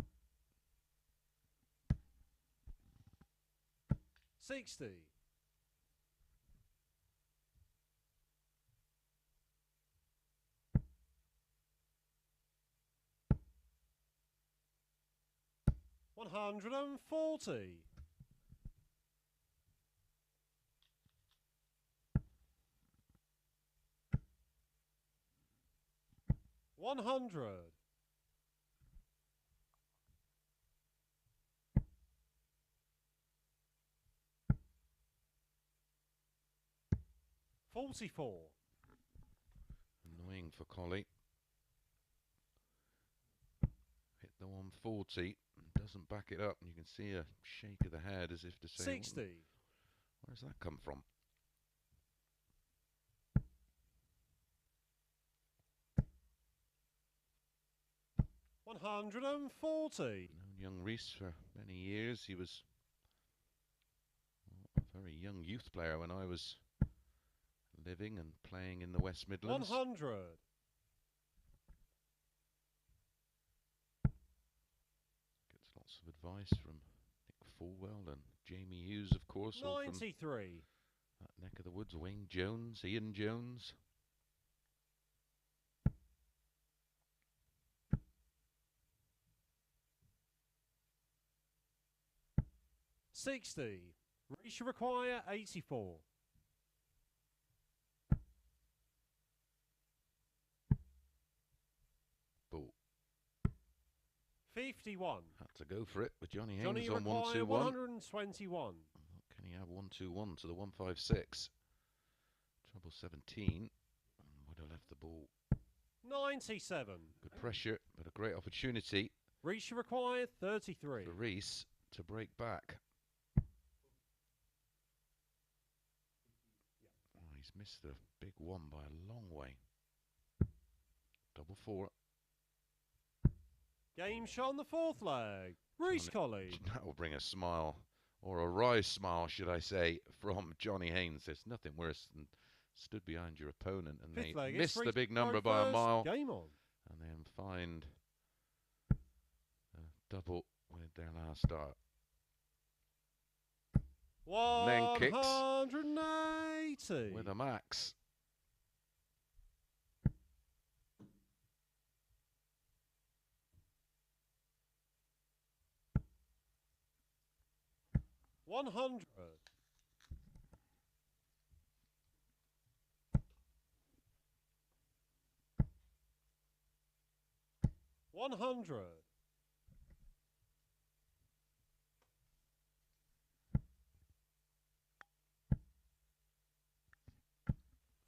60. 140. 100. 44. Annoying for Collie. Hit the 140 and doesn't back it up. And you can see a shake of the head as if to say, 60. Where's that come from? $140. Known young Reece for many years. He was a very young youth player when I was living and playing in the West Midlands. 100. Gets lots of advice from Nick Fulwell and Jamie Hughes, of course. all from 93. that neck of the woods. Wayne Jones, Ian Jones. 60. Reece require 84. 51. Had to go for it with Johnny Haynes Johnny on require 121. 121. Can he have 121 to the 156? Trouble 17. Would have left the ball. 97. Good pressure, but a great opportunity Reece require 33. for Reece to break back. Oh, he's missed the big one by a long way. Double 4. Game shot on the fourth leg. Reece Colley. That will bring a smile or a wry smile, should I say, from Johnny Haynes. There's nothing worse than stood behind your opponent and Fifth they leg, miss it's the Reece big number by a first. mile Game on. and then find a double with their last start. And then kicks 180 with a max. $100. $100.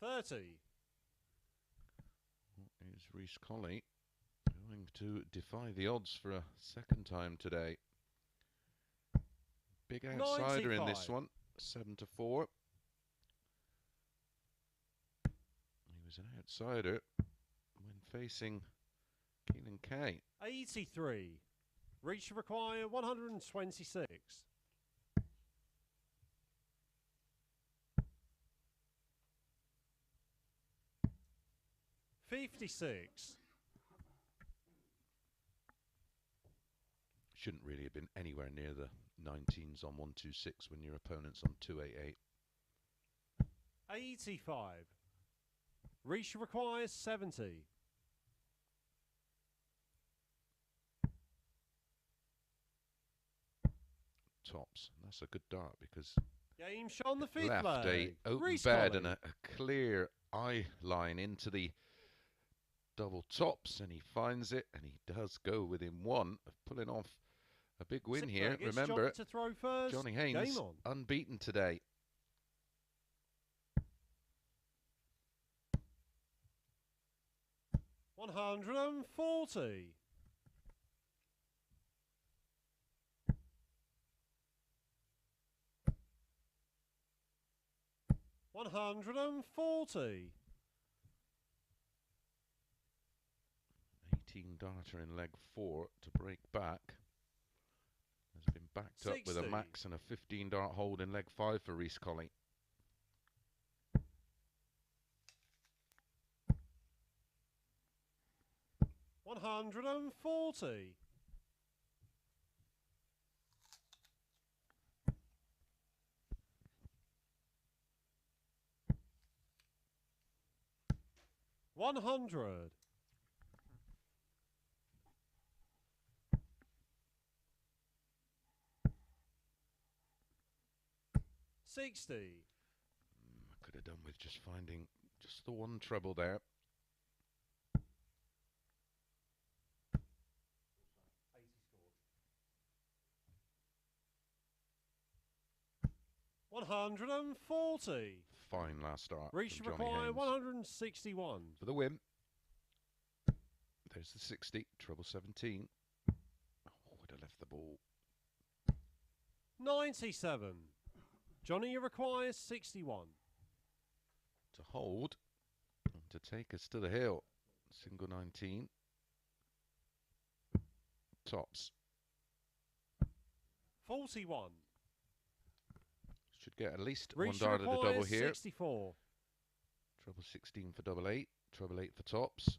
$30. Is Rhys Colley going to defy the odds for a second time today? Big outsider 95. in this one, 7-4. He was an outsider when facing Keelan K. 83. Reach require 126. 56. Shouldn't really have been anywhere near the 19s on 126 when your opponent's on 288. 85. Reach requires 70. Tops. That's a good dart because Game shot on the fifth left leg. a open Reece bed Colley. and a clear eye line into the double tops, and he finds it, and he does go within one of pulling off a big win Sixth here. leg, it's Remember, Johnny to throw first. Johnny Haynes Game on. unbeaten today. $140. $140. 18 darter in leg 4 to break back. Has been backed up with a 60. max and a 15 dart hold in leg 5 for Rhys Colley. $140. $100. $60. I could have done with just finding just the one treble there. $140. Fine last start. Reach from Johnny require Haynes 161. for the win. There's the 60, treble 17. Oh, would have left the ball. 97. Johnny requires 61. To hold and to take us to the hill. Single 19. Tops. 41. Should get at least Reach one dart at the double requires here. 64. Treble 16 for double 8. Treble 8 for tops.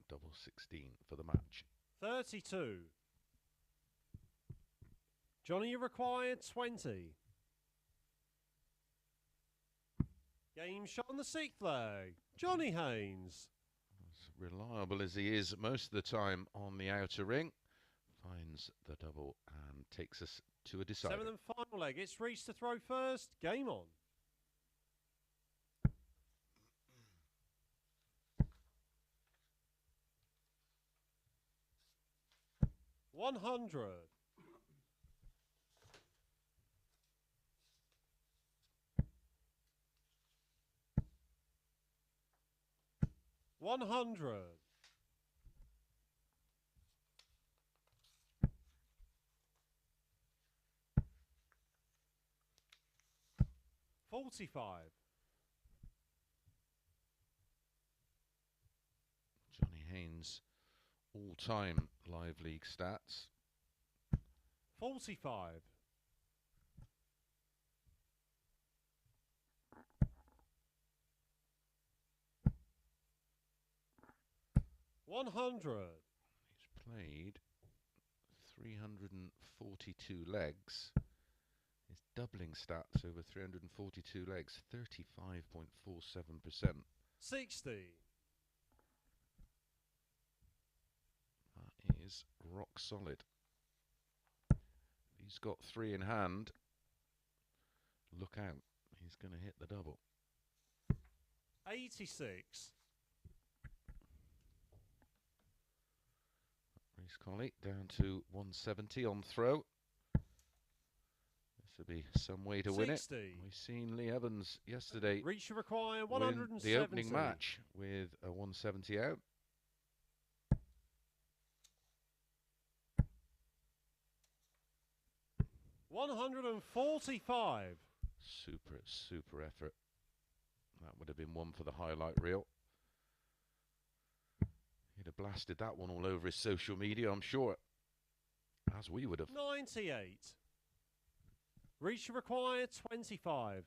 Double 16 for the match. 32. Johnny required 20. Game shot on the sixth leg. Johnny Haynes. As reliable as he is most of the time on the outer ring, finds the double and takes us to a decider. Seventh and final leg. It's Reece to throw first. Game on. $100. $100. $45. Johnny Haynes, all-time live league stats. 45. 100. He's played 342 legs. His doubling stats over 342 legs, 35.47%. 60. That is rock solid. He's got 3 in hand. Look out, he's going to hit the double. 86. Rhys Colley down to 170 on throw. This will be some way to win it. 60. We've seen Lee Evans yesterday Reach require win 170. the opening match with a 170 out. $145. Super effort. That would have been one for the highlight reel. He'd have blasted that one all over his social media, I'm sure. As we would have. 98. Reach required 25.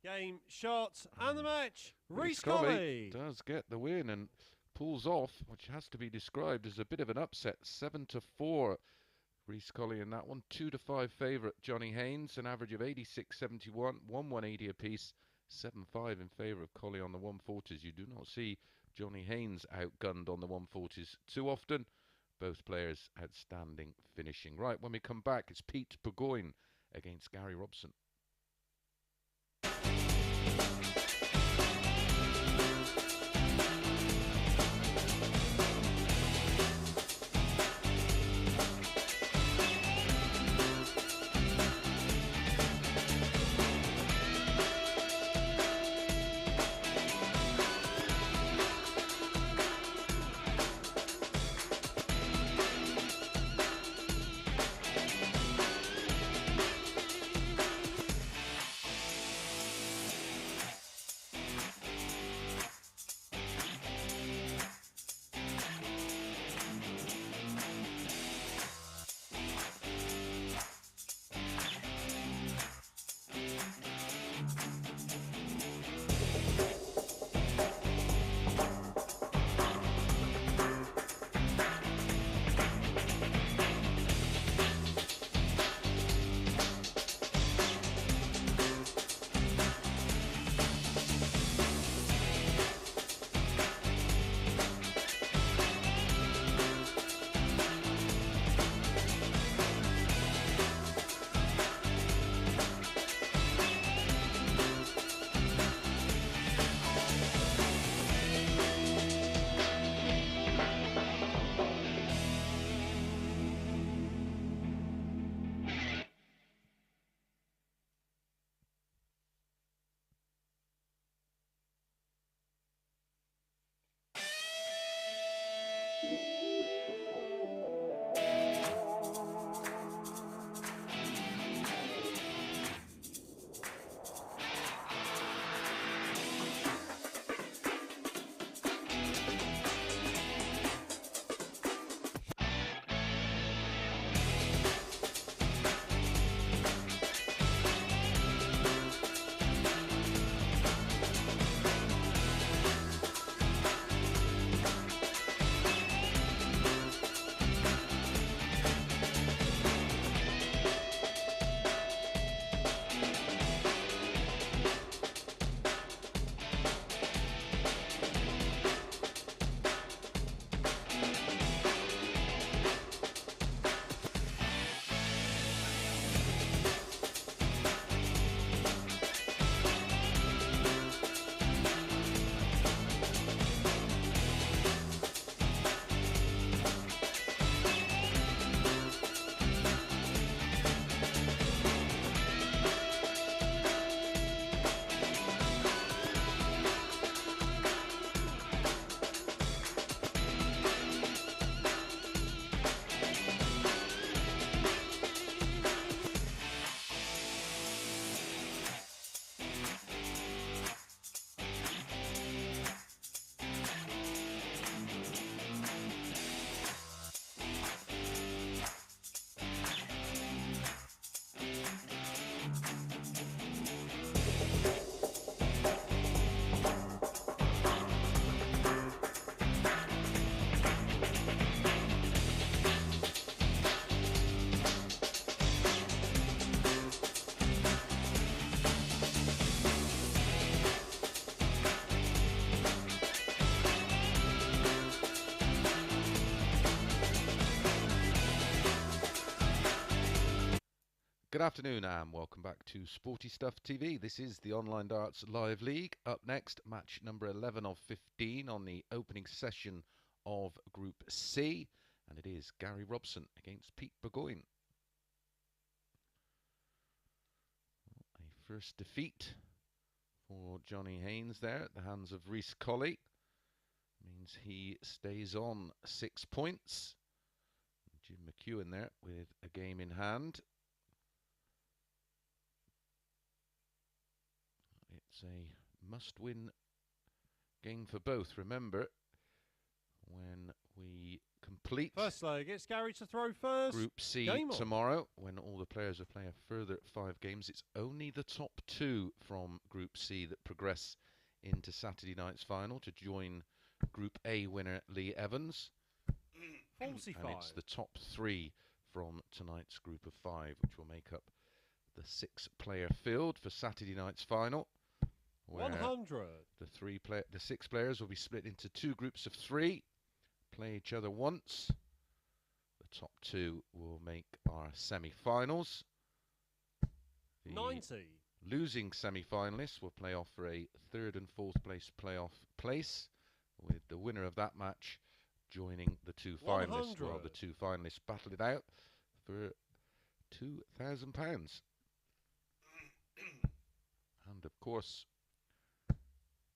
Game, shot, and the match. Reece Colley does get the win and pulls off, which has to be described as a bit of an upset. 7-4. Rhys Colley in that one. 2-5 favourite Johnny Haynes, an average of 86.71, 180 apiece. 7-5 in favour of Collie on the 140s. You do not see Johnny Haynes outgunned on the 140s too often. Both players outstanding finishing. Right, when we come back, it's Pete Burgoyne against Gary Robson. afternoon and welcome back to Sporty Stuff TV. This is the Online Darts Live League. Up next, match number 11 of 15 on the opening session of Group C. And it is Gary Robson against Pete Burgoyne. A first defeat for Johnny Haynes there at the hands of Reece Colley. Means he stays on 6 points. Jim Mcewen there with a game in hand. It's a must-win game for both. Remember, when we complete first leg, it's Gary to throw first. Group C tomorrow, when all the players will play a further 5 games, it's only the top 2 from Group C that progress into Saturday night's final to join Group A winner Lee Evans. 45. And it's the top 3 from tonight's group of 5, which will make up the 6-player field for Saturday night's final. 100. The 6 players will be split into 2 groups of 3, play each other once. The top 2 will make our semi-finals. The 90. Losing semi-finalists will play off for a 3rd and 4th place playoff place, with the winner of that match joining the 2 finalists, while the 2 finalists battle it out for £2,000. And of course,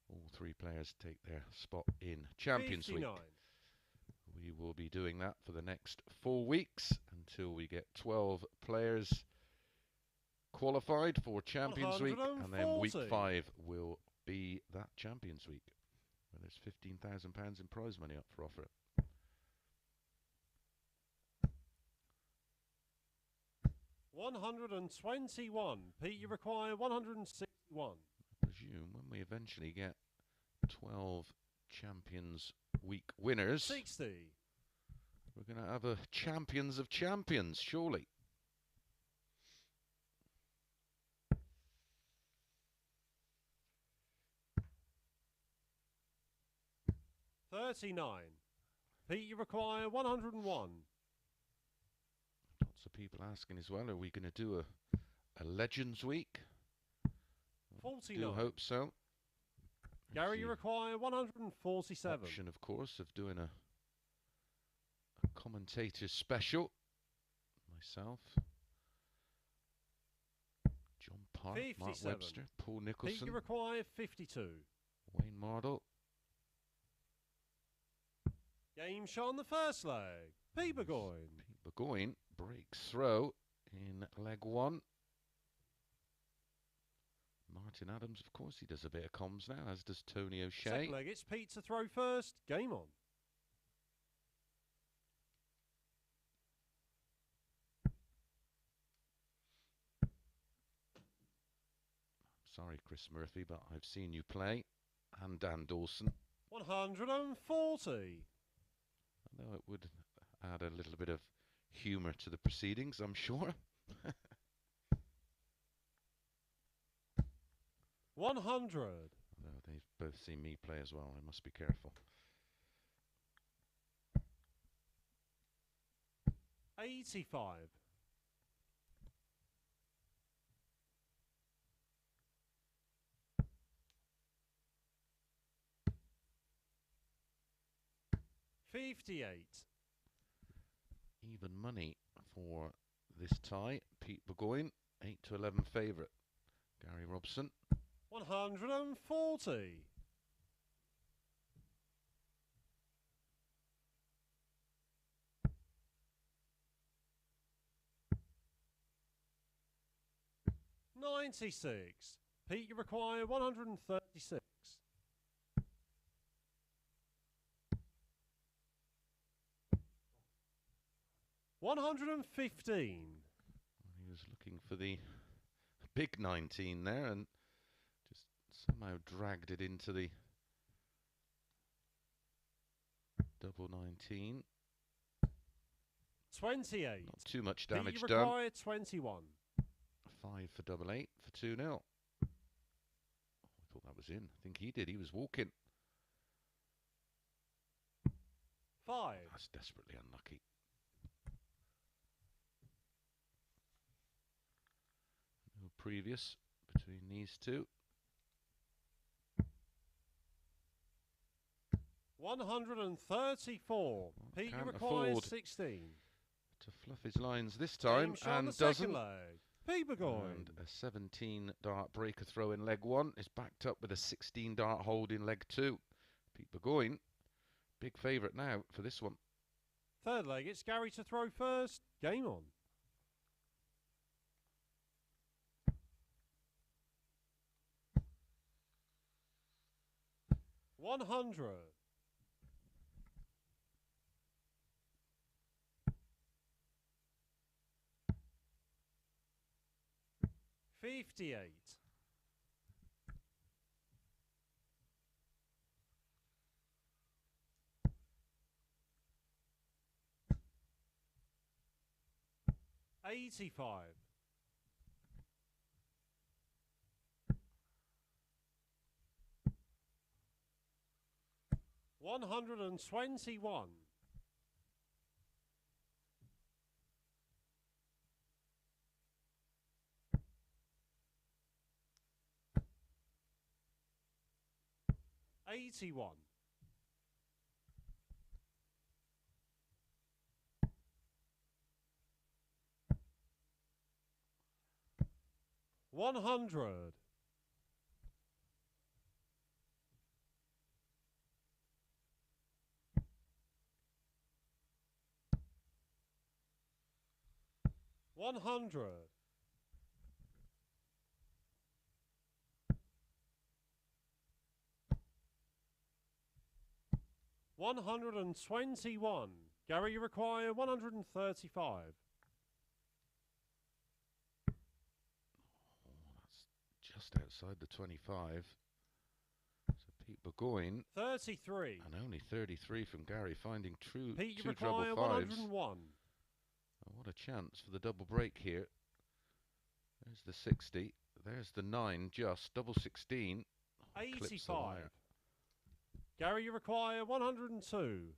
all 3 players take their spot in Champions 59. Week. We will be doing that for the next 4 weeks until we get 12 players qualified for Champions Week, and then week 5 will be that Champions Week, where there's £15,000 in prize money up for offer. $121. Pete, you require 161. I presume when we eventually get 12 Champions Week winners, 60. We're going to have a Champions of Champions, surely. $39. Pete, you require 101. Lots of people asking as well, are we going to do a Legends Week? 49. Do hope so. Gary, you require 147. Option, of course, of doing a commentator special. Myself, John Park, 57. Mark Webster, Paul Nicholson, Pete, you require 52. Wayne Mardle. Game shot on the first leg. Pete Burgoyne. Pete Burgoyne breaks throw in leg 1. Martin Adams, of course, he does a bit of comms now, as does Tony O'Shea. Second leg, it's Pete to throw first. Game on. Sorry, Chris Murphy, but I've seen you play. And Dan Dawson. 140. I know it would add a little bit of humour to the proceedings, I'm sure. 100. No, they've both seen me play as well. I must be careful. 85. $58. Even money for this tie. Pete Burgoyne, 8 to 11 favourite. Gary Robson. 140. $96. Pete, you require 136. $115. He was looking for the big 19 there and just somehow dragged it into the double 19. 28. Not too much damage Pete, you done. require 21. 5 for double 8 for 2-0. Oh, I thought that was in. I think he did. He was walking. 5. That's desperately unlucky. previous between these two. 134. Pete, you require 16. To fluff his lines this time, and doesn't. Leg. Pete Burgoyne. And a 17 dart breaker throw in leg 1 is backed up with a 16 dart hold in leg 2. Pete Burgoyne, big favourite now for this one. Third leg, it's Gary to throw first. Game on. $100. 58. 85. 121. 81. 100. 100. 121. Gary, you require 135. Just outside the 25. So Pete Burgoyne. 33. And only 33 from Gary, finding Pete, you two require treble fives. 101. Oh, what a chance for the double break here. There's the 60. There's the 9, just. Double 16. Oh, 85. Gary, you require 102.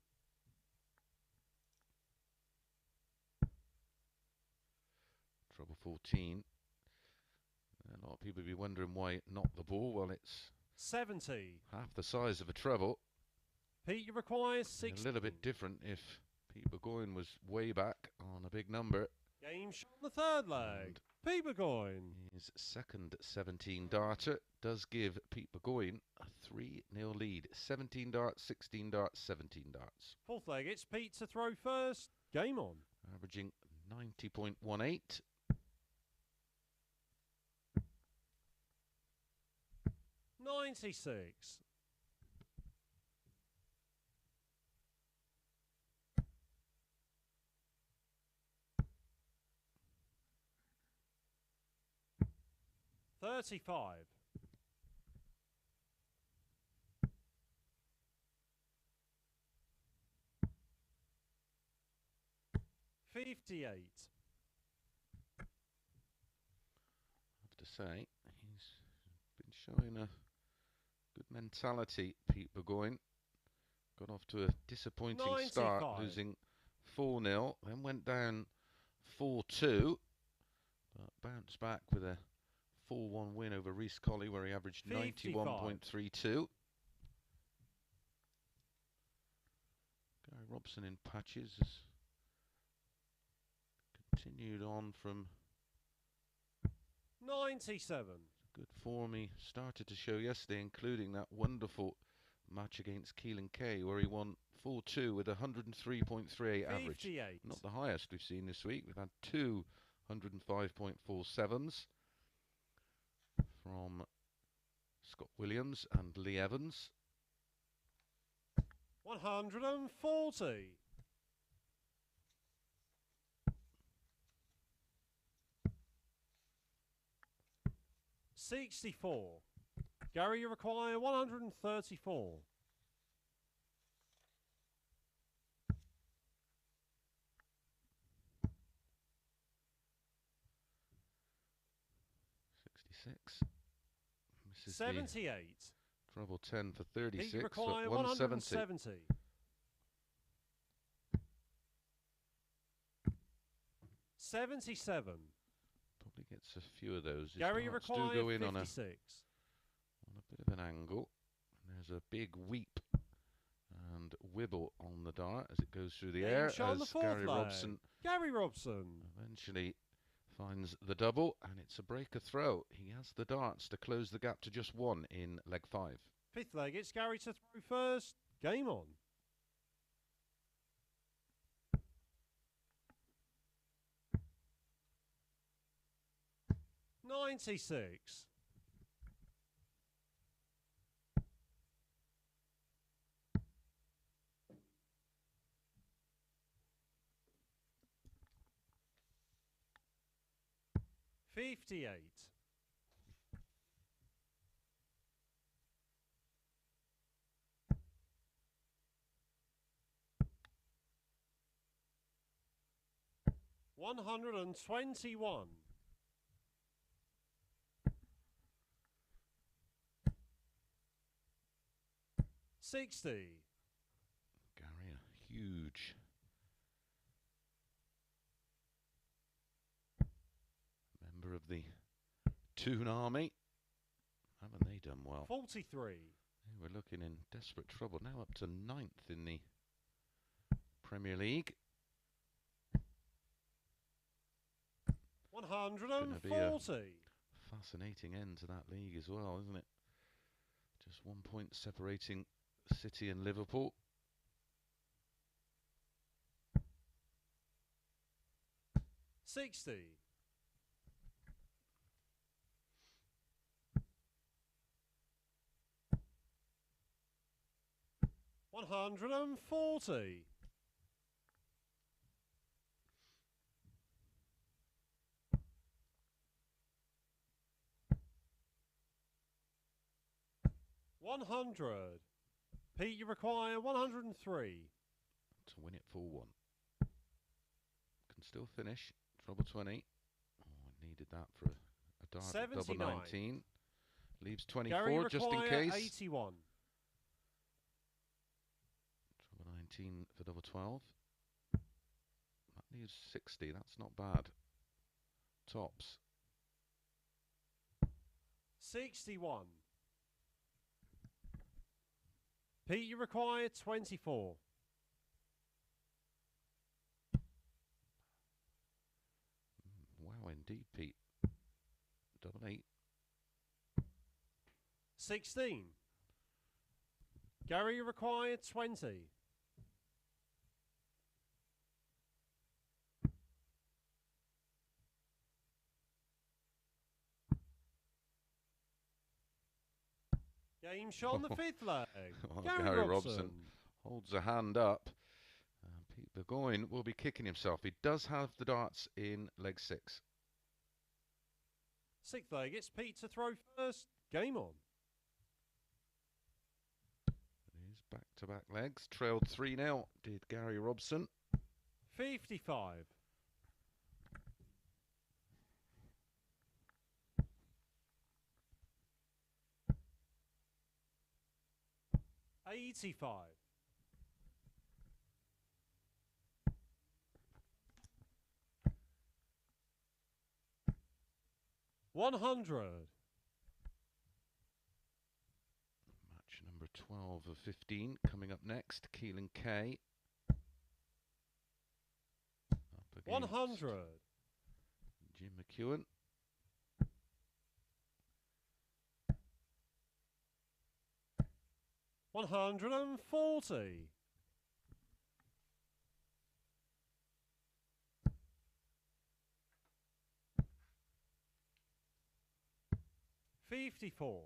Treble 14. A lot of people will be wondering why it knocked the ball. Well, it's 70. half the size of a treble. Pete, you require 60. A little bit different if Pete Burgoyne was way back on a big number. Game shot on the third leg. Pete Burgoyne. His second 17 darter does give Pete Burgoyne a 3-0 lead. 17 darts, 16 darts, 17 darts. Fourth leg, it's Pete to throw first. Game on. Averaging 90.18. 96. 35. 58. I have to say, he's been showing a good mentality, Pete Burgoyne. Got off to a disappointing 95. start, losing 4-0, then went down 4-2, but bounced back with a 4-1 win over Rhys Colley, where he averaged 91.32. Gary Robson in patches has continued on from 97. good form he started to show yesterday, including that wonderful match against Keelan K, where he won 4-2 with a 103.38 average. 58. Not the highest we've seen this week. We've had two 105.47s from Scott Williams and Lee Evans. 140. 64. Gary, you require 134. 66. Misses 78. Treble 10 for 36. You require 170. 170. 77. Probably gets a few of those. His Gary darts do required go in 56. on a bit of an angle. And there's a big weep and wibble on the dart as it goes through the air. Shot on the As fourth Gary leg. Robson eventually finds the double, and it's a breaker throw. He has the darts to close the gap to just 1 in leg 5. Fifth leg, it's Gary to throw first. Game on. $96. $58. $121. $60. Gary, a huge member of the Toon Army. Haven't they done well? 43. We're looking in desperate trouble now, up to 9th in the Premier League. 140. Fascinating end to that league as well, isn't it? Just 1 point separating City and Liverpool. $60. $140. $100. Pete, you require 103. To win it 4-1. Can still finish. Treble 20. Oh, needed that for a dart at double 19. Leaves 24 just in case. 81. Treble 19 for double 12. That leaves 60. That's not bad. Tops. 61. Pete, you require 24. Wow, indeed, Pete. Double 8. 16. Gary, you require 20. Game shot on the fifth leg. Oh, Gary Robson holds a hand up. Pete Burgoyne will be kicking himself. He does have the darts in leg 6. Sixth leg, it's Pete to throw first. Game on. These back-to-back legs. Trailed 3-0, did Gary Robson. 55. $85. $100. Match number 12 of 15 coming up next. Keelan K. Up against 100. Jim Mcewen. $140. $54.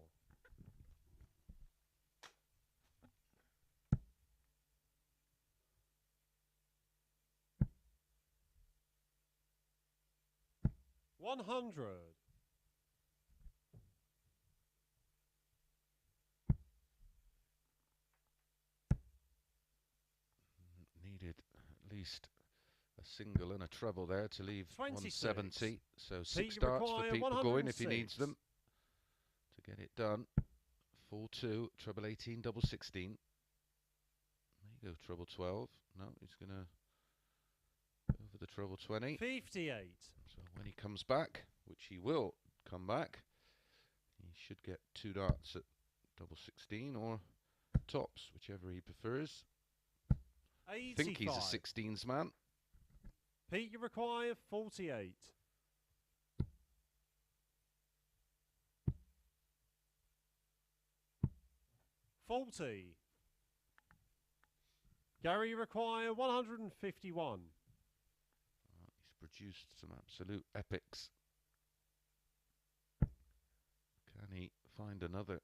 $100. Needed at least a single and a treble there to leave 26. 170. So Pete 6 darts for require Pete Burgoyne if he 106. needs them to get it done. 4-2, treble 18, double 16. There you go, treble 12. No, he's going to go for the treble 20. 58. So when he comes back, which he will come back. He should get 2 darts at double 16 or tops, whichever he prefers. I think he's a 16s man. Pete, you require 48. Gary, you require 151. He's produced some absolute epics. Can he find another?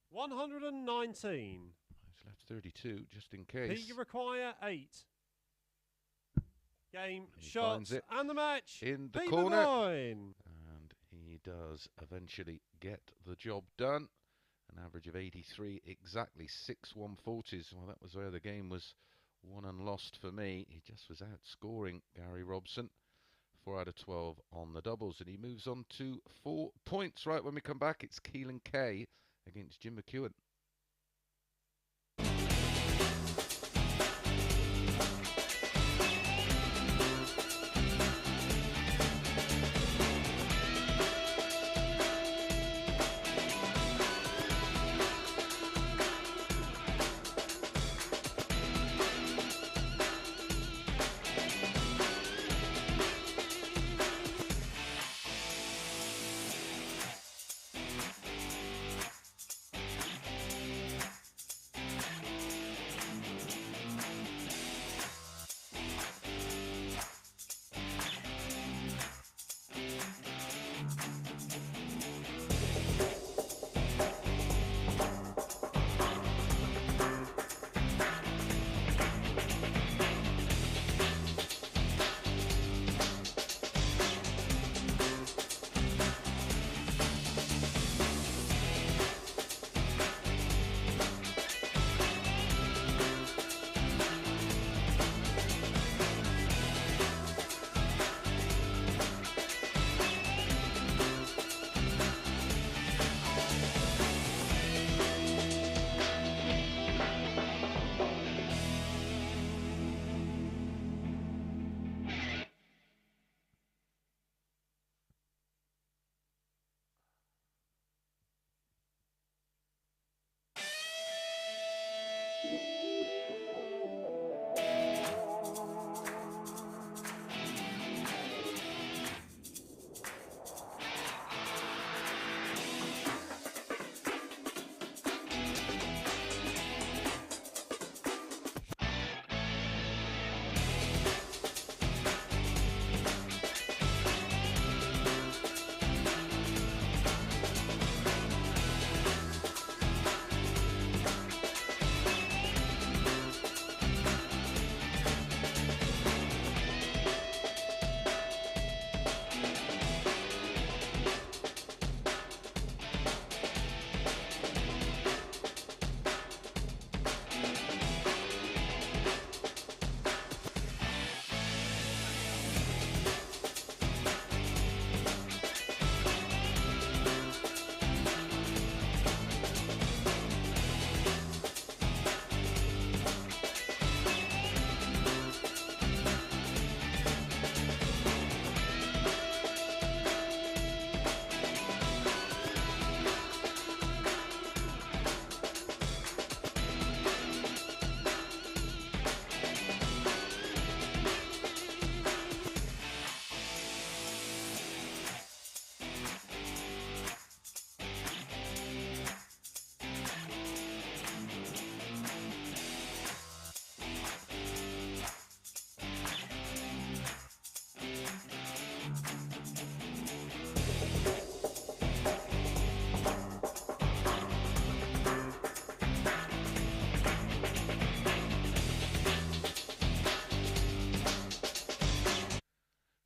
119. He's left 32 just in case. Pete, you require 8. Game, he shots, and the match. In the Pete corner. Burgoyne. And he does eventually get the job done. An average of 83, exactly 6 140s. Well, that was where the game was won and lost for me. He just was outscoring Gary Robson. 4 out of 12 on the doubles, and he moves on to 4 points. Right, when we come back, it's Keelan K against Jim Mcewen.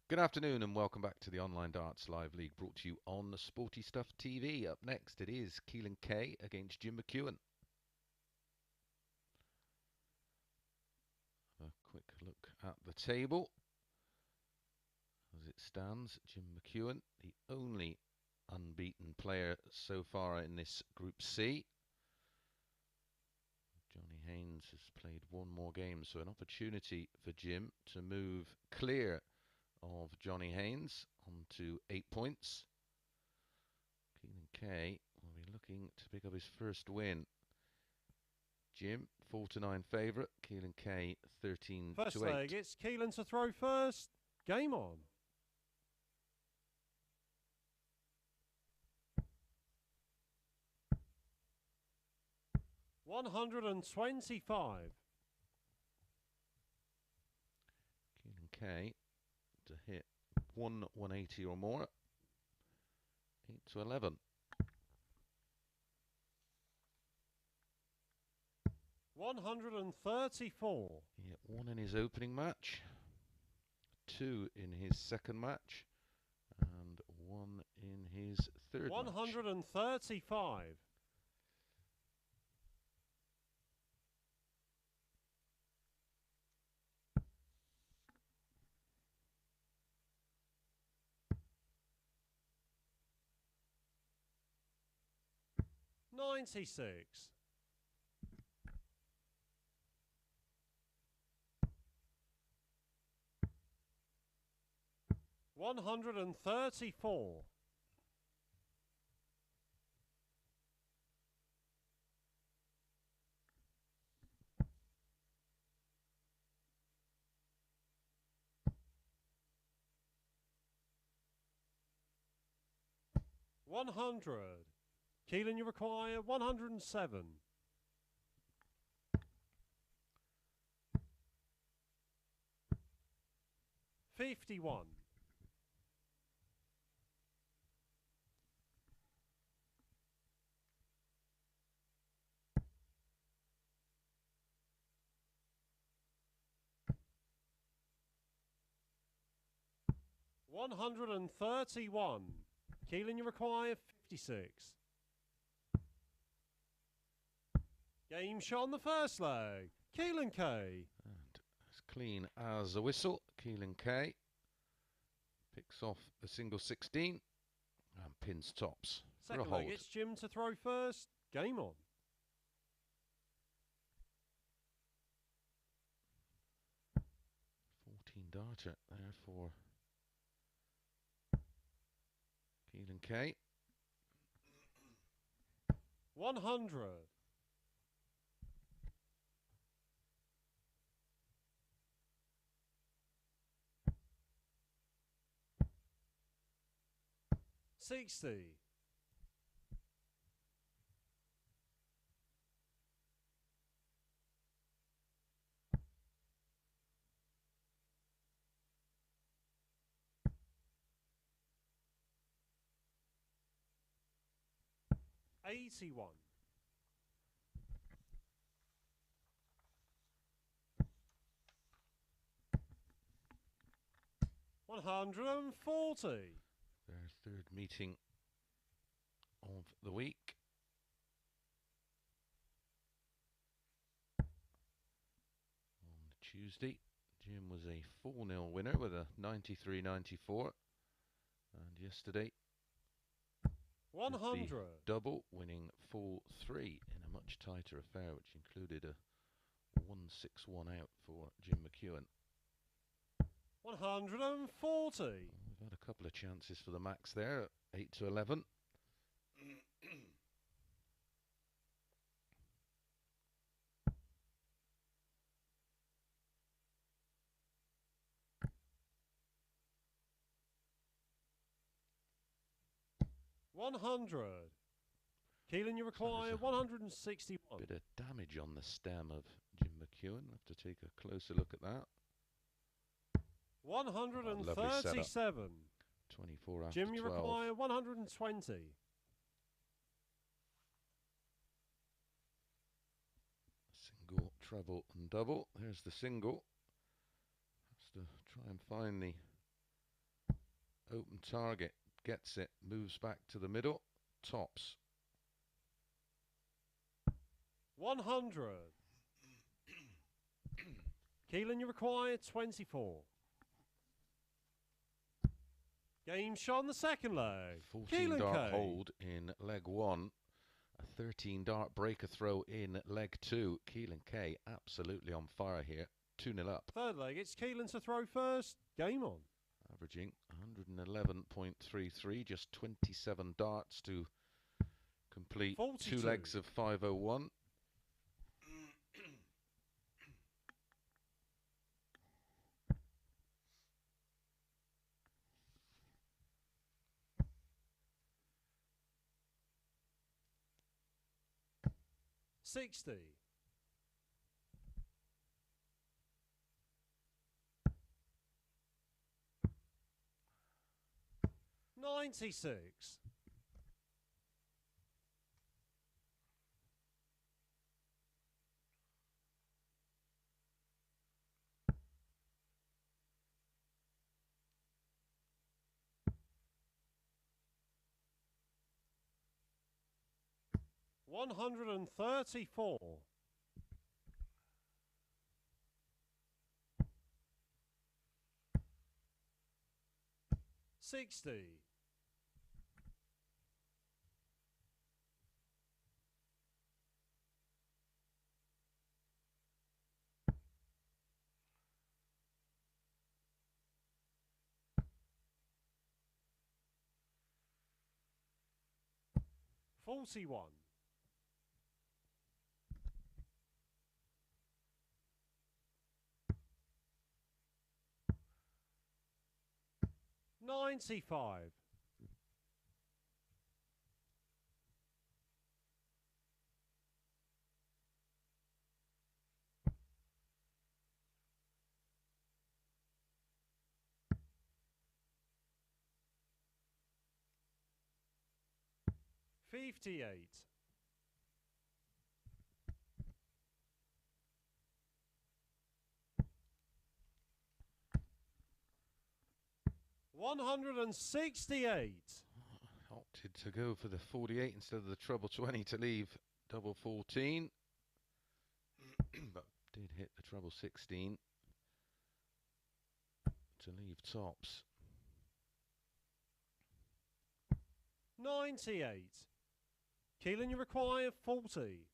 Good afternoon and welcome back to the Online Darts Live League, brought to you on Sporty Stuff TV. Up next it is Keelan K against Jim Mcewen. A quick look at the table as it stands. Jim Mcewen, the only unbeaten player so far in this Group C. Johnny Haynes has played one more game, so an opportunity for Jim to move clear of Johnny Haynes onto 8 points. Keelan K will be looking to pick up his first win. Jim, 4-9 favourite. Keelan K, 13-8. First leg, it's Keelan to throw first. Game on. $125. Keelan K to hit 180 or more. 8-11. 134. He hit 1 in his opening match, 2 in his second match, and 1 in his third 135. match. $96. 134. $100. Keelan, you require 107. 51. 131. Keelan, you require 56. Game shot on the first leg. Keelan K. And as clean as a whistle, Keelan K picks off a single 16 and pins tops for a Second hold. leg, it's Jim to throw first. Game on. Darter there for Keelan K. 100. 60. 81. 140. Their third meeting of the week. On Tuesday, Jim was a 4-0 winner with a 93-94. And yesterday, 100. double, winning 4-3 in a much tighter affair, which included a 1-6-1 out for Jim Mcewen. 140. We've had a couple of chances for the max there, 8-11. $100. Keelan, you require 161. Bit of damage on the stem of Jim Mcewen. We'll have to take a closer look at that. 137. 24 after Jim, you 12. require 120. Single, treble and double. There's the single. Has to try and find the open target. Gets it, moves back to the middle, tops. 100. Keelan, you require 24. Game shot on the second leg. 14 Keelan dart K. hold in leg 1. A 13 dart breaker throw in leg 2. Keelan K absolutely on fire here. 2-0 up. Third leg, it's Keelan to throw first. Game on. Averaging 111.33, just 27 darts to complete 42. 2 legs of 501. $60. 96. 134. 60. 41. 95. 58. 168. Opted to go for the 48 instead of the treble 20 to leave double 14. But did hit the treble 16 to leave tops. 98. Keelan, you require 40.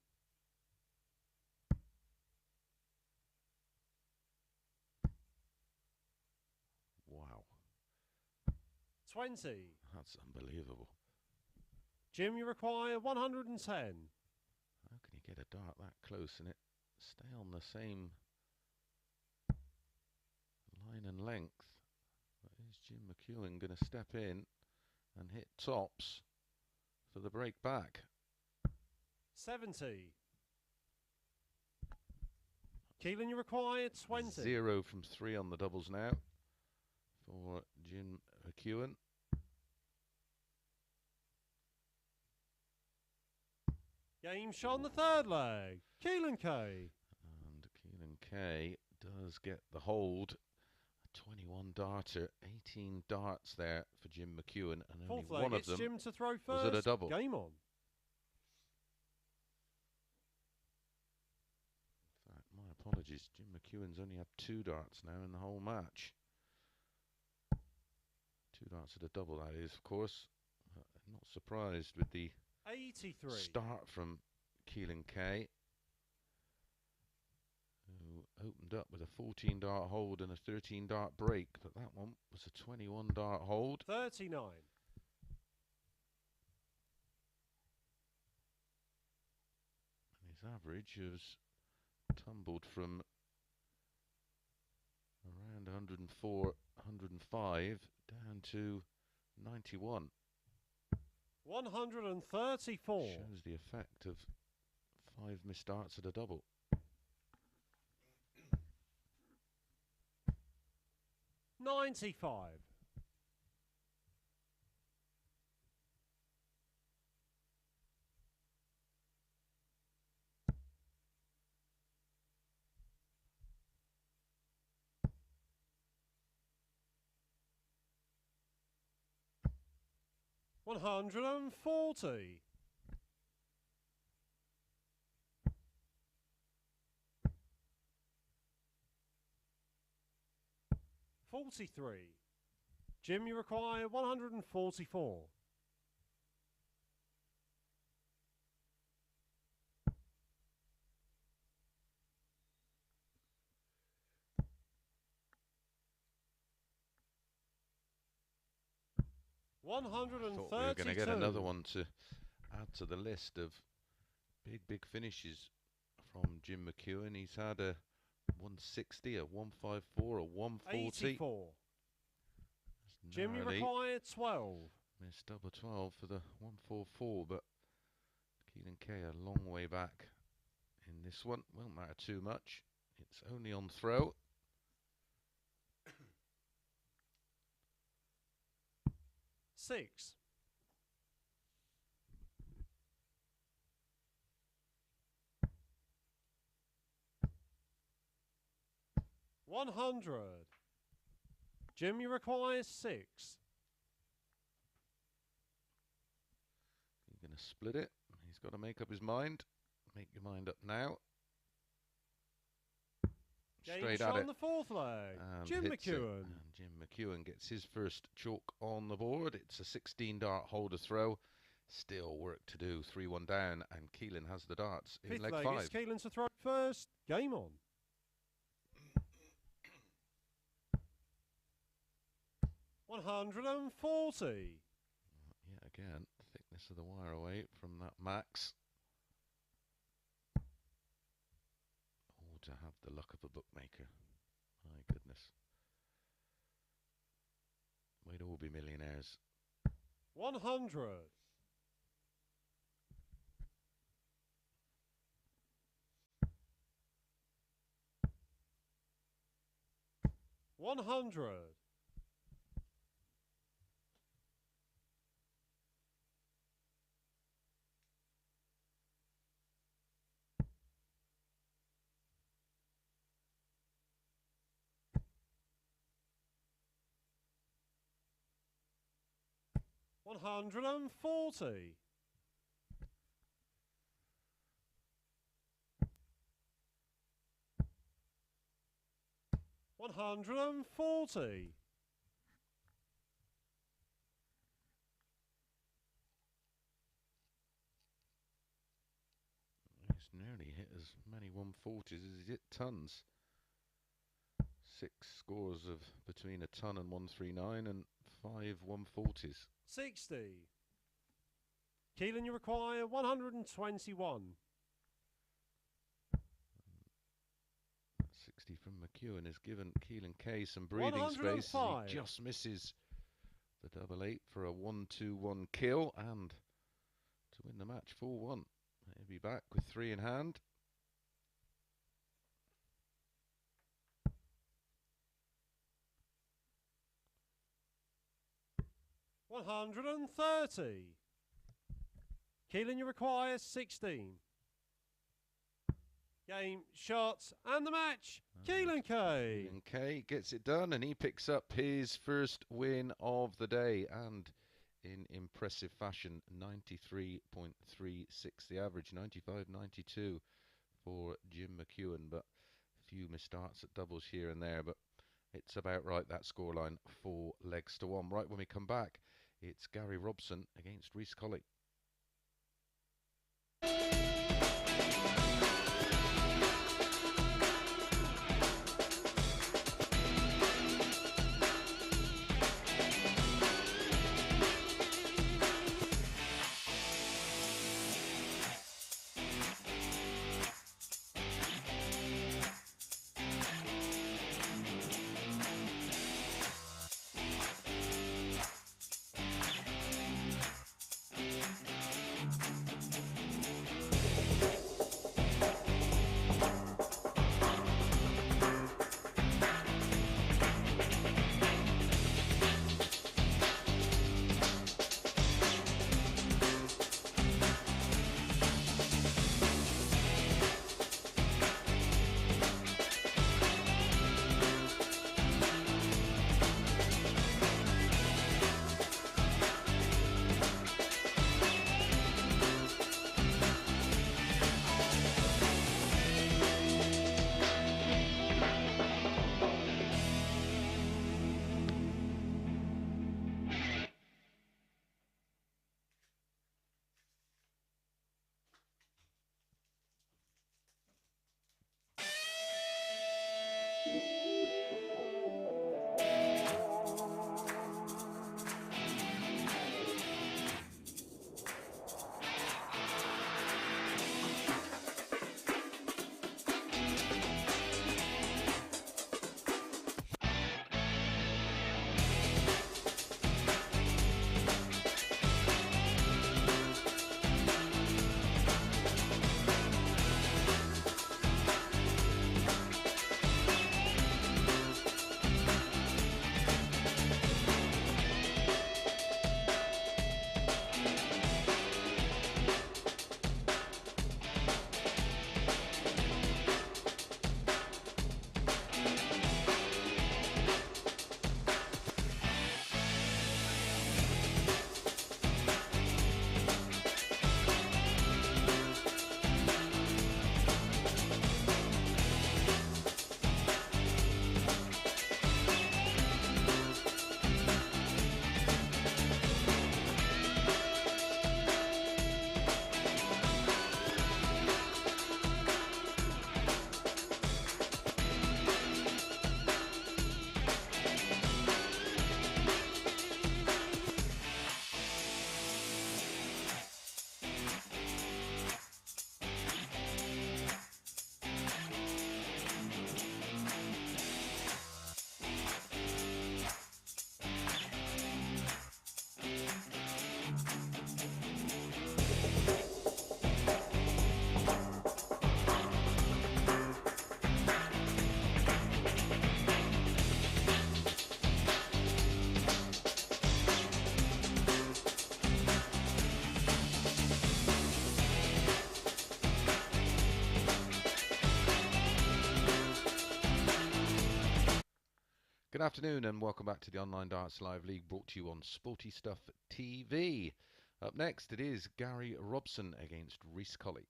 Wow. 20. That's unbelievable. Jim, you require 110. How can you get a dart that close and it stay on the same line and length? But is Jim Mcewen going to step in and hit tops for the break back? 70. Keelan, you require 20. 0 from 3 on the doubles now for Jim Mcewen. Game shot on the third leg. Keelan Kay. And Keelan K does get the hold. A 21 darter, 18 darts there for Jim Mcewen, and only Fourth leg, one of it's them Jim to throw first. was at a double. Game on. In fact, my apologies, Jim Mcewen's only had 2 darts now in the whole match. 2 darts at a double, that is, of course. Not surprised with the 83. start from Keelan K, who opened up with a 14 dart hold and a 13 dart break, but that one was a 21 dart hold. 39. And his average has tumbled from around 104, 105 down to 91. 134. Shows the effect of 5 missed darts at a double. $95. 140. 43. Jim, you require 144. 132. Thought we were going to get another one to add to the list of big finishes from Jim Mcewen. He's had a 160, a 154, a 140. 84. Jim, you require 12. Missed double 12 for the 144, but Keelan K a long way back in this one. Won't matter too much. It's only on throw. Six. $100. Jim, you require 6. He's going to split it. He's got to make up his mind. Make your mind up now. Straight at it. On the fourth leg. Jim Mcewen. And Jim Mcewen gets his first chalk on the board. It's a 16 dart holder throw. Still work to do. 3-1 down, and Keelan has the darts in Fifth leg leg, 5. it's Keelan to throw first. Game on. $140. Yeah, again, thickness of the wire away from that max. Oh, to have the luck of a bookmaker. My goodness. We'd all be millionaires. 100. $100. $140. $140. He's nearly hit as many 140s as he's hit tons. 6 scores of between a ton and 139 and 5 140s. 60. Keelan, you require 121. 60 from Mcewen has given Keelan K some breathing space. He just misses the double 8 for a 1-2-1 kill and to win the match 4-1. He'll be back with 3 in hand. $130. Keelan, you require 16. Game, shots, and the match. Keelan K. Keelan K gets it done, and he picks up his first win of the day, and in impressive fashion, 93.36 the average, 95.92 for Jim Mcewen, but a few misstarts at doubles here and there, but it's about right, that scoreline, 4 legs to 1. Right, when we come back, it's Gary Robson against Rhys Colley. Good afternoon and welcome back to the Online Darts Live League, brought to you on Sporty Stuff TV. Up next it is Gary Robson against Reece Colley.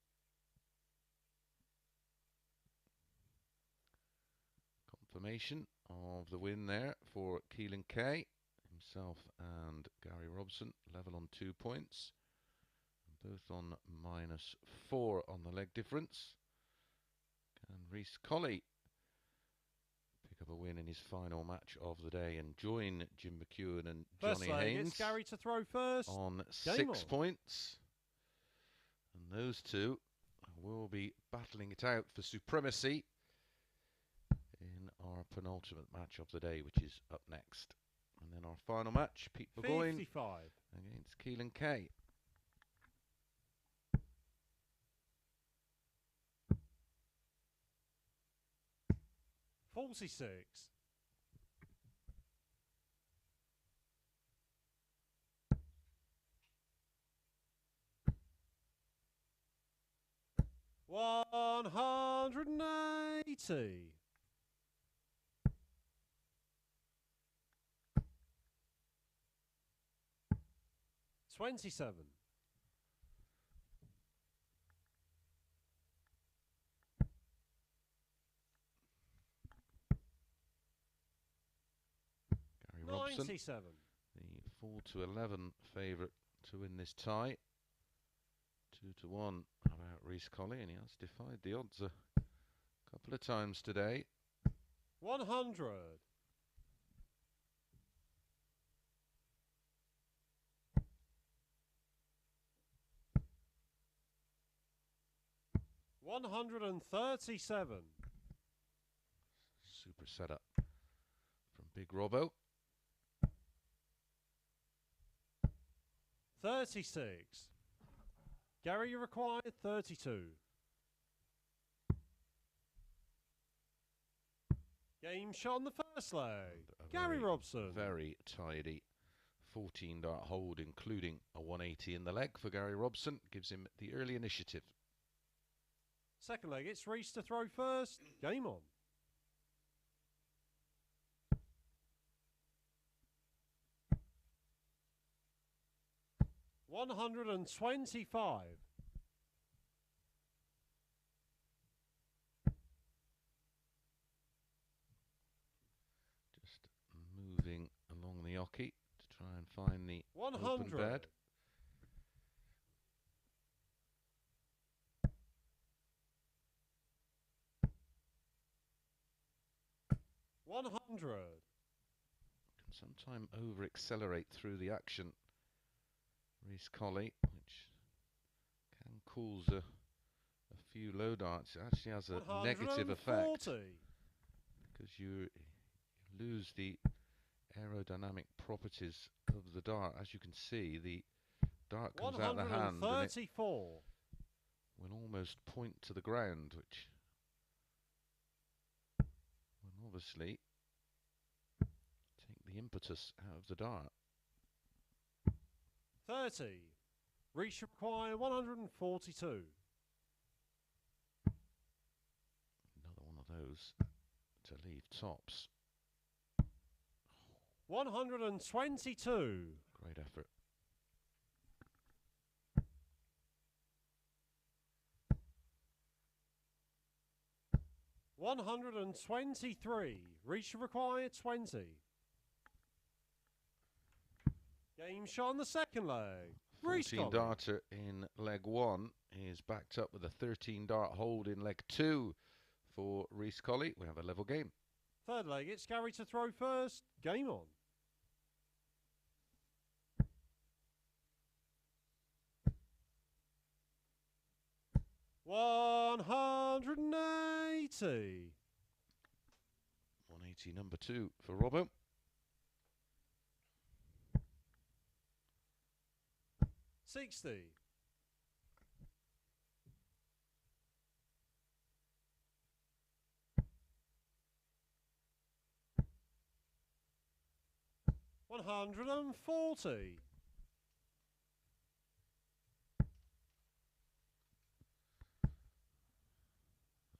Confirmation of the win there for Keelan Kay. Himself and Gary Robson level on 2 points. Both on -4 on the leg difference. Can Rhys Colley pick up a win in his final match of the day and join Jim Mcewen and Johnny Haynes? It's Gary to throw first. On 6 points. And those two will be battling it out for supremacy in our penultimate match of the day, which is up next. And then our final match, Pete Burgoyne 55 against Keelan K. $46. $180. $27. Robson, 97. the 4-11 favourite to win this tie. 2-1 about Rhys Colley, and he has defied the odds a couple of times today. 100. $137. Super setup from Big Robbo. 36. Gary, you required 32. Game shot on the first leg. Gary Robson. Very tidy 14 dart hold, including a 180 in the leg for Gary Robson. Gives him the early initiative. Second leg, it's Reece to throw first. Game on. $125. Just moving along the oche to try and find the 100. open bed. $100. Can sometime over accelerate through the action. Rhys Colley, which can cause a few low darts. It actually has a negative effect because you lose the aerodynamic properties of the dart. As you can see, the dart comes out of the hand and it will almost point to the ground, which will obviously take the impetus out of the dart. 30. Reach require 142. Another one of those to leave tops. 122. Great effort. $123. Reach required 20. Game shot on the second leg. 14 darter in leg 1 is backed up with a 13 dart hold in leg 2 for Rhys Colley. We have a level game. Third leg, it's Gary to throw first. Game on. $180. 180 number 2 for Robbo. $60. $140.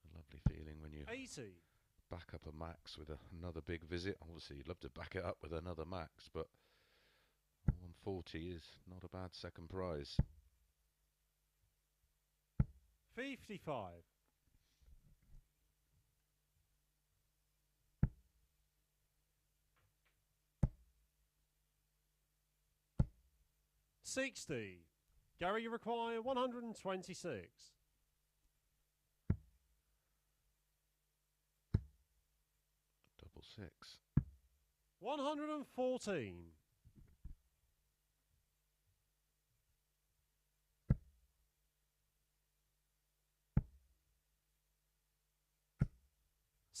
A lovely feeling when you 80. back up a max with another big visit. Obviously, you'd love to back it up with another max, but 140 is not a bad second prize. 55. 60. Gary, you require 126. Double six. 114.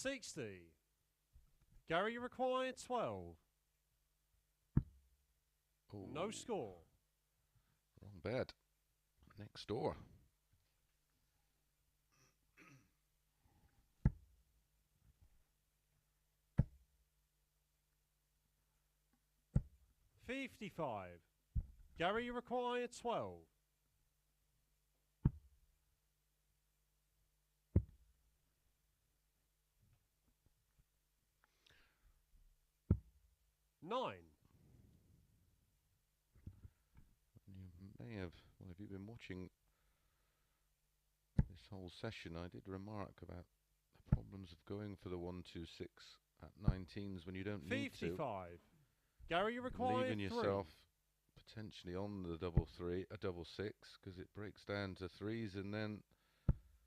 60. Gary, you require 12. Ooh. No score. Wrong bed. Next door. $55. Gary, you require 12. $9. You may have, well, if you've been watching this whole session, I did remark about the problems of going for the 126 at 19s when you don't need to. 55. Gary, you require leaving yourself potentially on the double six, because it breaks down to threes and then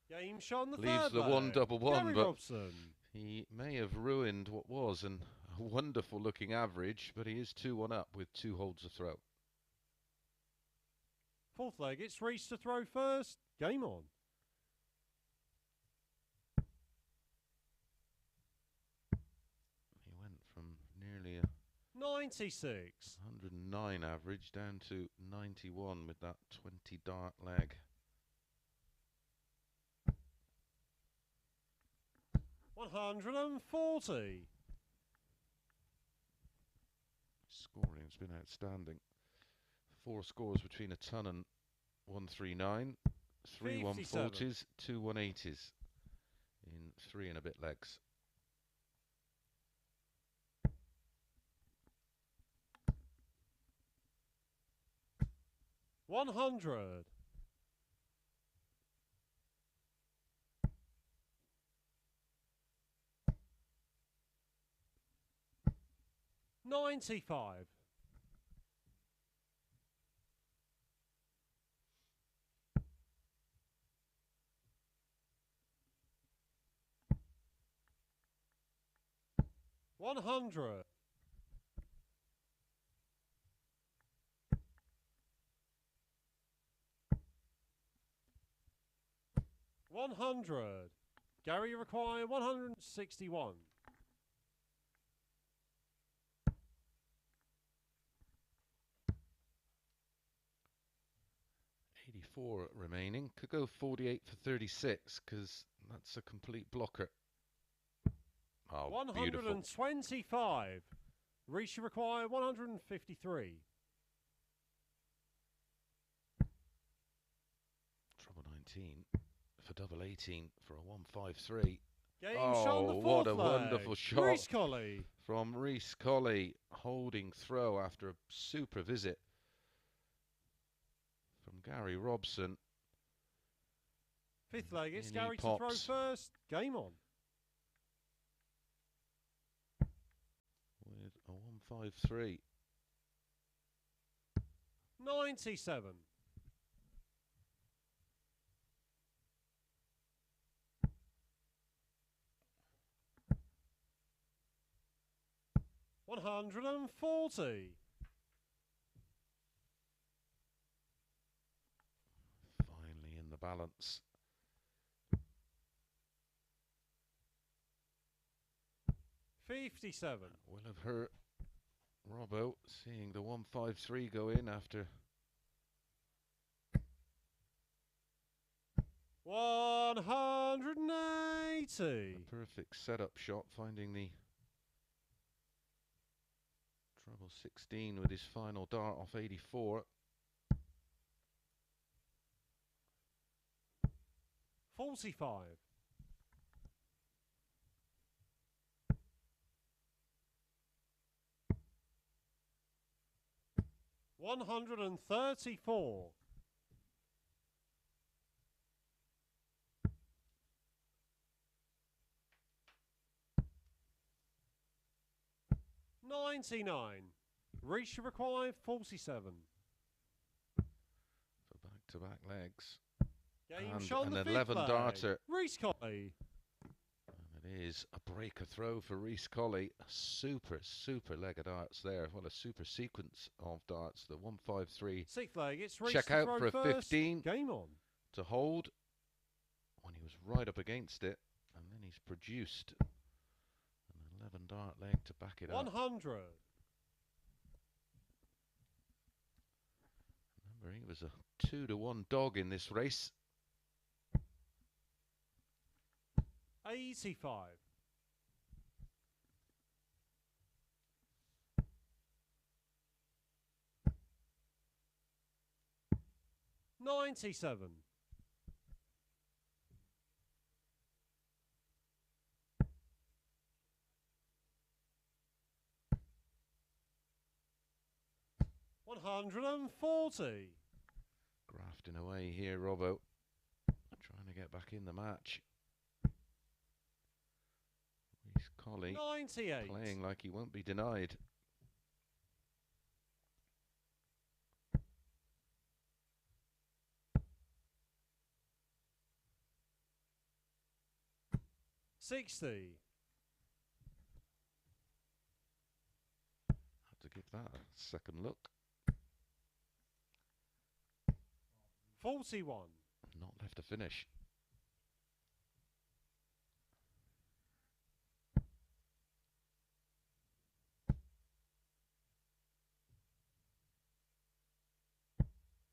game shot on the leaves third the leg. one double one. Gary but Robson. he may have ruined what was a wonderful looking average, but he is 2-1 up with 2 holds to throw. Fourth leg, it's Rhys to throw first. Game on. He went from nearly a 96. 109 average down to 91 with that 20 dart leg. 140. Scoring's been outstanding. 4 scores between a ton and 139, 3 140s, 2 180s in 3 and a bit legs. $100. $95. $100. $100. Gary, you require 161. $84 remaining. Could go 48 for 36 because that's a complete blocker. Oh, 125. Beautiful. Rhys, you require 153. Trouble 19 for double 18 for a 153. Game shot on the fourth what a leg. wonderful shot Reece Colley. from Rhys Colley, holding throw after a super visit from Gary Robson. Fifth leg, it's In he Gary to throw pops. first. Game on. With a 153. 97. $140. Finally in the balance. $57. Will have hurt Robbo seeing the 153 go in after. $180. A perfect setup shot, finding the treble 16 with his final dart off 84. 45. 134. 99. Reece required 47. For back-to-back legs. Game And shot on an the 11 fifth darter. leg. Reece Colley. And it is a breaker throw for Rhys Colley. A super, super leg of darts there. What a super sequence of darts. The 153. Sixth leg. It's Reece Check to out throw for a first. 15. Game on. To hold when he was right up against it. And then he's produced an 11 dart leg to back it up. 100. Remember, he was a 2-to-1 dog in this race. 85. 97. 140. Grafting away here, Robbo. Trying to get back in the match. Rhys Colley 98. playing like he won't be denied. $60. Had to give that a second look. 41. Not left to finish.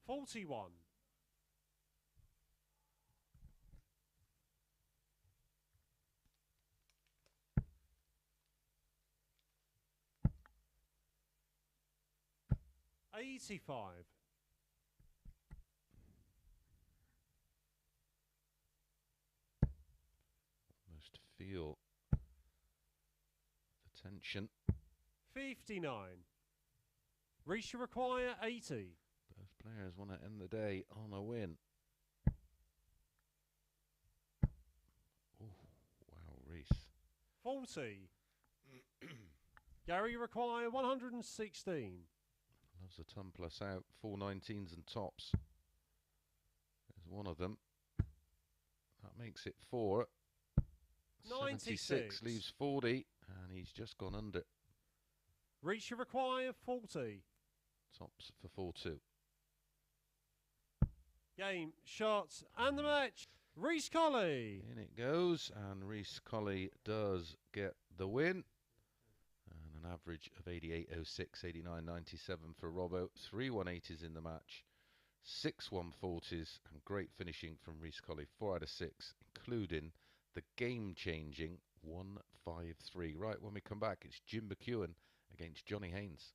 $41. 85. Almost feel the tension. 59. Reece require 80. Both players want to end the day on a win. Oh, wow, Rhys. 40. Gary require 116. Loves a ton plus out. 4 19s and tops. There's one of them. That makes it 4. 76 leaves 40, and he's just gone under. Reece require 40. Tops for 4-2. Game, shots, and the match. Rhys Colley. In it goes, and Rhys Colley does get the win. And an average of 88.06, 89.97 for Robbo. 3 180s in the match, 6 140s, and great finishing from Rhys Colley. 4 out of 6, including the game-changing 153. Right, when we come back, it's Jim Mcewen against Johnny Haynes.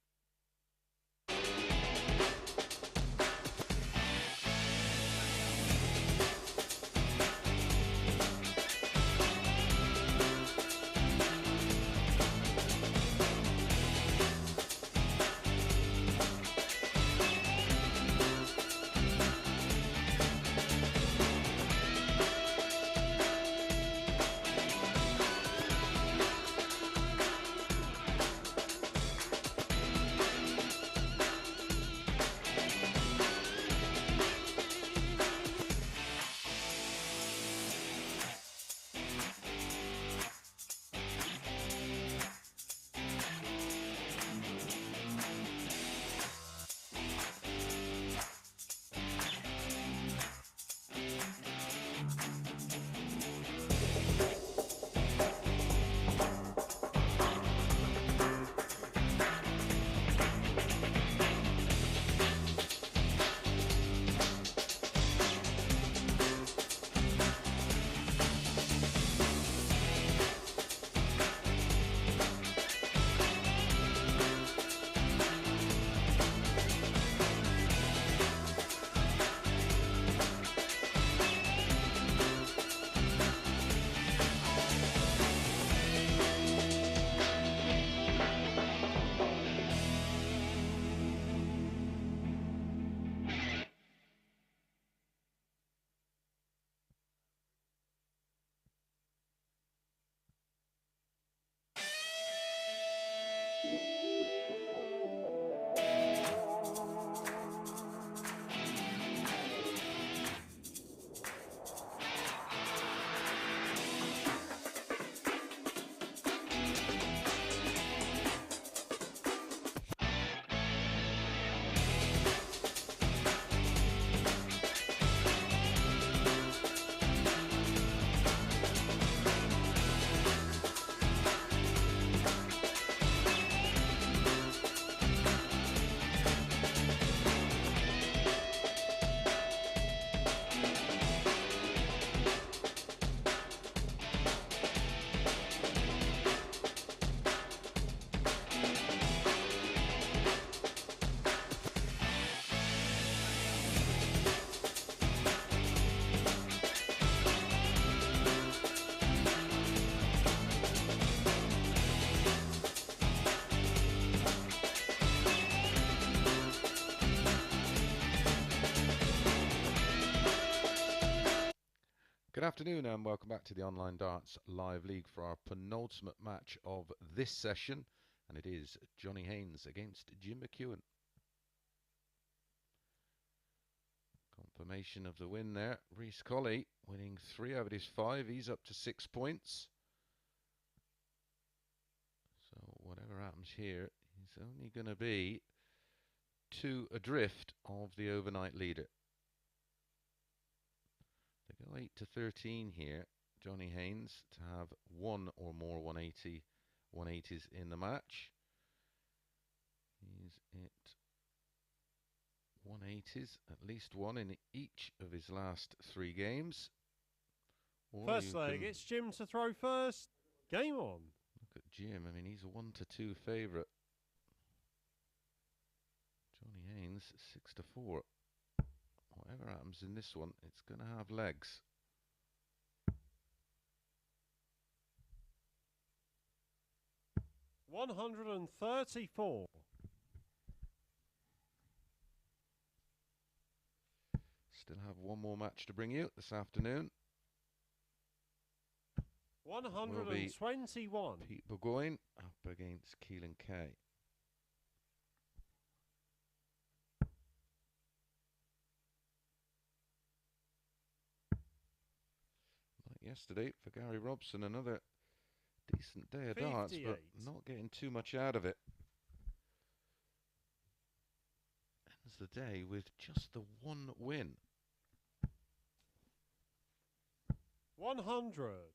Good afternoon and welcome back to the Online Darts Live League for our penultimate match of this session, and it is Johnny Haynes against Jim Mcewen. Confirmation of the win there. Reece Colley winning 3 out of his 5. He's up to 6 points. So whatever happens here, he's only going to be 2 adrift of the overnight leader. They go 8 to 13 here. Johnny Haynes to have 1 or more 180s in the match. He's at 180s, at least 1 in each of his last 3 games. Or first leg, it's Jim to throw first. Game on. Look at Jim. I mean, he's a 1 to 2 favourite. Johnny Haynes 6 to 4. Whatever happens in this one, it's going to have legs. $134. Still have one more match to bring you this afternoon. 121. Pete Burgoyne up against Keelan Kay. Like yesterday for Gary Robson, another decent day of darts, but not getting too much out of it. Ends the day with just the 1 win. 100.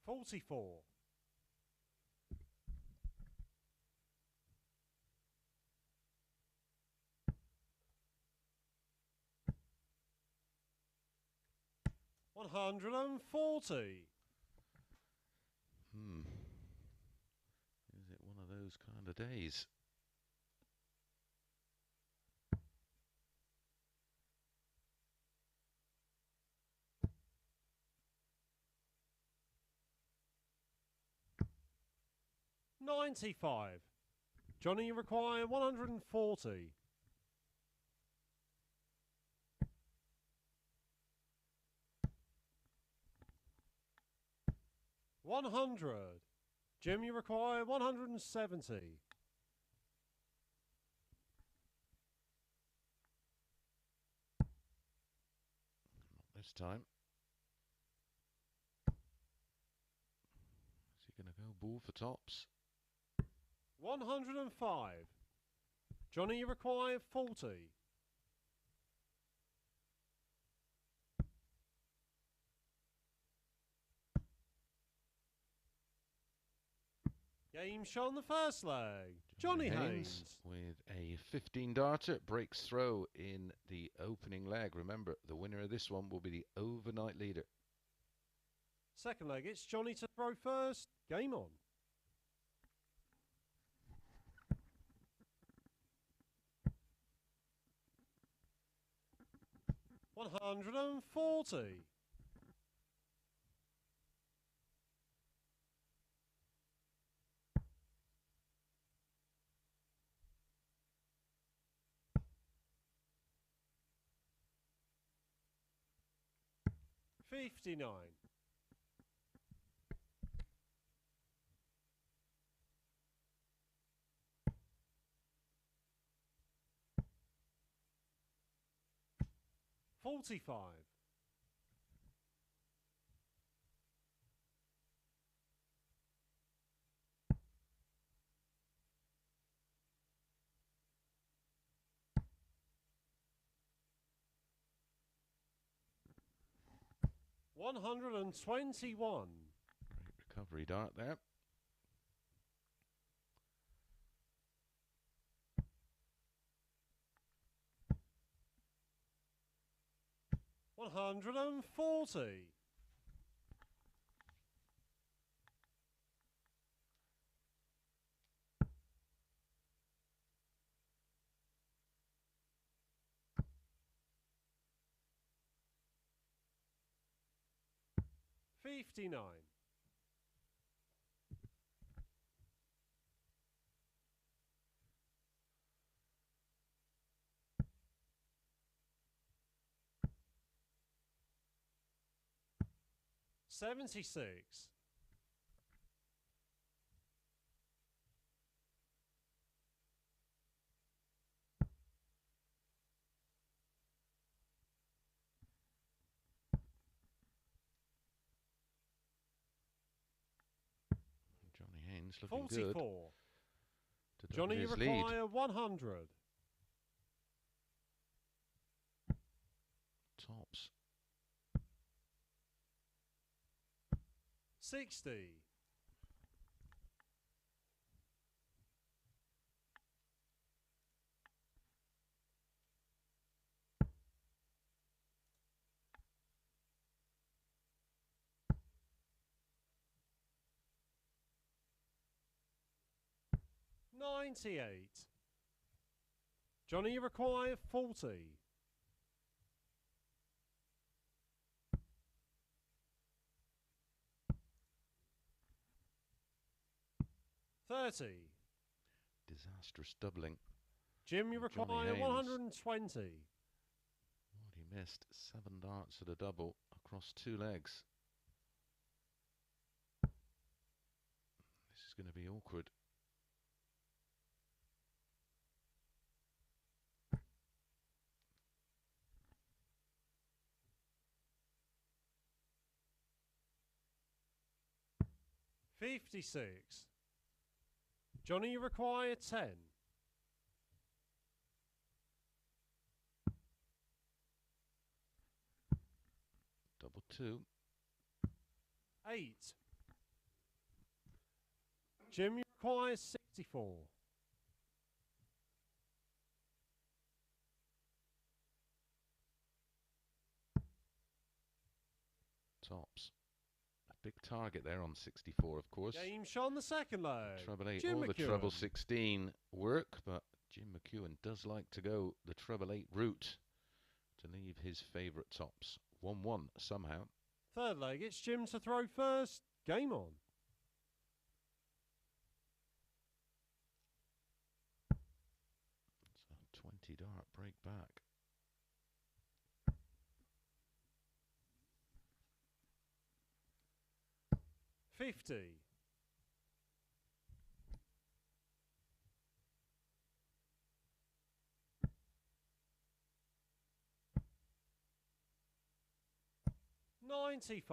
$44. $140. Is it one of those kind of days? $95. Johnny, you require 140. $100. Jim, you require 170. Not this time. Is he going to go ball for tops? 105. Johnny, you require 40. Game shot the first leg. Johnny Haynes with a 15 darter breaks throw in the opening leg. Remember, the winner of this one will be the overnight leader. Second leg, it's Johnny to throw first. Game on. $140. $59. $45. $121. Great recovery dart there. $140. 59. $76. Johnny Haynes looking 44. good. To double Johnny, you his lead. require 100. Tops. 60. $98. Johnny, you require 40. $30. Disastrous doubling. Jim, you Johnny require Haynes. 120. Well, he missed 7 darts at a double across 2 legs. This is going to be awkward. $56. Johnny, you require 10. Double 2. 8. Jim, you require 64. Tops. A big target there on 64, of course. Game shot the second leg. Treble 8 Jim or the McEwan. treble 16 work, but Jim Mcewen does like to go the treble 8 route to leave his favourite tops. 1-1 somehow. Third leg, it's Jim to throw first. Game on. It's a 20 dart break back. $50. $95.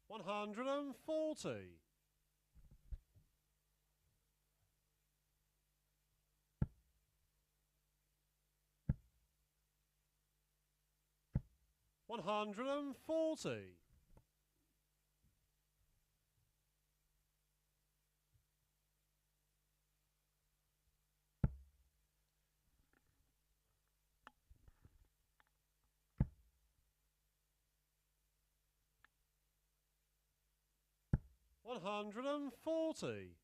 $140. $140. $140.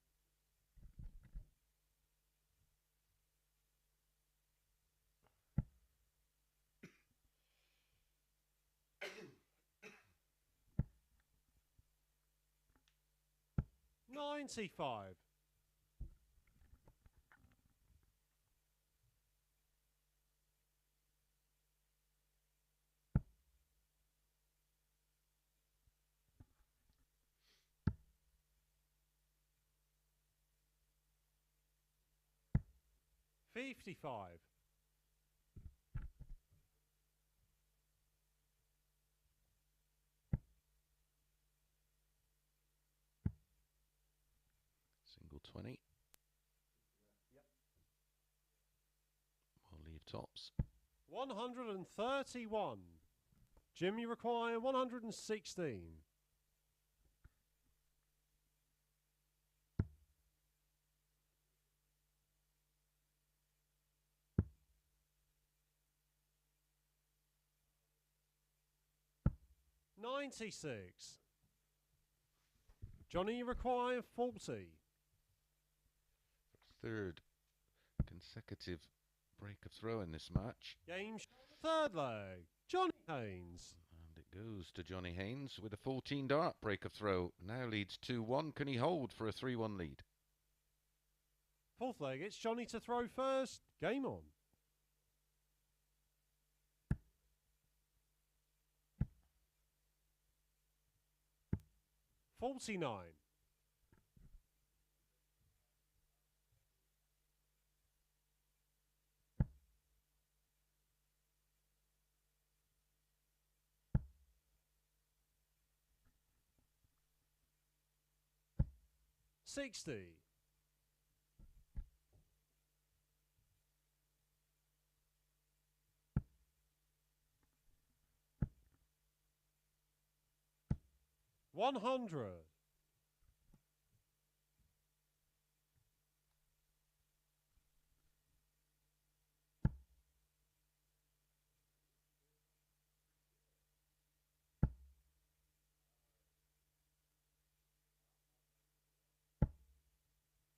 $95. $55. Single 20. Yep. We'll leave tops. 131. Jim, you require 116. 96. Johnny, you require 40. Third consecutive break of throw in this match. Game third leg. Johnny Haynes. And it goes to Johnny Haynes with a 14 dart break of throw. Now leads 2-1. Can he hold for a 3-1 lead? Fourth leg, it's Johnny to throw first. Game on. $49. $60. $100.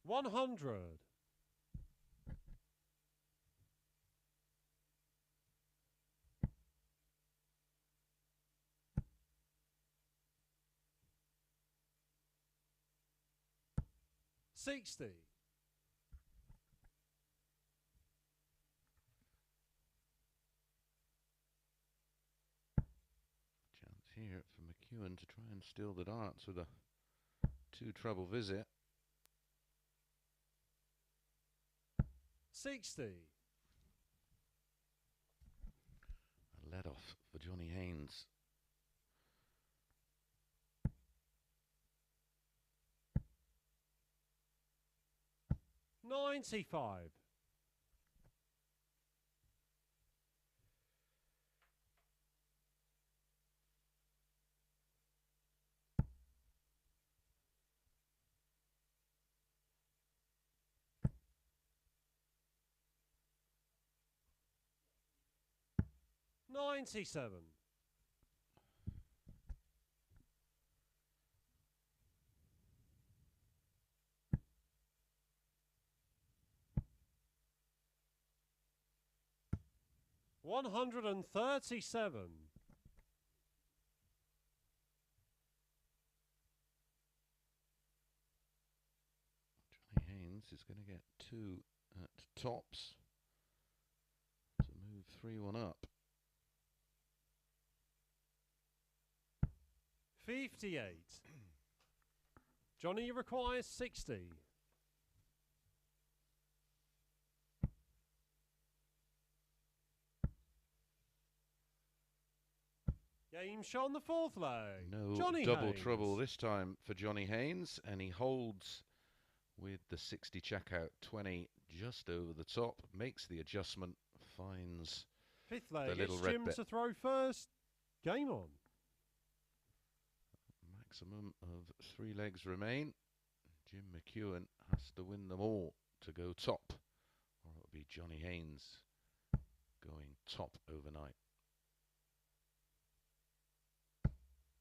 $100. $60. Chance here for McEwan to try and steal the darts with a two-treble visit. 60. A let off for Johnny Haynes. $95. $97. $137. Johnny Haynes is going to get 2 at tops to move 3-1 up. 58. Johnny requires 60. Game shot on the fourth leg. No Johnny double Haynes. trouble this time for Johnny Haynes, and he holds with the 60 checkout, 20 just over the top, makes the adjustment, finds Fifth leg, the little it's red Jim bit. to throw first. Game on. Maximum of 3 legs remain. Jim Mcewen has to win them all to go top, or it'll be Johnny Haynes going top overnight.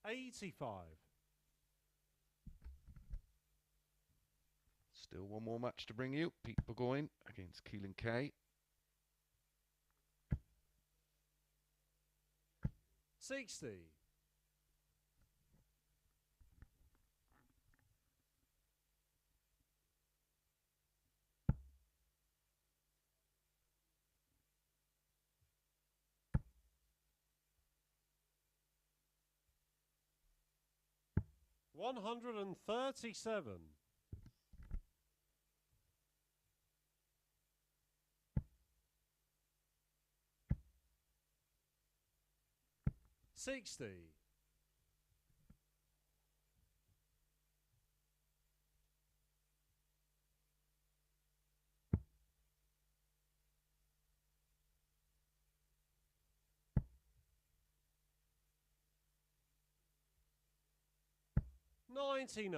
85. Still one more match to bring you. Pete Burgoyne against Keelan Kay. 60. $137. $60. $99.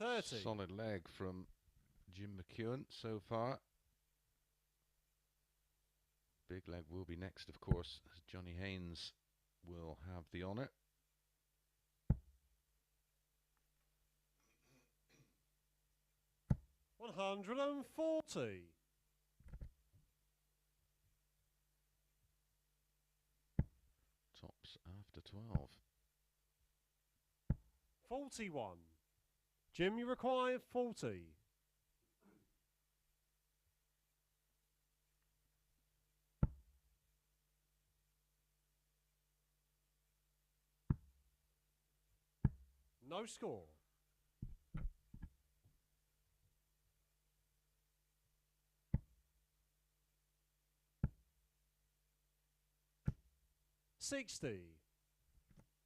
30. Solid leg from Jim Mcewen so far. Big leg will be next, of course, as Johnny Haynes will have the honour. $140. Tops after 12. 41. Jim, you require 40. No score. $60.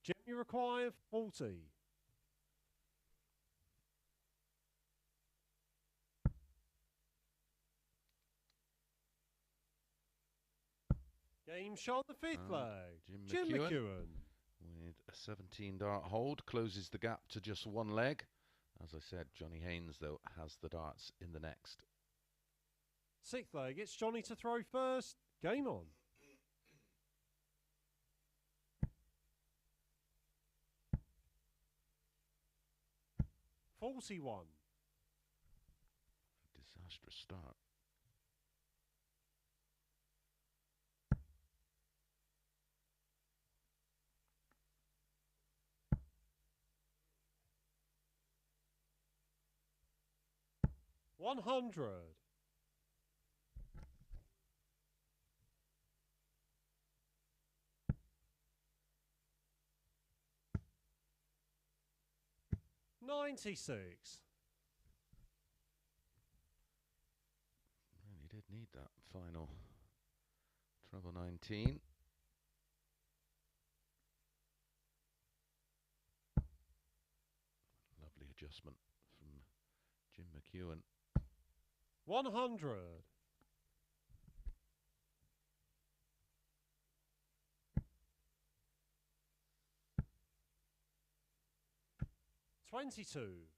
Jim, you require 40. Game shot the fifth leg. Jim Mcewen. With a 17 dart hold, closes the gap to just one leg. As I said, Johnny Haynes, though, has the darts in the next. Sixth leg, it's Johnny to throw first. Game on. $41. Disastrous start. $100. $96. Really did need that final treble 19. Lovely adjustment from Jim Mcewen. 100. $22.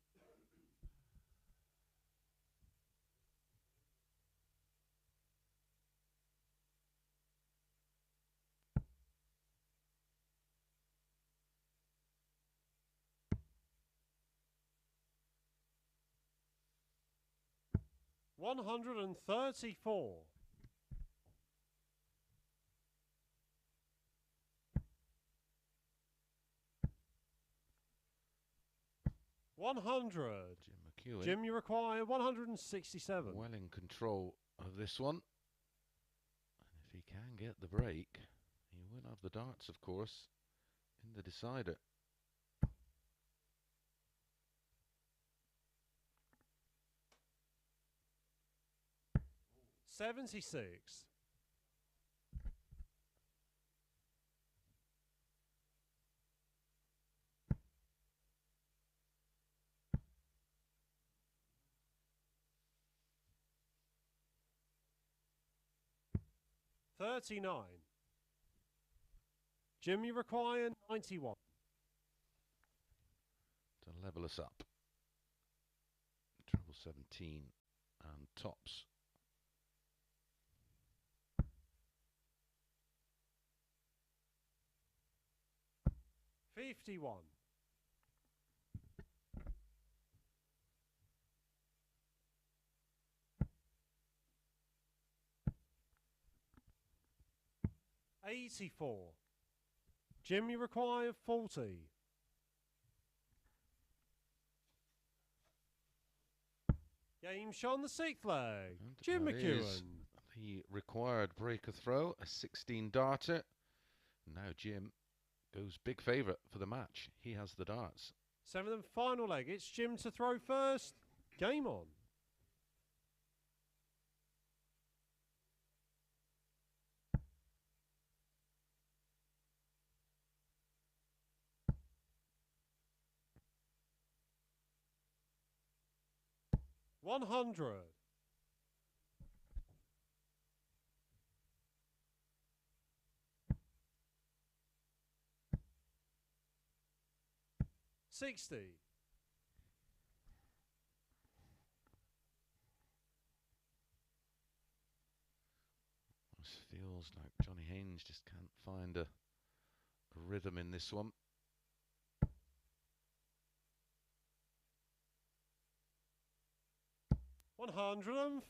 $134. $100. Jim Mcewen. Jim, you require 167. Well in control of this one. And if he can get the break, he will have the darts, of course, in the decider. $76. $39. Jim, you require 91. To level us up. Treble 17 and tops. $51. $84. Jim, you require 40. Game shot on the sixth leg. And Jim that Mcewen. is the required breaker throw, a 16 darter. Now Jim goes big favourite for the match. He has the darts. Seventh and final leg. It's Jim to throw first. Game on. $100. $60. Looks like Johnny Haynes just can't find a rhythm in this one. $140.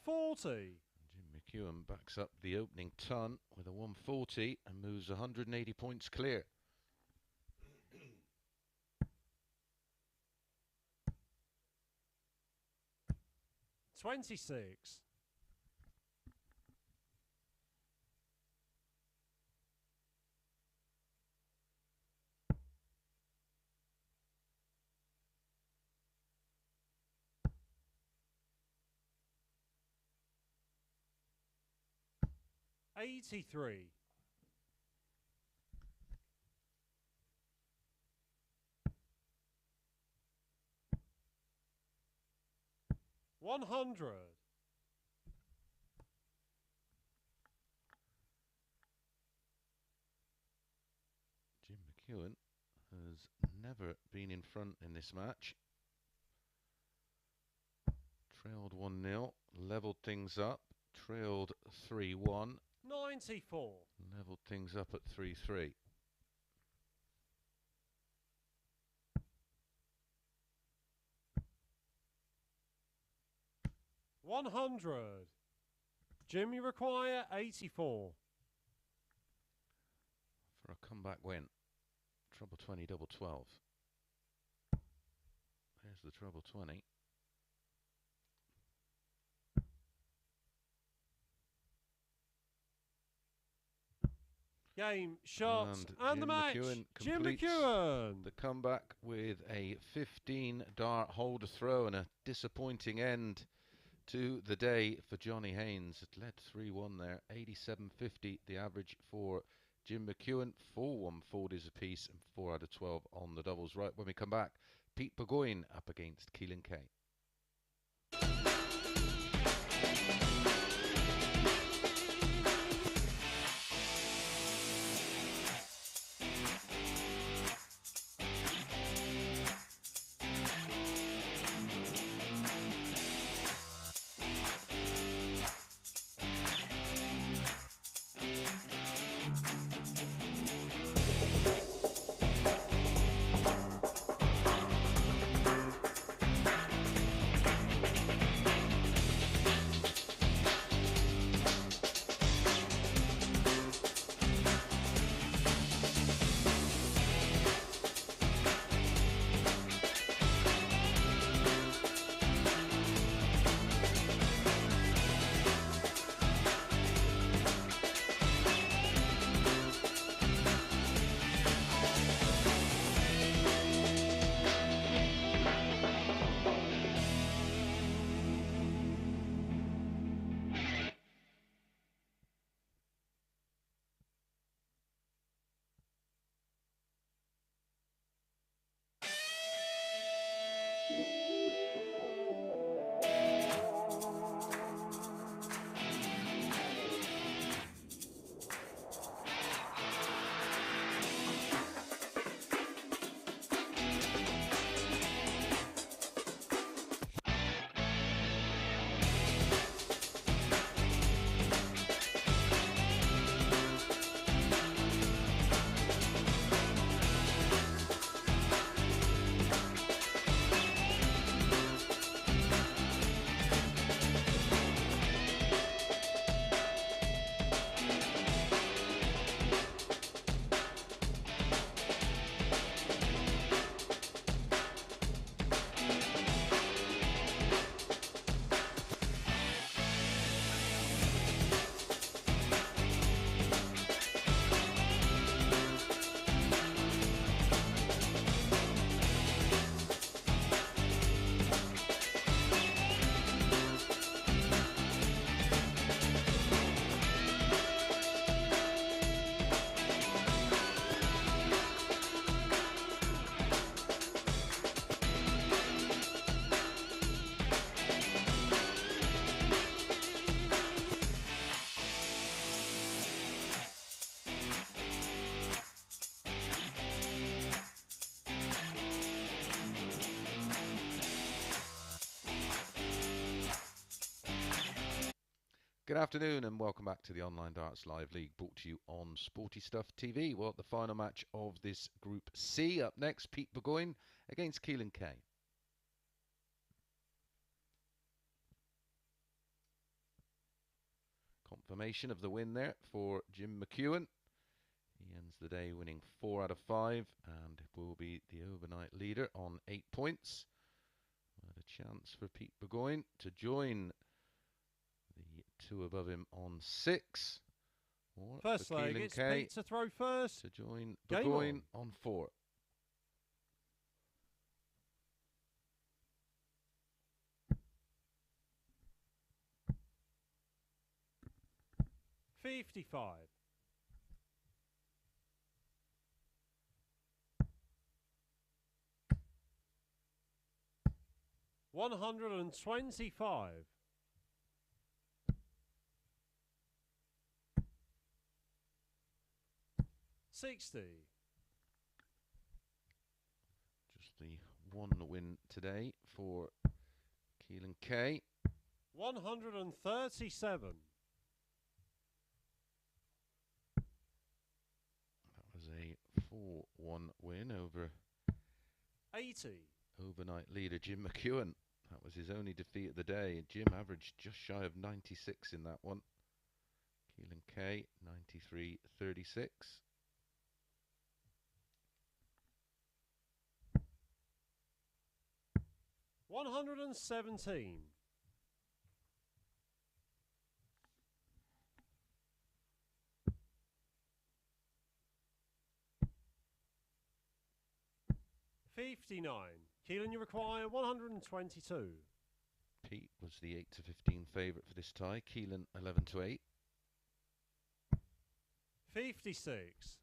Jim Mcewen backs up the opening ton with a 140 and moves 180 points clear. $26. $83. $100. Jim Mcewen has never been in front in this match. Trailed 1-0, levelled things up, trailed 3-1. 94. Levelled things up at 3-3. $100. Jim, you require 84. For a comeback win. Treble 20, double 12. There's the treble 20. Game, shots, and the Jim match. McEwan Jim completes McEwan. the comeback with a 15 dart hold throw and a disappointing end to the day for Johnny Haynes. It led 3-1 there, 87.50 the average for Jim McEwan, 4 140s apiece and 4 out of 12 on the doubles. Right, when we come back, Pete Burgoyne up against Keelan Kay. Good afternoon and welcome back to the Online Darts Live League, brought to you on Sporty Stuff TV. Well, the final match of this Group C. Up next, Pete Burgoyne against Keelan K. Confirmation of the win there for Jim Mcewen. He ends the day winning 4 out of 5 and will be the overnight leader on 8 points. What a chance for Pete Burgoyne to join the two above him on 6. Or first for leg, Keelan it's K Pete to throw first. to join Game Burgoyne on 4. $55. $125. $60. Just the one win today for Keelan K. $137. That was a 4-1 win over $80. overnight leader Jim Mcewen. That was his only defeat of the day. Jim averaged just shy of 96 in that one. Keelan K, 93.36. $117. $59. Keelan, you require 122. Pete was the 8 to 15 favourite for this tie. Keelan 11 to 8. 56.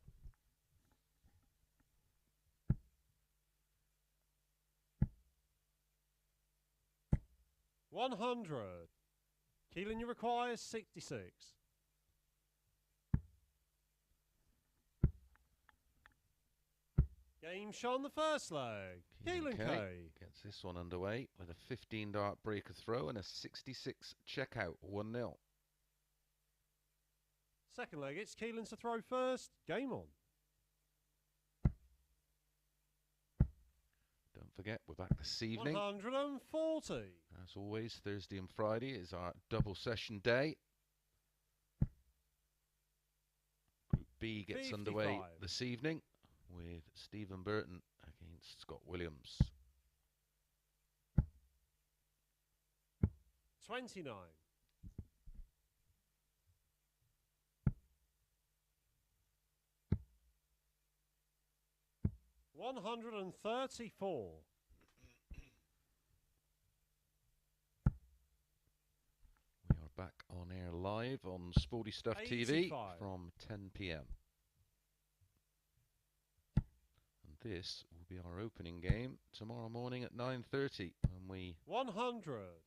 $100. Keelan, you require 66. Game shot the first leg. Keelan K gets this one underway with a 15 dart breaker throw and a 66 checkout, 1-0. Second leg, it's Keelan to throw first. Game on. Don't forget, we're back this evening. 140. As always, Thursday and Friday is our double session day. Group B gets 55. underway this evening with Stephen Burton against Scott Williams. 29. $134. We are back on air live on Sporty Stuff TV 85. from 10 p.m. And this will be our opening game tomorrow morning at 9:30 when we 100.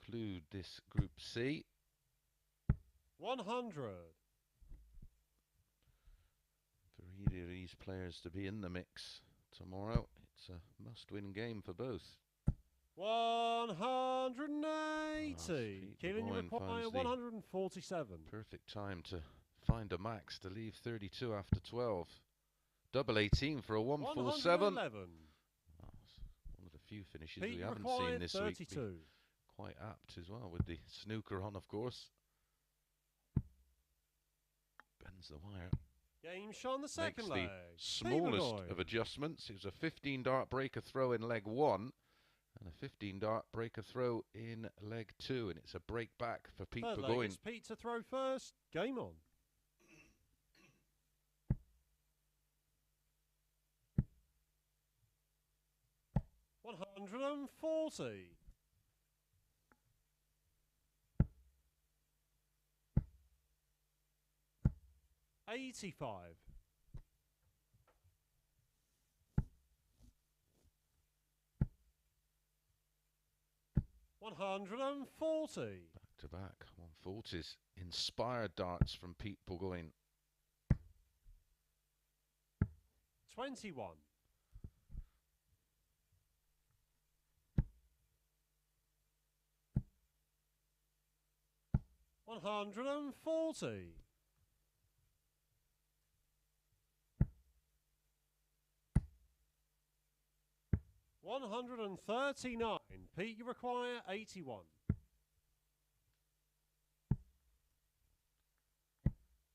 conclude this Group C. 100. For either of these players to be in the mix tomorrow, it's a must-win game for both. 180. Keelan, you require 147. Perfect time to find a max to leave 32 after 12. Double 18 for a 147. 111. That's one of the few finishes Pete, we haven't required seen this 32. week. Quite apt as well with the snooker on, of course. Bends the wire. Game shot on the second Makes leg. the smallest Bergoyne. of adjustments. It was a 15 dart breaker throw in leg 1 and a 15 dart breaker throw in leg 2, and it's a break back for Pete Third leg, Burgoyne. it's Pete to throw first. Game on. $140. $85. $140. Back to back 140s. Inspired darts from Pete Burgoyne. 21. 140. 139. Pete, you require 81.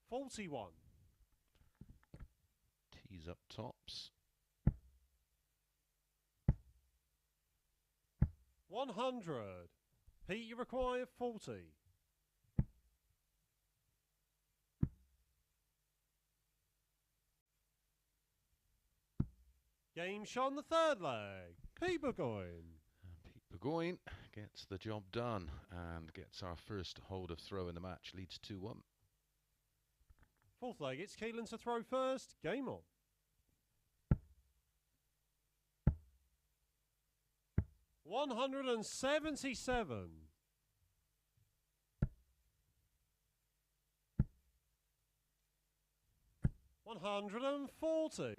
41. Tees up tops. 100. Pete, you require 40. Game shot on the third leg. Pete Burgoyne. And Pete Bergoyne gets the job done and gets our first hold of throw in the match. Leads 2-1. Fourth leg, it's Keelan to throw first. Game on. 177. 140. All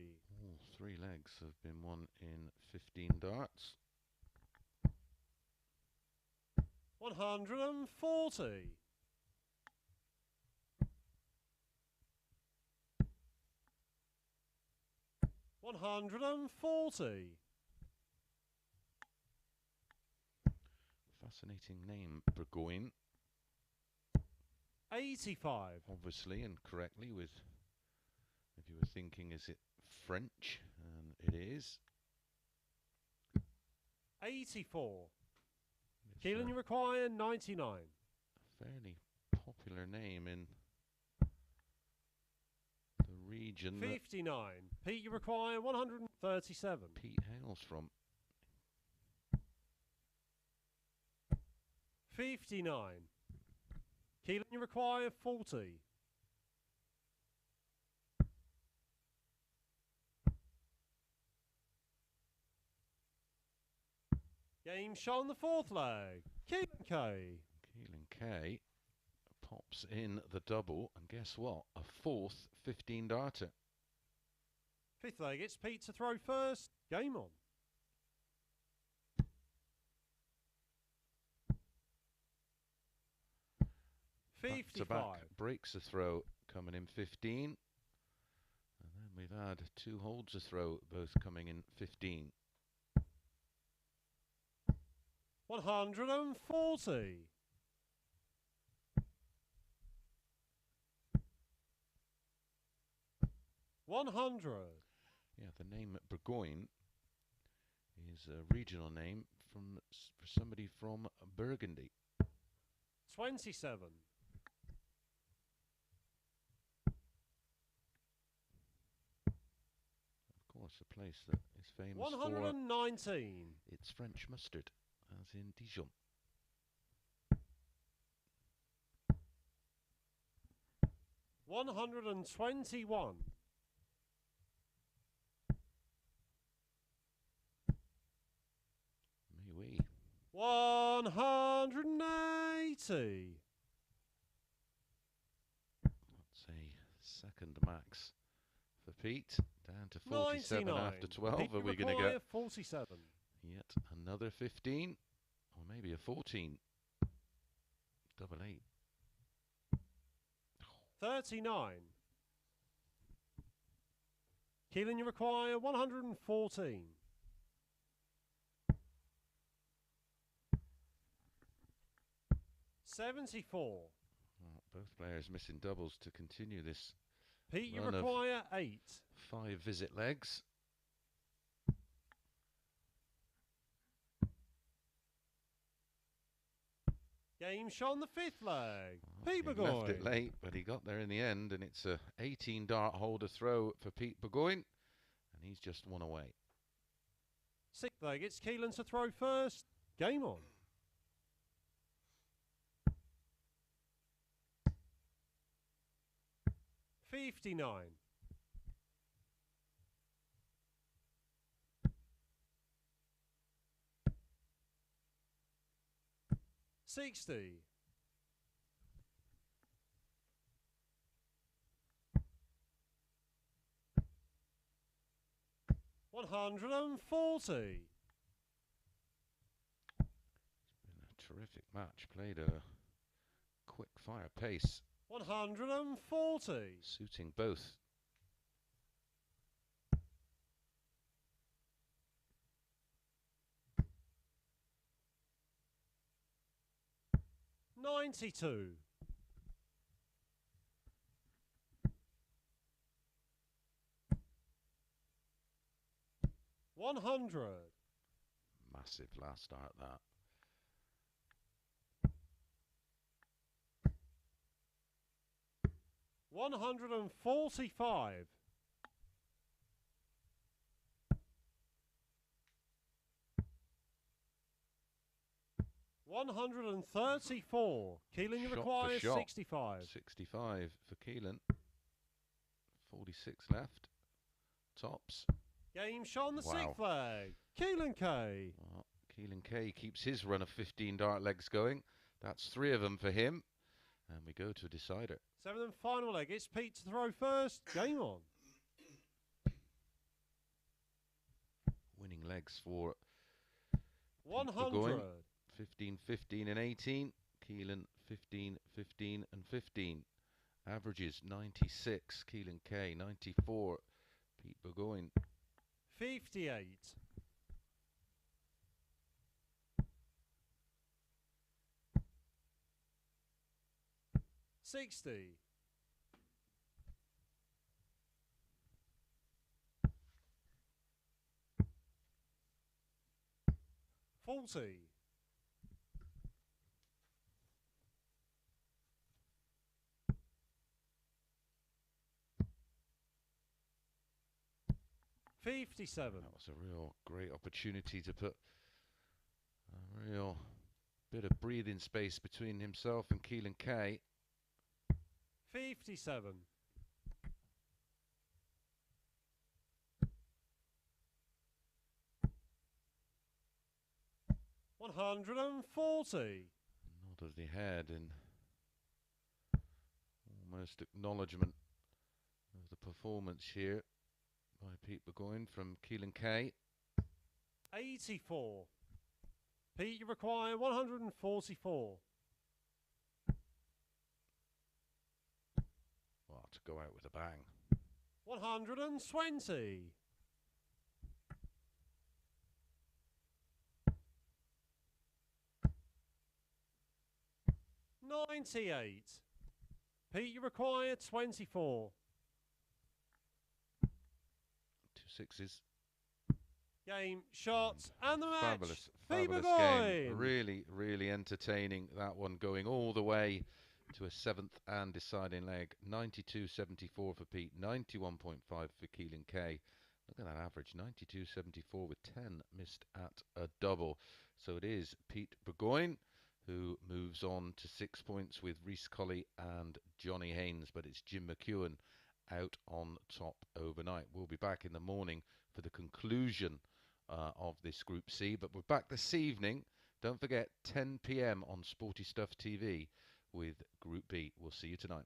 3 legs have been won in 15 darts. 140. 140. Fascinating name, Burgoyne. 85. Obviously and correctly, with, if you were thinking, is it French? And it is. 84. It's Keelan, you require 99. a fairly popular name in the region 59. Pete, you require 137. that Pete hails from. 59. Keelan, you require 40. 'Game shot on the fourth leg. Keelan K. Keelan K pops in the double, and guess what? A fourth 15 darter. Fifth leg, it's Pete to throw first. Game on. 55. Back breaks a throw, coming in 15. And then we've had 2 holds a throw, both coming in 15. 140. 100. Yeah, the name Bergoyne is a regional name for somebody from Burgundy. 27. Of course, a place that is famous 119. for its French mustard, as in Dijon. 121. May we. 180. That's a second max for Pete. Down to 47 99. after 12. Pete, Are we you going to require get 47. yet another 15? Or maybe a 14? Double 8. 39. Keelan, you require 114. 74. Well, both players missing doubles to continue this Pete, you run of require 8. 5 visit legs. Game shot on the fifth leg. Well, Pete he Burgoyne. left it late, but he got there in the end, and it's a 18 dart holder throw for Pete Burgoyne, and he's just one away. Sixth leg, it's Keelan to throw first. Game on. 59. 60. 140. It's been a terrific match, played a quick fire pace. 140. Suiting both. $92. 100. Massive last start that. $145. 134. Keelan, you Shot for require shot. 65. 65 for Keelan. 46 left. Tops. Game shot on the Wow. sixth leg. Keelan K. Well, Keelan K keeps his run of 15 dart legs going. That's 3 of them for him. And we go to a decider. Seventh and final leg. It's Pete to throw first. Game on. Winning legs for 100. Burgoyne. 15, 15 and 18. Keelan 15, 15 and 15. Averages 96. Keelan K 94. Pete Burgoyne 58. 60. 40. 57. That was a real great opportunity to put a real bit of breathing space between himself and Keelan Kay. 57. 140. Nod of the head in almost acknowledgement of the performance here by Pete Burgoyne from Keelan Kay. 84. Pete, you require 144. Well, to go out with a bang. 120. 98. Pete, you require 24. 2 sixes. Game, shots, and the match. Fabulous, Pete fabulous Bergoyne. game. Really, really entertaining. That one going all the way to a 7th and deciding leg. 92.74 for Pete, 91.5 for Keelan K. Look at that average, 92.74 with 10 missed at a double. So it is Pete Burgoyne who moves on to 6 points with Rhys Colley and Johnny Haynes, but it's Jim Mcewen out on top overnight. We'll be back in the morning for the conclusion of this Group C, but we're back this evening. Don't forget, 10 p.m. on Sporty Stuff TV with Group B. We'll see you tonight.